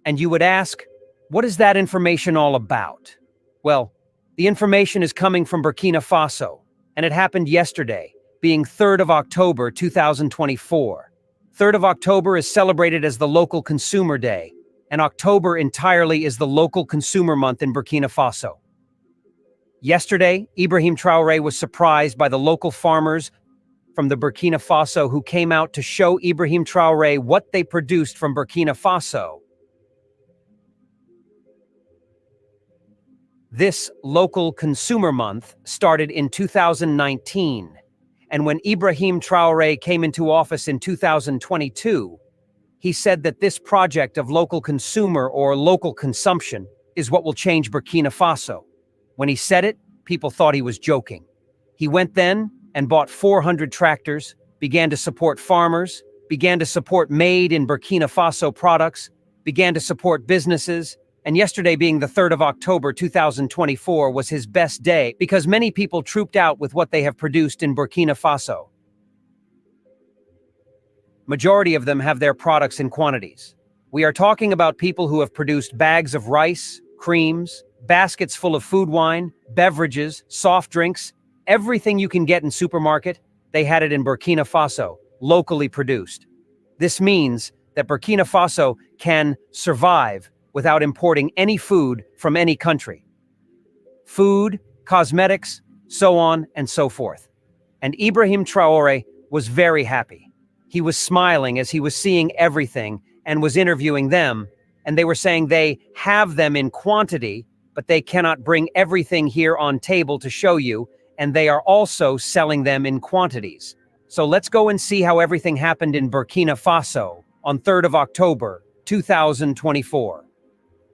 And you would ask, what is that information all about? Well, the information is coming from Burkina Faso, and it happened yesterday, being 3rd of October, 2024. 3rd of October is celebrated as the local consumer day, and October entirely is the local consumer month in Burkina Faso. Yesterday, Ibrahim Traoré was surprised by the local farmers from the Burkina Faso who came out to show Ibrahim Traoré what they produced from Burkina Faso. This local consumer month started in 2019, and when Ibrahim Traoré came into office in 2022, he said that this project of local consumer or local consumption is what will change Burkina Faso. When he said it, people thought he was joking. He went then and bought 400 tractors, began to support farmers, began to support made in Burkina Faso products, began to support businesses, and yesterday being the 3rd of October 2024 was his best day because many people trooped out with what they have produced in Burkina Faso. Majority of them have their products in quantities. We are talking about people who have produced bags of rice, creams, baskets full of food wine, beverages, soft drinks, everything you can get in supermarket, they had it in Burkina Faso, locally produced. This means that Burkina Faso can survive without importing any food from any country. Food, cosmetics, so on and so forth. And Ibrahim Traoré was very happy. He was smiling as he was seeing everything and was interviewing them, and they were saying they have them in quantity, but they cannot bring everything here on table to show you, and they are also selling them in quantities. So let's go and see how everything happened in Burkina Faso on 3rd of October, 2024.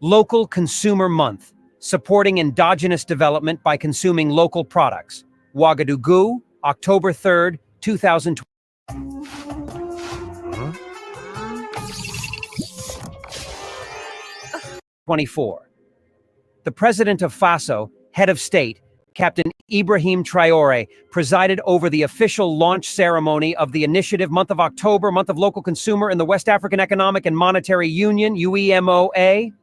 Local Consumer Month, supporting endogenous development by consuming local products. Ouagadougou, October 3rd, 2024. The President of Faso, Head of State, Captain Ibrahim Traoré, presided over the official launch ceremony of the initiative Month of October, Month of Local Consumer in the West African Economic and Monetary Union, UEMOA,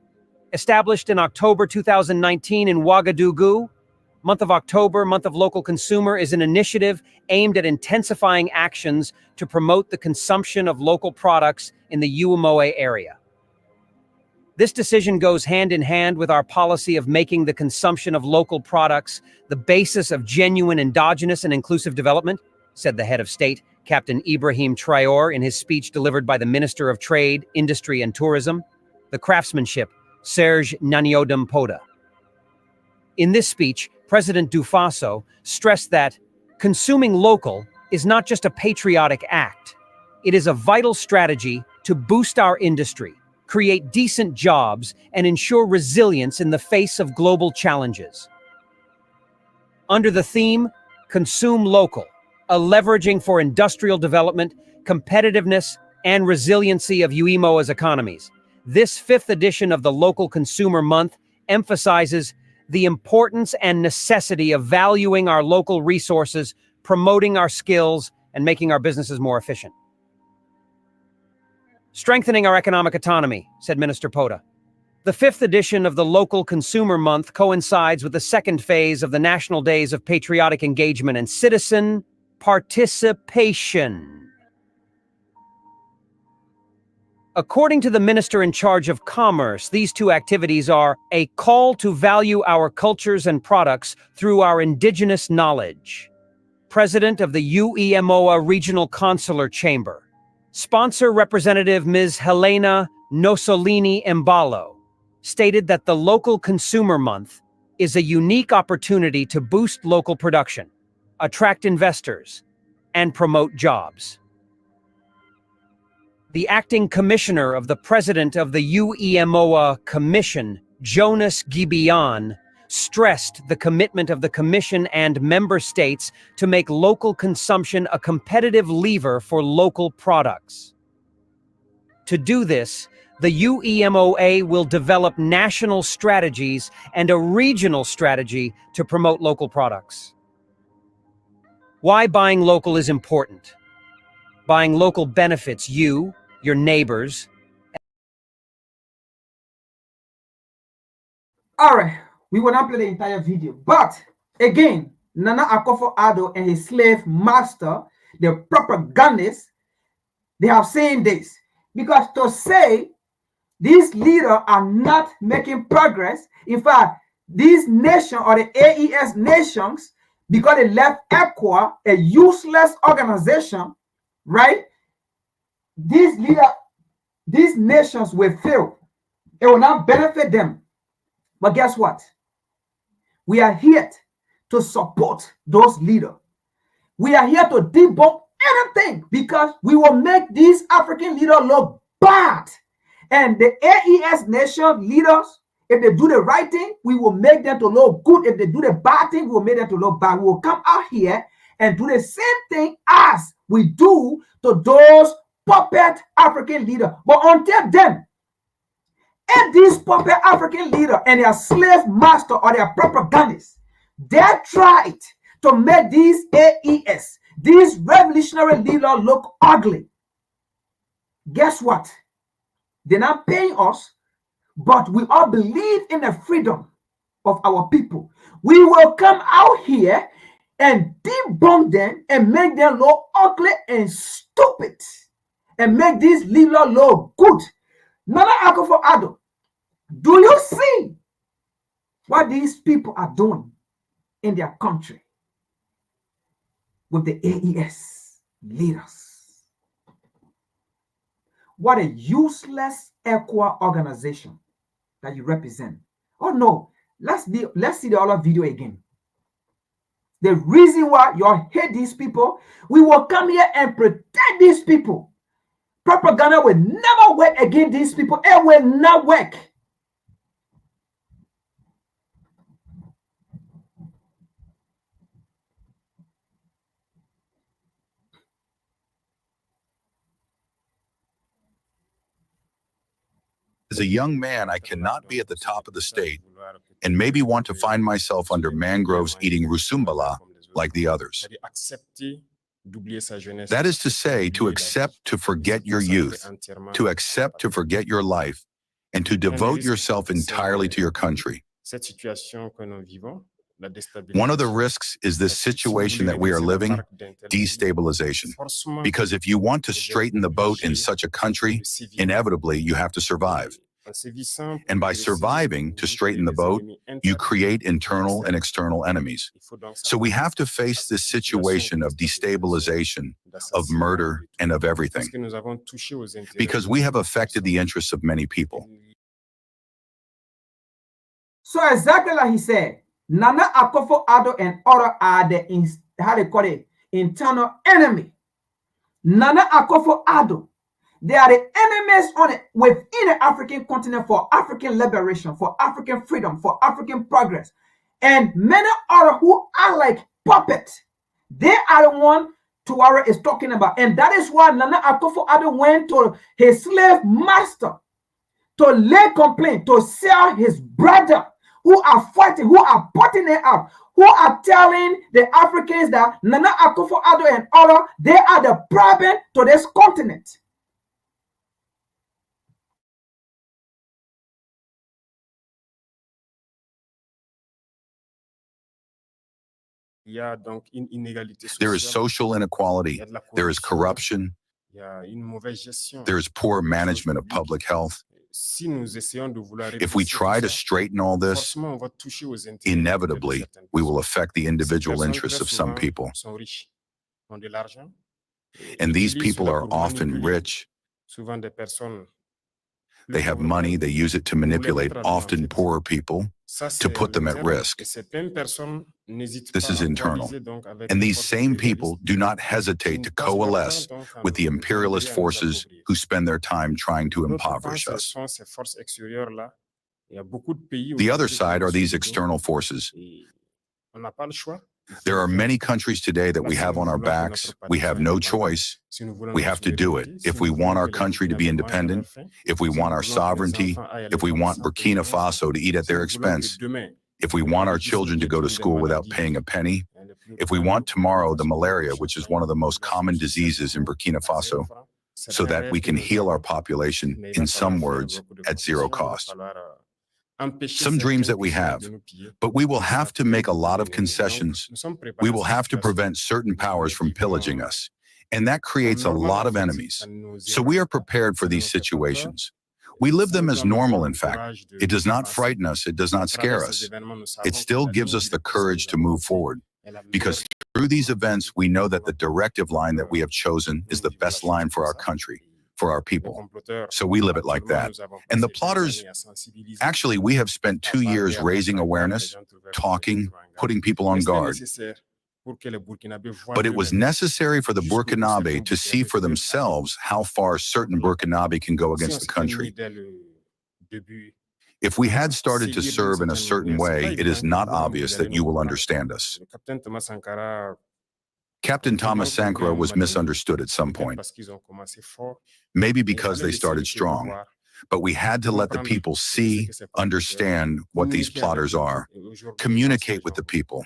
established in October 2019 in Ouagadougou. Month of October, Month of Local Consumer is an initiative aimed at intensifying actions to promote the consumption of local products in the UEMOA area. This decision goes hand in hand with our policy of making the consumption of local products the basis of genuine endogenous and inclusive development, said the head of state, Captain Ibrahim Traoré, in his speech delivered by the Minister of Trade, Industry and Tourism, the craftsmanship, Serge Naniodem Poda. In this speech, President Dufaso stressed that consuming local is not just a patriotic act. It is a vital strategy to boost our industry, create decent jobs, and ensure resilience in the face of global challenges. Under the theme, Consume Local, a leveraging for industrial development, competitiveness, and resiliency of UEMOA's economies, this 5th edition of the Local Consumer Month emphasizes the importance and necessity of valuing our local resources, promoting our skills, and making our businesses more efficient. Strengthening our economic autonomy, said Minister Poda. The 5th edition of the Local Consumer Month coincides with the 2nd phase of the National Days of Patriotic Engagement and Citizen Participation. According to the Minister in charge of Commerce, these two activities are a call to value our cultures and products through our indigenous knowledge. President of the UEMOA Regional Consular Chamber, Sponsor Representative Ms. Helena Nosolini Embalo stated that the Local Consumer Month is a unique opportunity to boost local production, attract investors, and promote jobs. The acting commissioner of the president of the UEMOA Commission, Jonas Gibian, stressed the commitment of the Commission and member states to make local consumption a competitive lever for local products. To do this, the UEMOA will develop national strategies and a regional strategy to promote local products. Why buying local is important. Buying local benefits you, your neighbors. All right, we will not play the entire video, but again, Nana Akufo-Addo and his slave master, the propagandists, they have saying this because to say these leaders are not making progress. In fact, these nations or the AES nations, because they left ECOWAS, a useless organization, right? These nations will fail. It will not benefit them. But guess what? We are here to support those leaders. We are here to debunk anything because we will make these African leaders look bad. And the AES nation leaders, if they do the right thing, we will make them to look good. If they do the bad thing, we will make them to look bad. We will come out here and do the same thing as we do to those puppet African leaders. But until then, if these puppet African leaders and their slave master or their propagandists, they tried to make these AES, these revolutionary leaders, look ugly. Guess what? They're not paying us, but we all believe in the freedom of our people. We will come out here and debunk them and make them look ugly and stupid and make these leaders look good. Nana Akufo-Addo, do you see what these people are doing in their country with the AES leaders? What a useless ECOWAS organization that you represent. Oh no, let's see the other video again. The reason why you all hate these people, we will come here and protect these people. Propaganda will never work against these people. It will not work. As a young man, I cannot be at the top of the state and maybe want to find myself under mangroves eating rusumbala like the others. That is to say, to accept to forget your youth, to accept to forget your life, and to devote yourself entirely to your country. One of the risks is this situation that we are living, destabilization. Because if you want to straighten the boat in such a country, inevitably you have to survive. And by surviving to straighten the boat, you create internal and external enemies. So we have to face this situation of destabilization, of murder, and of everything. Because we have affected the interests of many people. So exactly like he said, Nana Akufo-Addo and other are the, how they call it, internal enemy. Nana Akufo-Addo, they are the enemies on it within the African continent for African liberation, for African freedom, for African progress. And many other who are like puppets, they are the one Tuara is talking about. And that is why Nana Akufo-Addo went to his slave master to lay complaint, to sell his brother who are fighting, who are putting it out, who are telling the Africans that Nana Akufo-Addo and other, they are the problem to this continent. There is social inequality, there is corruption, there is poor management of public health. If we try to straighten all this, inevitably, we will affect the individual interests of some people. And these people are often rich. They have money, they use it to manipulate often poorer people to put them at risk. This is internal. And these same people do not hesitate to coalesce with the imperialist forces who spend their time trying to impoverish us. The other side are these external forces. There are many countries today that we have on our backs. We have no choice. We have to do it. If we want our country to be independent, if we want our sovereignty, if we want Burkina Faso to eat at their expense, if we want our children to go to school without paying a penny, if we want tomorrow the malaria, which is one of the most common diseases in Burkina Faso, so that we can heal our population, in some words, at zero cost. Some dreams that we have, but we will have to make a lot of concessions. We will have to prevent certain powers from pillaging us, and that creates a lot of enemies. So we are prepared for these situations. We live them as normal, in fact. It does not frighten us, it does not scare us. It still gives us the courage to move forward, because through these events, we know that the directive line that we have chosen is the best line for our country, for our people. So we live it like that. And the plotters, actually, we have spent 2 years raising awareness, talking, putting people on guard. But it was necessary for the Burkinabe to see for themselves how far certain Burkinabe can go against the country. If we had started to serve in a certain way, it is not obvious that you will understand us. Captain Thomas Sankara was misunderstood at some point, maybe because they started strong, but we had to let the people see, understand what these plotters are, communicate with the people.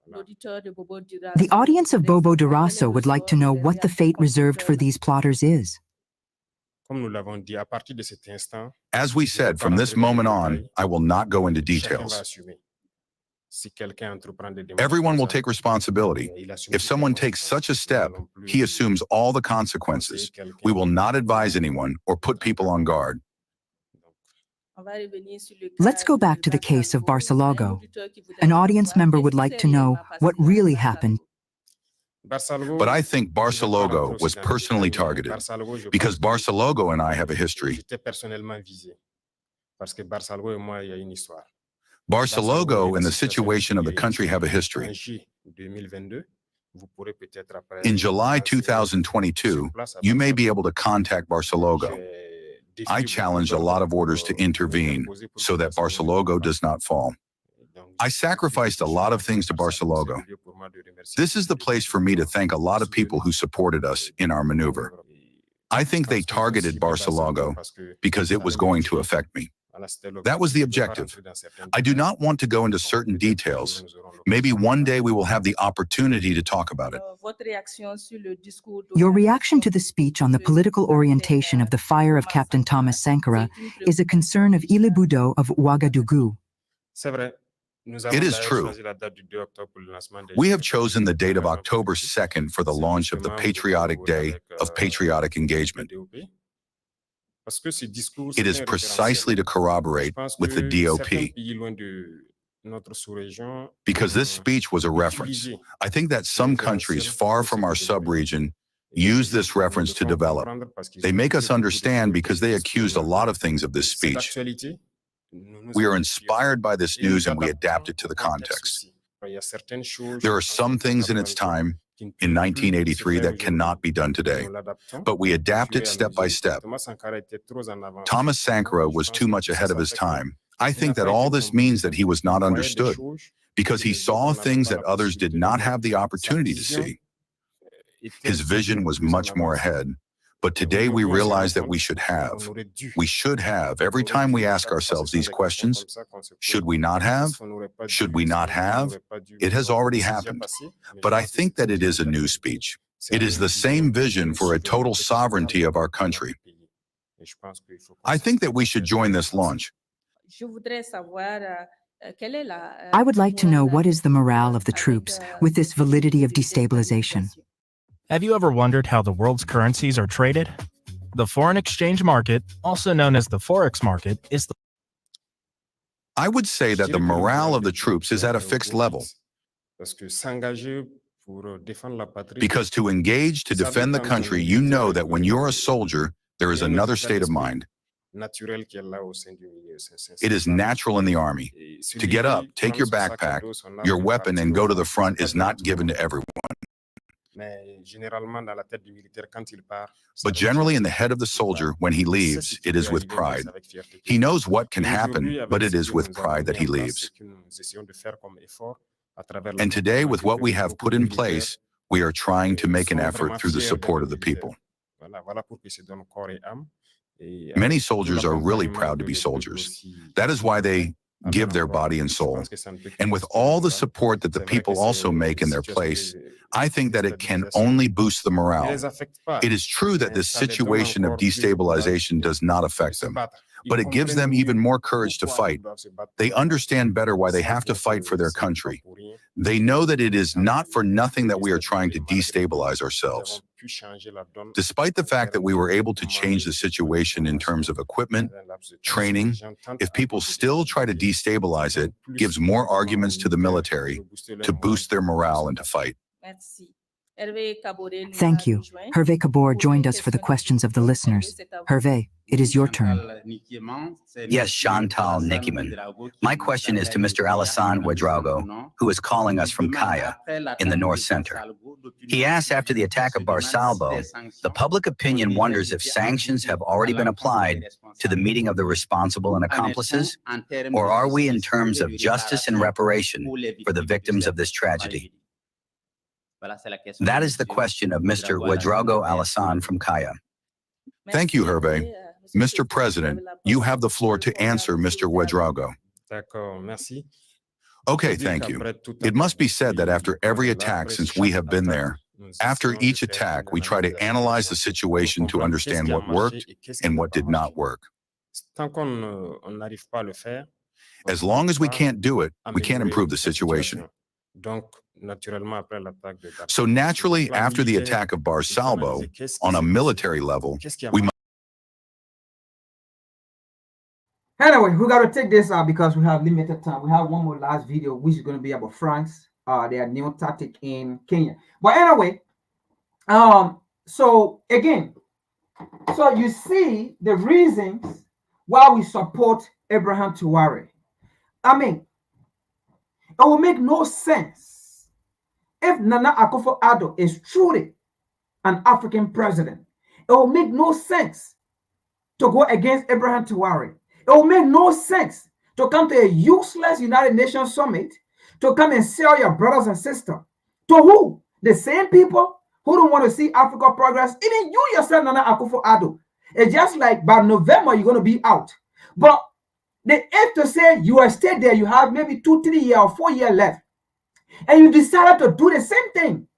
The audience of Bobo Duraso would like to know what the fate reserved for these plotters is. As we said, from this moment on, I will not go into details. Everyone will take responsibility. If someone takes such a step, he assumes all the consequences. We will not advise anyone or put people on guard. Let's go back to the case of Barcelogo. An audience member would like to know what really happened. But I think Barcelogo was personally targeted because Barcelogo and I have a history. Barcelogo and the situation of the country have a history. In July 2022, you may be able to contact Barcelogo. I challenged a lot of orders to intervene so that Barcelogo does not fall. I sacrificed a lot of things to Barcelogo. This is the place for me to thank a lot of people who supported us in our maneuver. I think they targeted Barcelogo because it was going to affect me. That was the objective. I do not want to go into certain details. Maybe one day we will have the opportunity to talk about it. Your reaction to the speech on the political orientation of the fire of Captain Thomas Sankara is a concern of Ile Budo of Ouagadougou. It is true. We have chosen the date of October 2nd for the launch of the Patriotic Day of Patriotic Engagement. It is precisely to corroborate with the DOP. Because this speech was a reference. I think that some countries far from our sub-region use this reference to develop. They make us understand because they accused a lot of things of this speech. We are inspired by this news and we adapt it to the context. There are some things in its time, in 1983, that cannot be done today, but we adapt it step by step. Thomas Sankara was too much ahead of his time. I think that all this means that he was not understood, because he saw things that others did not have the opportunity to see. His vision was much more ahead. But today we realize that we should have, every time we ask ourselves these questions, should we not have? Should we not have? It has already happened. But I think that it is a new speech. It is the same vision for a total sovereignty of our country. I think that we should join this launch. I would like to know what is the morale of the troops with this validity of destabilization. Have you ever wondered how the world's currencies are traded? The foreign exchange market, also known as the Forex market, is the... I would say that the morale of the troops is at a fixed level. Because to engage to defend the country, you know that when you're a soldier, there is another state of mind. It is natural in the Army. To get up, take your backpack, your weapon, and go to the front is not given to everyone. But generally in the head of the soldier, when he leaves, it is with pride. He knows what can happen, but it is with pride that he leaves. And today, with what we have put in place, we are trying to make an effort through the support of the people. Many soldiers are really proud to be soldiers. That is why they give their body and soul. And with all the support that the people also make in their place, I think that it can only boost the morale. It is true that this situation of destabilization does not affect them, but it gives them even more courage to fight. They understand better why they have to fight for their country. They know that it is not for nothing that we are trying to destabilize ourselves. Despite the fact that we were able to change the situation in terms of equipment, training, if people still try to destabilize it, gives more arguments to the military to boost their morale and to fight. Thank you. Hervé Kabor joined us for the questions of the listeners. Hervé, it is your turn. Yes, Chantal Nikiman. My question is to Mr. Alassane Ouedraogo, who is calling us from Kaya in the North Center. He asks, after the attack of Barsalbo, the public opinion wonders if sanctions have already been applied to the meeting of the responsible and accomplices, or are we in terms of justice and reparation for the victims of this tragedy? That is the question of Mr. Ouedraogo Alassane from Kaya. Thank you, Hervé. Mr. President, you have the floor to answer Mr. Ouedraogo. Okay, thank you. It must be said that after every attack since we have been there, after each attack, we try to analyze the situation to understand what worked and what did not work. As long as we can't do it, we can't improve the situation. So naturally, after the attack of Barsalbo, on a military level, we must... Anyway, we got to take this out because we have limited time. We have one more last video, which is going to be about France, their new tactic in Kenya. But anyway, so again, so you see the reasons why we support Ibrahim Traoré. I mean, it will make no sense if Nana Akufo-Addo is truly an African president. It will make no sense to go against Ibrahim Traoré. It will make no sense to come to a useless United Nations summit to come and sell your brothers and sisters. To who? The same people who don't want to see Africa progress. Even you yourself, Nana Akufo-Addo. It's just like by November, you're going to be out. But they have to say you are still there. You have maybe 2, 3 years or 4 years left. And you decided to do the same thing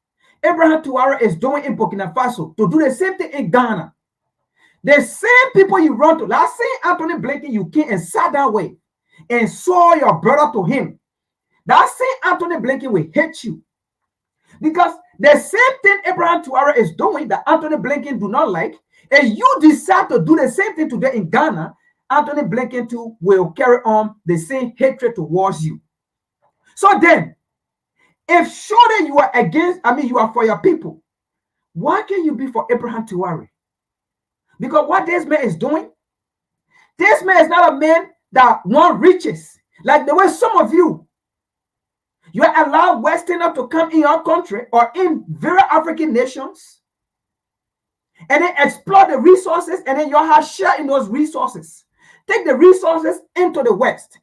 Ibrahim Traoré is doing in Burkina Faso, to do the same thing in Ghana. The same people you run to, last same Anthony Blinken, you came and sat that way and saw your brother to him. That same Anthony Blinken will hate you. Because the same thing Ibrahim Traoré is doing that Anthony Blinken do not like, and you decide to do the same thing today in Ghana, Anthony Blinken too will carry on the same hatred towards you. So then, if surely you are against, you are for your people, why can you be for Ibrahim Traoré? Because what this man is doing, this man is not a man that wants riches. Like the way some of you allow Westerners to come in your country or in various African nations and then exploit the resources, and then you have share in those resources. Take the resources into the West,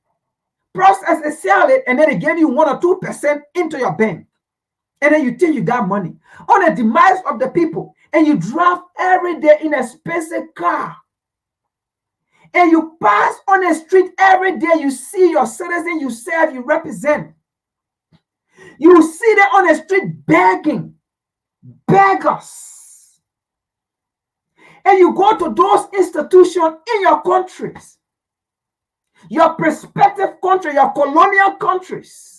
process and sell it, and then they give you 1 or 2% into your bank. And then you think you got money on the demise of the people. And you drive every day in a expensive car. And you pass on the street every day. You see your citizen you serve, you represent. You see them on the street begging. Beggars. And you go to those institutions in your countries. Your prospective country, your colonial countries.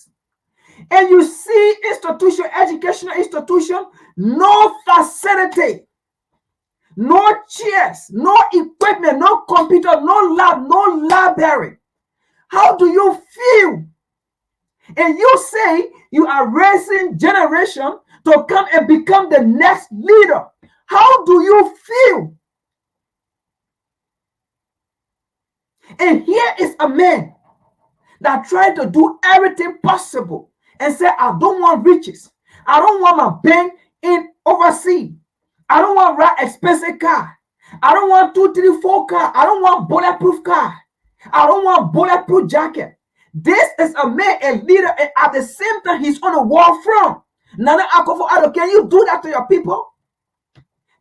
And you see institution, educational institution, no facility, no chairs, no equipment, no computer, no lab, no library. How do you feel? And you say you are raising generation to come and become the next leader. How do you feel? And here is a man that tried to do everything possible and said, I don't want riches. I don't want my bank in overseas. I don't want ride expensive car. I don't want 2, 3, 4 car. I don't want bulletproof car. I don't want bulletproof jacket. This is a man, a leader, and at the same time, he's on a war front. Nana Akufo Addo, can you do that to your people?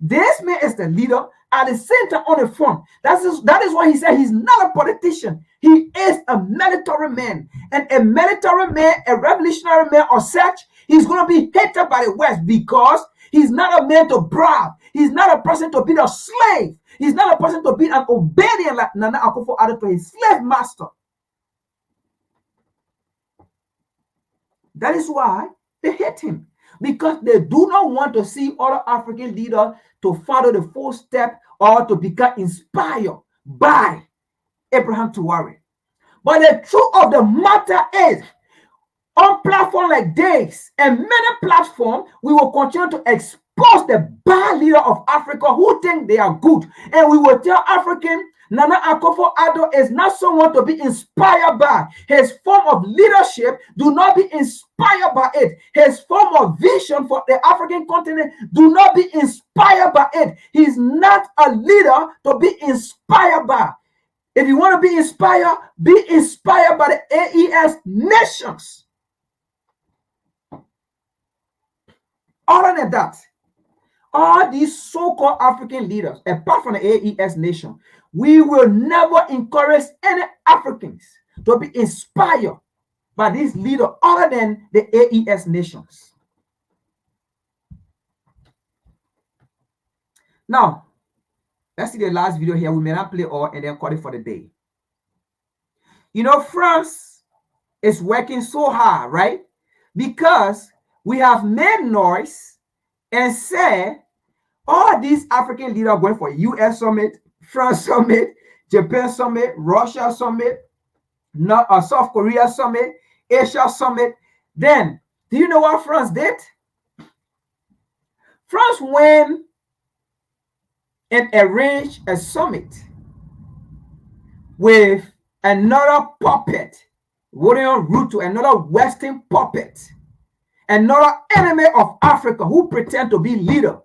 This man is the leader at the same time on the front. That is why he said he's not a politician. He is a military man. And a military man, a revolutionary man or such, he's going to be hated by the West because he's not a man to brag. He's not a person to be a slave. He's not a person to be an obedient like Nana Akufo Addo to his slave master. That is why they hate him. Because they do not want to see other African leaders to follow the footstep or to become inspired by Abraham Traoré. But the truth of the matter is, on platforms like this and many platforms, we will continue to expose the bad leader of Africa who think they are good. And we will tell African, Nana Akufo Addo is not someone to be inspired by. His form of leadership, do not be inspired by it. His form of vision for the African continent, do not be inspired by it. He's not a leader to be inspired by. If you want to be inspired by the AES nations. Other than that, all these so-called African leaders, apart from the AES nation, we will never encourage any Africans to be inspired by these leaders other than the AES nations. Now, let's see the last video here. We may not play all and then call it for the day. You know, France is working so hard, right? Because we have made noise and said all these African leaders are going for US summit, France summit, Japan summit, Russia summit, South Korea summit, Asia summit. Then, do you know what France did? France went and arranged a summit with another puppet, William Ruto, another Western puppet, another enemy of Africa who pretend to be leader,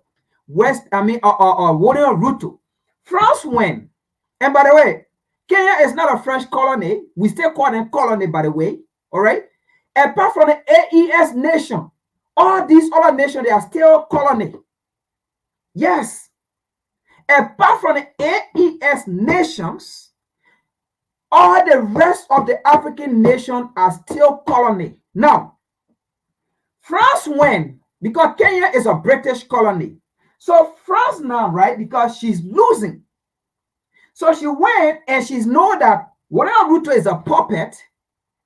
William Ruto. France went. And by the way, Kenya is not a French colony. We still call them colony, by the way. All right. Apart from the AES nation, all these other nations, they are still colony. Yes. Apart from the AES nations, all the rest of the African nations are still colony. Now, France went because Kenya is a British colony. So France now, right, because she's losing. So she went and she's know that William Ruto is a puppet,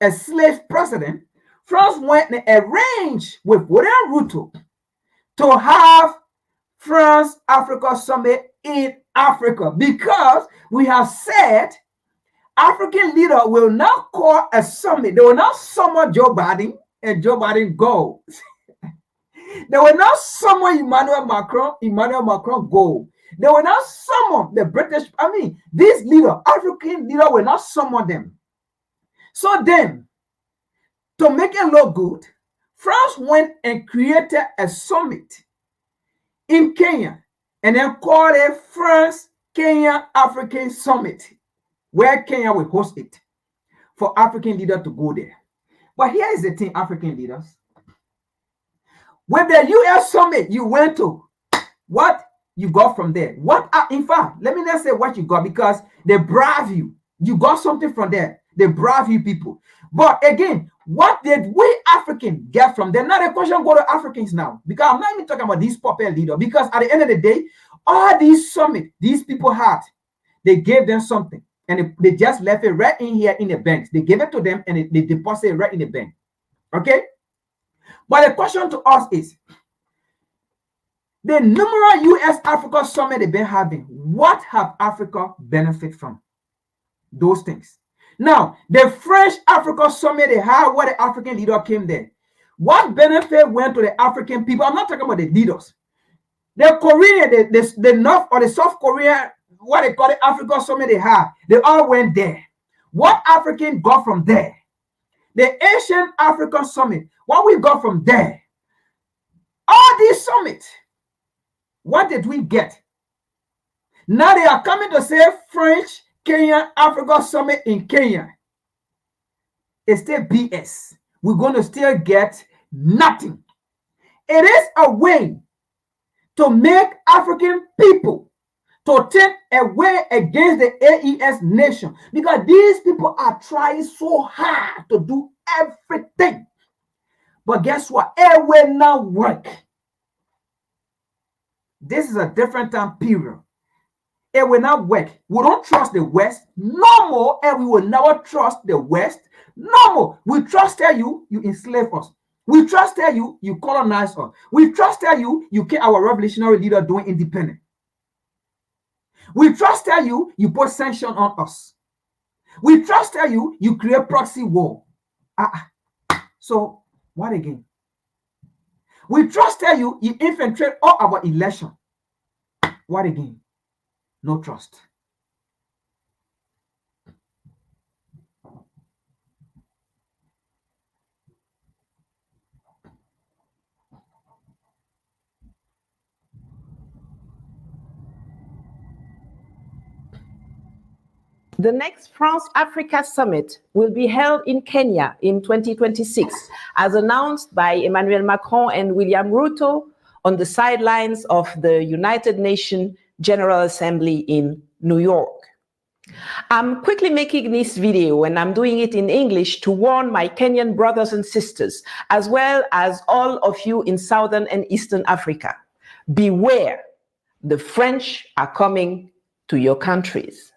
a slave president. France went and arranged with William Ruto to have France-Africa summit in Africa because we have said African leader will not call a summit. They will not summon Joe Biden and Joe Biden go. They will not summon Emmanuel Macron go. They will not summon the British, these leaders, African leaders will not summon them. So then, to make it look good, France went and created a summit in Kenya and then called it France-Kenya-African Summit, where Kenya will host it for African leaders to go there. But here is the thing, African leaders. With the US summit you went to, what you got from there? In fact, let me not say what you got because they bribe you. You got something from there. They bribe you people. But again, what did we Africans get from there? Now the question go to Africans now, because I'm not even talking about these puppet leaders, because at the end of the day, all these summits these people had, they gave them something. And they just left it right in here in the banks. They gave it to them and they deposit it right in the bank. Okay? But the question to us is, the numerous US-Africa summit they've been having, what have Africa benefit from? Those things. Now, the French-Africa summit they had where the African leader came there. What benefit went to the African people? I'm not talking about the leaders. The Korean, the North or the South Korea, what they call the Africa Summit they have, they all went there. What African got from there? The Asian African Summit, what we got from there? All these summits, what did we get? Now they are coming to say French, Kenya, Africa Summit in Kenya. It's still BS. We're going to still get nothing. It is a way to make African people to take away against the AES nation, because these people are trying so hard to do everything. But guess what? It will not work. This is a different time period. It will not work. We don't trust the West no more, and we will never trust the West no more. We trust you, you enslave us. We trust you, you colonize us. We trust you, you keep our revolutionary leader doing independent. We trust you, you put sanction on us. We trust you, you create proxy war. So what again? We trust you, you infiltrate all our election. What again? No trust. The next France-Africa Summit will be held in Kenya in 2026, as announced by Emmanuel Macron and William Ruto on the sidelines of the United Nations General Assembly in New York. I'm quickly making this video, and I'm doing it in English, to warn my Kenyan brothers and sisters, as well as all of you in Southern and Eastern Africa. Beware, the French are coming to your countries.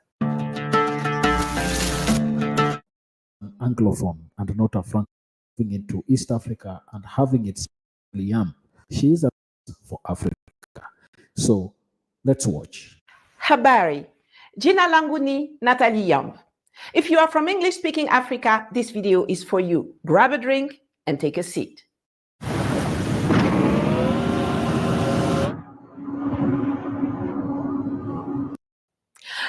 Anglophone and not a Francophone into East Africa and having its Liam. She is a for Africa. So let's watch. Habari. Jina langu ni Natalie Yamb. If you are from English-speaking Africa, this video is for you. Grab a drink and take a seat.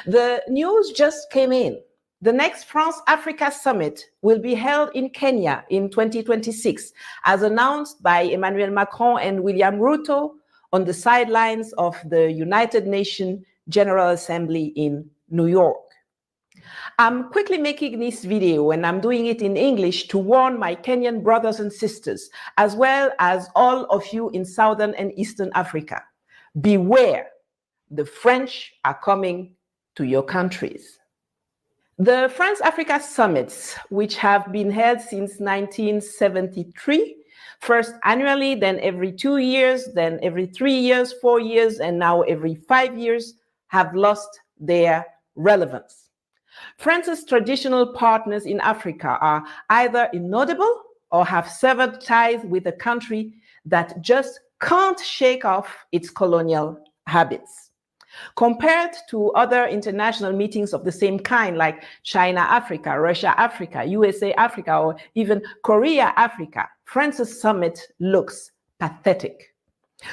The news just came in. The next France-Africa Summit will be held in Kenya in 2026, as announced by Emmanuel Macron and William Ruto on the sidelines of the United Nations General Assembly in New York. I'm quickly making this video, and I'm doing it in English, to warn my Kenyan brothers and sisters, as well as all of you in Southern and Eastern Africa. Beware, the French are coming to your countries. The France-Africa Summits, which have been held since 1973, first annually, then every 2 years, then every 3 years, 4 years, and now every 5 years, have lost their relevance. France's traditional partners in Africa are either inaudible or have severed ties with a country that just can't shake off its colonial habits. Compared to other international meetings of the same kind, like China Africa, Russia Africa, USA Africa, or even Korea Africa, France's summit looks pathetic.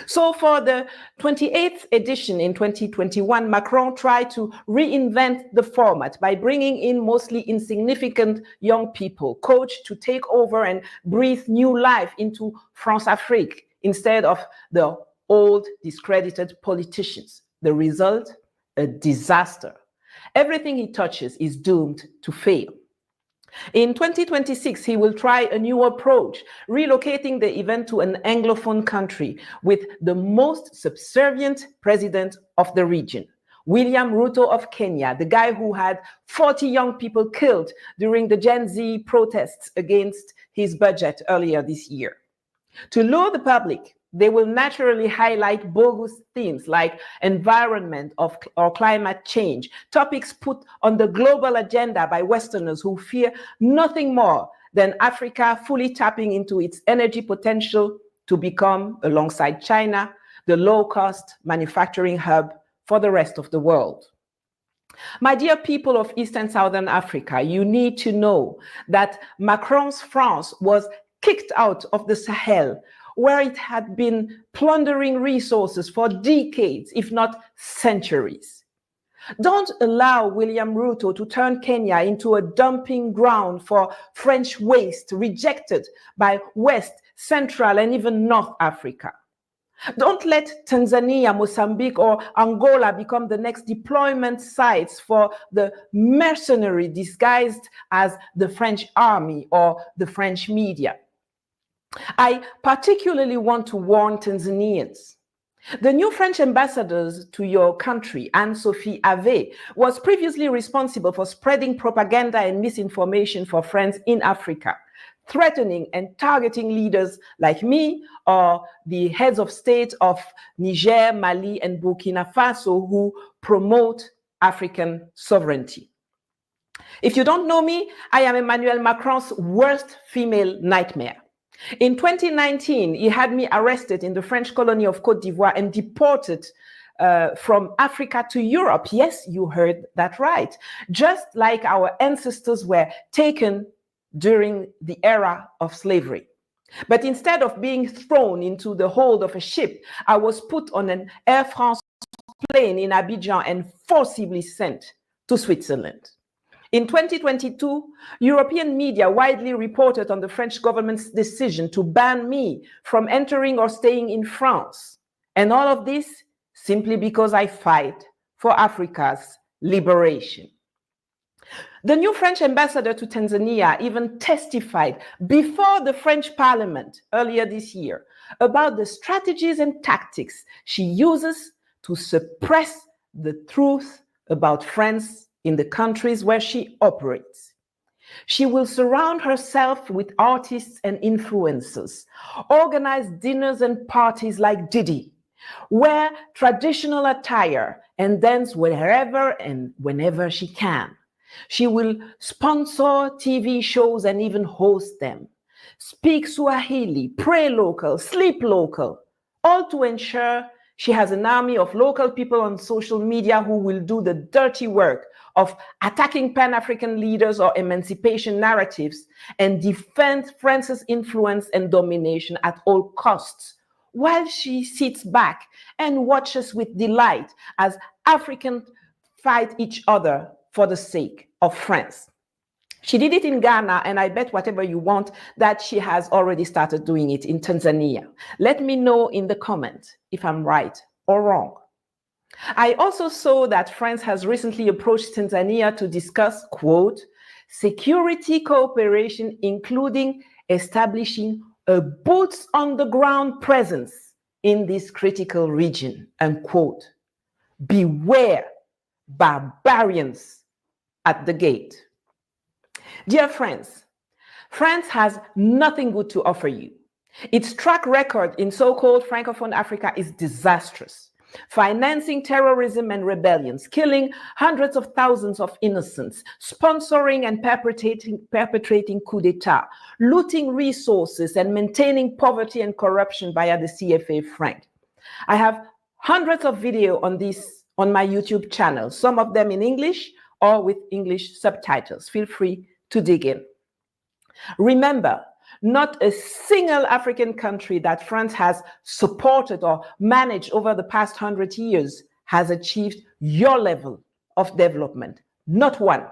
So for the 28th edition in 2021, Macron tried to reinvent the format by bringing in mostly insignificant young people, coached to take over and breathe new life into France-Afrique instead of the old discredited politicians. The result? A disaster. Everything he touches is doomed to fail. In 2026, he will try a new approach, relocating the event to an Anglophone country with the most subservient president of the region, William Ruto of Kenya, the guy who had 40 young people killed during the Gen Z protests against his budget earlier this year. To lure the public, they will naturally highlight bogus themes like environment or climate change, topics put on the global agenda by Westerners who fear nothing more than Africa fully tapping into its energy potential to become, alongside China, the low-cost manufacturing hub for the rest of the world. My dear people of East and Southern Africa, you need to know that Macron's France was kicked out of the Sahel, where it had been plundering resources for decades, if not centuries. Don't allow William Ruto to turn Kenya into a dumping ground for French waste rejected by West, Central, and even North Africa. Don't let Tanzania, Mozambique, or Angola become the next deployment sites for the mercenary disguised as the French army or the French media. I particularly want to warn Tanzanians. The new French ambassador to your country, Anne-Sophie Ave, was previously responsible for spreading propaganda and misinformation for friends in Africa, threatening and targeting leaders like me or the heads of state of Niger, Mali, and Burkina Faso who promote African sovereignty. If you don't know me, I am Emmanuel Macron's worst female nightmare. In 2019, he had me arrested in the French colony of Côte d'Ivoire and deported from Africa to Europe. Yes, you heard that right. Just like our ancestors were taken during the era of slavery. But instead of being thrown into the hold of a ship, I was put on an Air France plane in Abidjan and forcibly sent to Switzerland. In 2022, European media widely reported on the French government's decision to ban me from entering or staying in France. And all of this simply because I fight for Africa's liberation. The new French ambassador to Tanzania even testified before the French parliament earlier this year about the strategies and tactics she uses to suppress the truth about France in the countries where she operates. She will surround herself with artists and influencers, organize dinners and parties like Didi, wear traditional attire, and dance wherever and whenever she can. She will sponsor TV shows and even host them, speak Swahili, pray local, sleep local, all to ensure she has an army of local people on social media who will do the dirty work of attacking Pan-African leaders or emancipation narratives and defend France's influence and domination at all costs, while she sits back and watches with delight as Africans fight each other for the sake of France. She did it in Ghana, and I bet whatever you want that she has already started doing it in Tanzania. Let me know in the comments if I'm right or wrong. I also saw that France has recently approached Tanzania to discuss, quote, security cooperation, including establishing a boots on the ground presence in this critical region, unquote. Beware barbarians at the gate. Dear friends, France has nothing good to offer you. Its track record in so-called Francophone Africa is disastrous, financing terrorism and rebellions, killing hundreds of thousands of innocents, sponsoring and perpetrating coup d'etat, looting resources and maintaining poverty and corruption via the CFA franc. I have hundreds of videos on this on my YouTube channel, some of them in English or with English subtitles. Feel free to dig in. Remember, not a single African country that France has supported or managed over the past 100 years has achieved your level of development. Not one.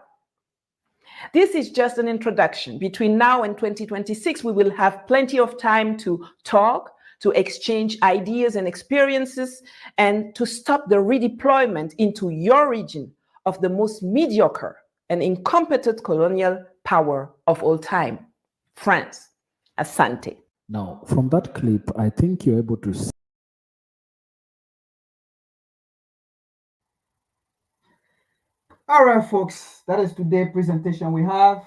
This is just an introduction. Between now and 2026, we will have plenty of time to talk, to exchange ideas and experiences, and to stop the redeployment into your region of the most mediocre and incompetent colonial power of all time, France. Asante. Now, from that clip, I think you're able to see. All right, folks, that is today's presentation we have.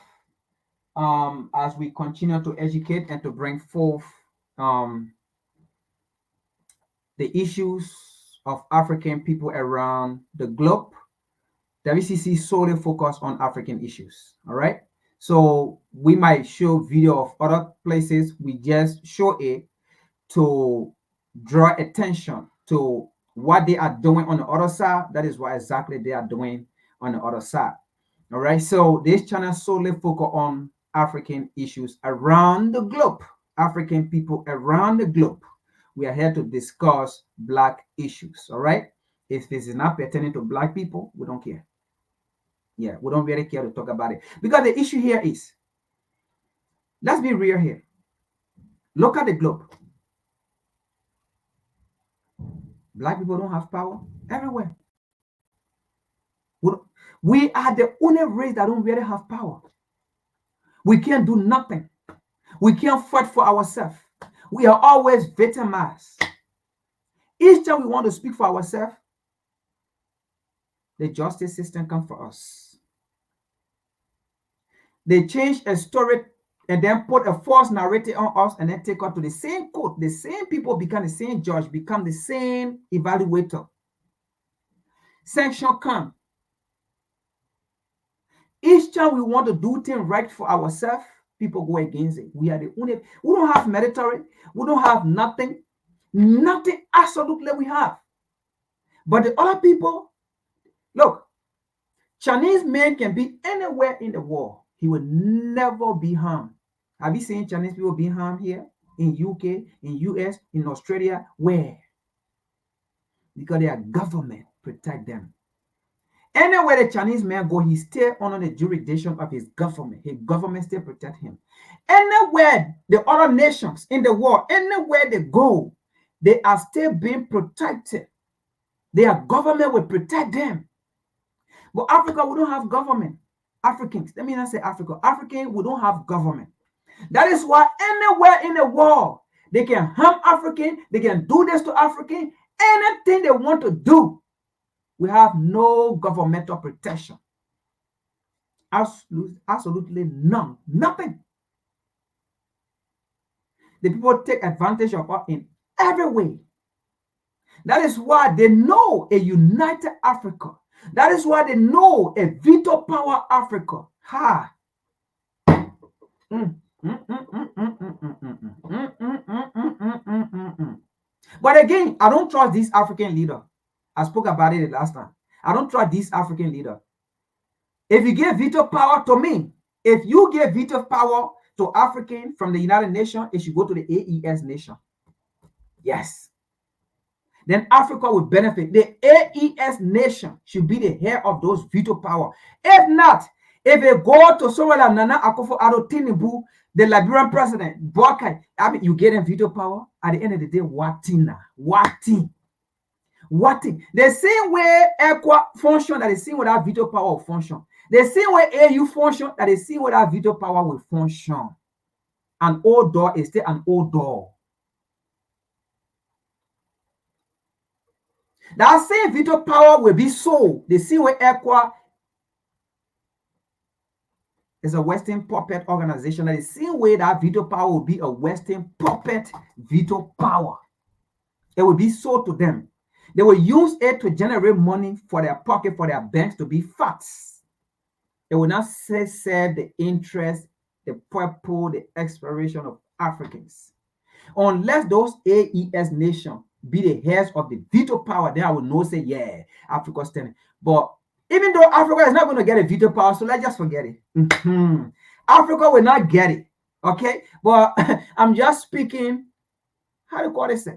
As we continue to educate and to bring forth the issues of African people around the globe, WCC solely focus on African issues. All right. So we might show video of other places. We just show it to draw attention to what they are doing on the other side. That is what exactly they are doing on the other side. All right. So this channel solely focus on African issues around the globe. African people around the globe. We are here to discuss Black issues, all right? If this is not pertaining to Black people, we don't care. Yeah, we don't really care to talk about it. Because the issue here is, let's be real here. Look at the globe. Black people don't have power everywhere. We are the only race that don't really have power. We can't do nothing. We can't fight for ourselves. We are always victimized. Each time we want to speak for ourselves, the justice system comes for us. They change a story and then put a false narrative on us and then take us to the same court. The same people become the same judge, become the same evaluator. Sanction come. Each time we want to do things right for ourselves, people go against it. We are the only, we don't have military, we don't have nothing, nothing absolutely we have. But the other people, look, Chinese man can be anywhere in the world. He will never be harmed. Have you seen Chinese people being harmed here? In UK, in US, in Australia? Where? Because their government protect them. Anywhere the Chinese man go, he stay under the jurisdiction of his government. His government still protect him. Anywhere the other nations in the world, anywhere they go, they are still being protected. Their government will protect them. But Africa, we don't have government. Africans, let me not say Africa. African, we don't have government. That is why anywhere in the world, they can harm African, they can do this to African, anything they want to do. We have no governmental protection. Absolutely none. Nothing. The people take advantage of us in every way. That is why they know a united Africa. That is why they know a veto power Africa. Ha. But again, I don't trust this African leader. I spoke about it last time. I don't trust this African leader. If you give veto power to me, if you give veto power to African from the United Nations, it should go to the AES nation. Yes. Then Africa will benefit. The AES nation should be the head of those veto power. If not, if they go to someone like Nana Akufo Addo Tinubu, the Liberian president, Bokai, I mean, you get them veto power. At the end of the day, Watina. The same way ECWA function that is seen without veto power will function. The same way AU function that is seen without veto power will function. An old door is still an old door. That same veto power will be sold. The same way ECWA is a Western puppet organization. That the same way that veto power will be a Western puppet veto power. It will be sold to them. They will use it to generate money for their pocket, for their banks to be fat. It will not serve the interest, the purpose, the exploration of Africans. Unless those AES nations be the heads of the veto power, then I will know, say, yeah, Africa's standing. But even though Africa is not going to get a veto power, so let's just forget it. Africa will not get it, okay? But I'm just speaking, how do you call this?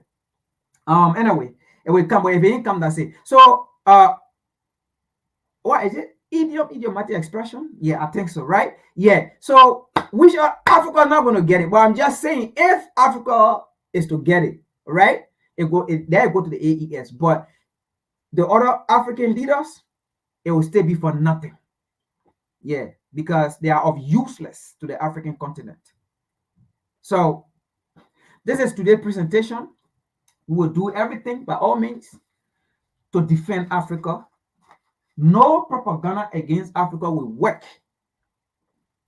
Anyway, it will come, but if it ain't come, that's it. So, what is it? Idiomatic expression? Yeah, I think so, right? Yeah. So, which Africa not going to get it? But I'm just saying, if Africa is to get it, right? They go to the AES. But the other African leaders, it will still be for nothing. Yeah, because they are of useless to the African continent. So, this is today's presentation. We will do everything by all means to defend Africa. No propaganda against Africa will work.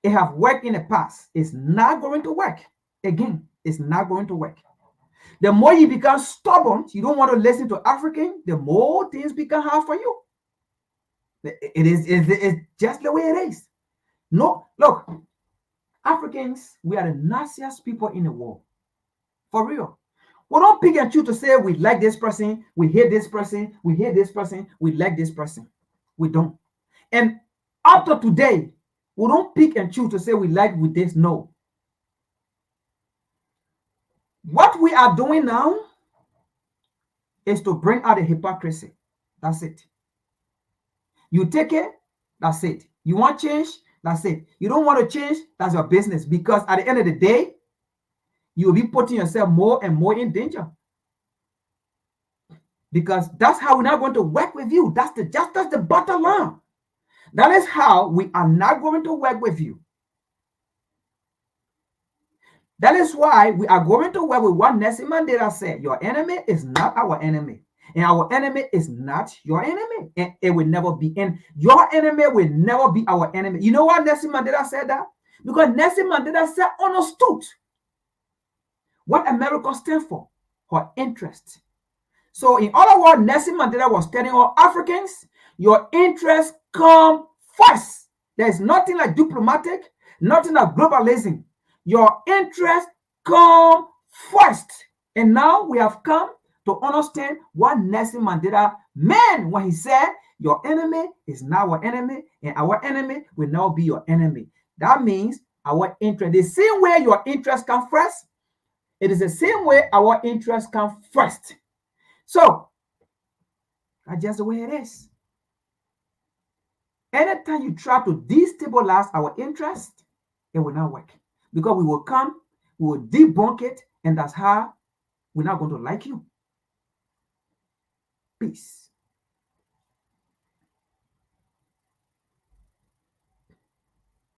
It have worked in the past. It's not going to work. Again, it's not going to work. The more you become stubborn, you don't want to listen to African, the more things become hard for you. It's just the way it is. No, look, Africans, we are the nastiest people in the world. For real. We don't pick and choose to say we like this person, we hate this person, we hate this person, we like this person. We don't. And up to today, We don't pick and choose to say we like with this. No. What we are doing now is to bring out the hypocrisy. That's it. You take it, that's it. You want change, that's it. You don't want to change, that's your business. Because at the end of the day, you will be putting yourself more and more in danger. Because that's how we're not going to work with you. That's the bottom line. That is how we are not going to work with you. That is why we are going to work with what Nelson Mandela said. Your enemy is not our enemy. And our enemy is not your enemy. And it will never be. And your enemy will never be our enemy. You know why Nelson Mandela said that? Because Nelson Mandela said understood what America stands for, her interest. So in other words, Nelson Mandela was telling all Africans, your interests come first. There's nothing like diplomatic, nothing like globalism. Your interests come first. And now we have come to understand what Nelson Mandela meant when he said, your enemy is not our enemy, and our enemy will now be your enemy. That means our interest, the same way your interest come first, it is the same way our interest come first. So, that's just the way it is. Anytime you try to destabilize our interest, it will not work. Because we will come, we will debunk it, and that's how we're not going to like you. Peace.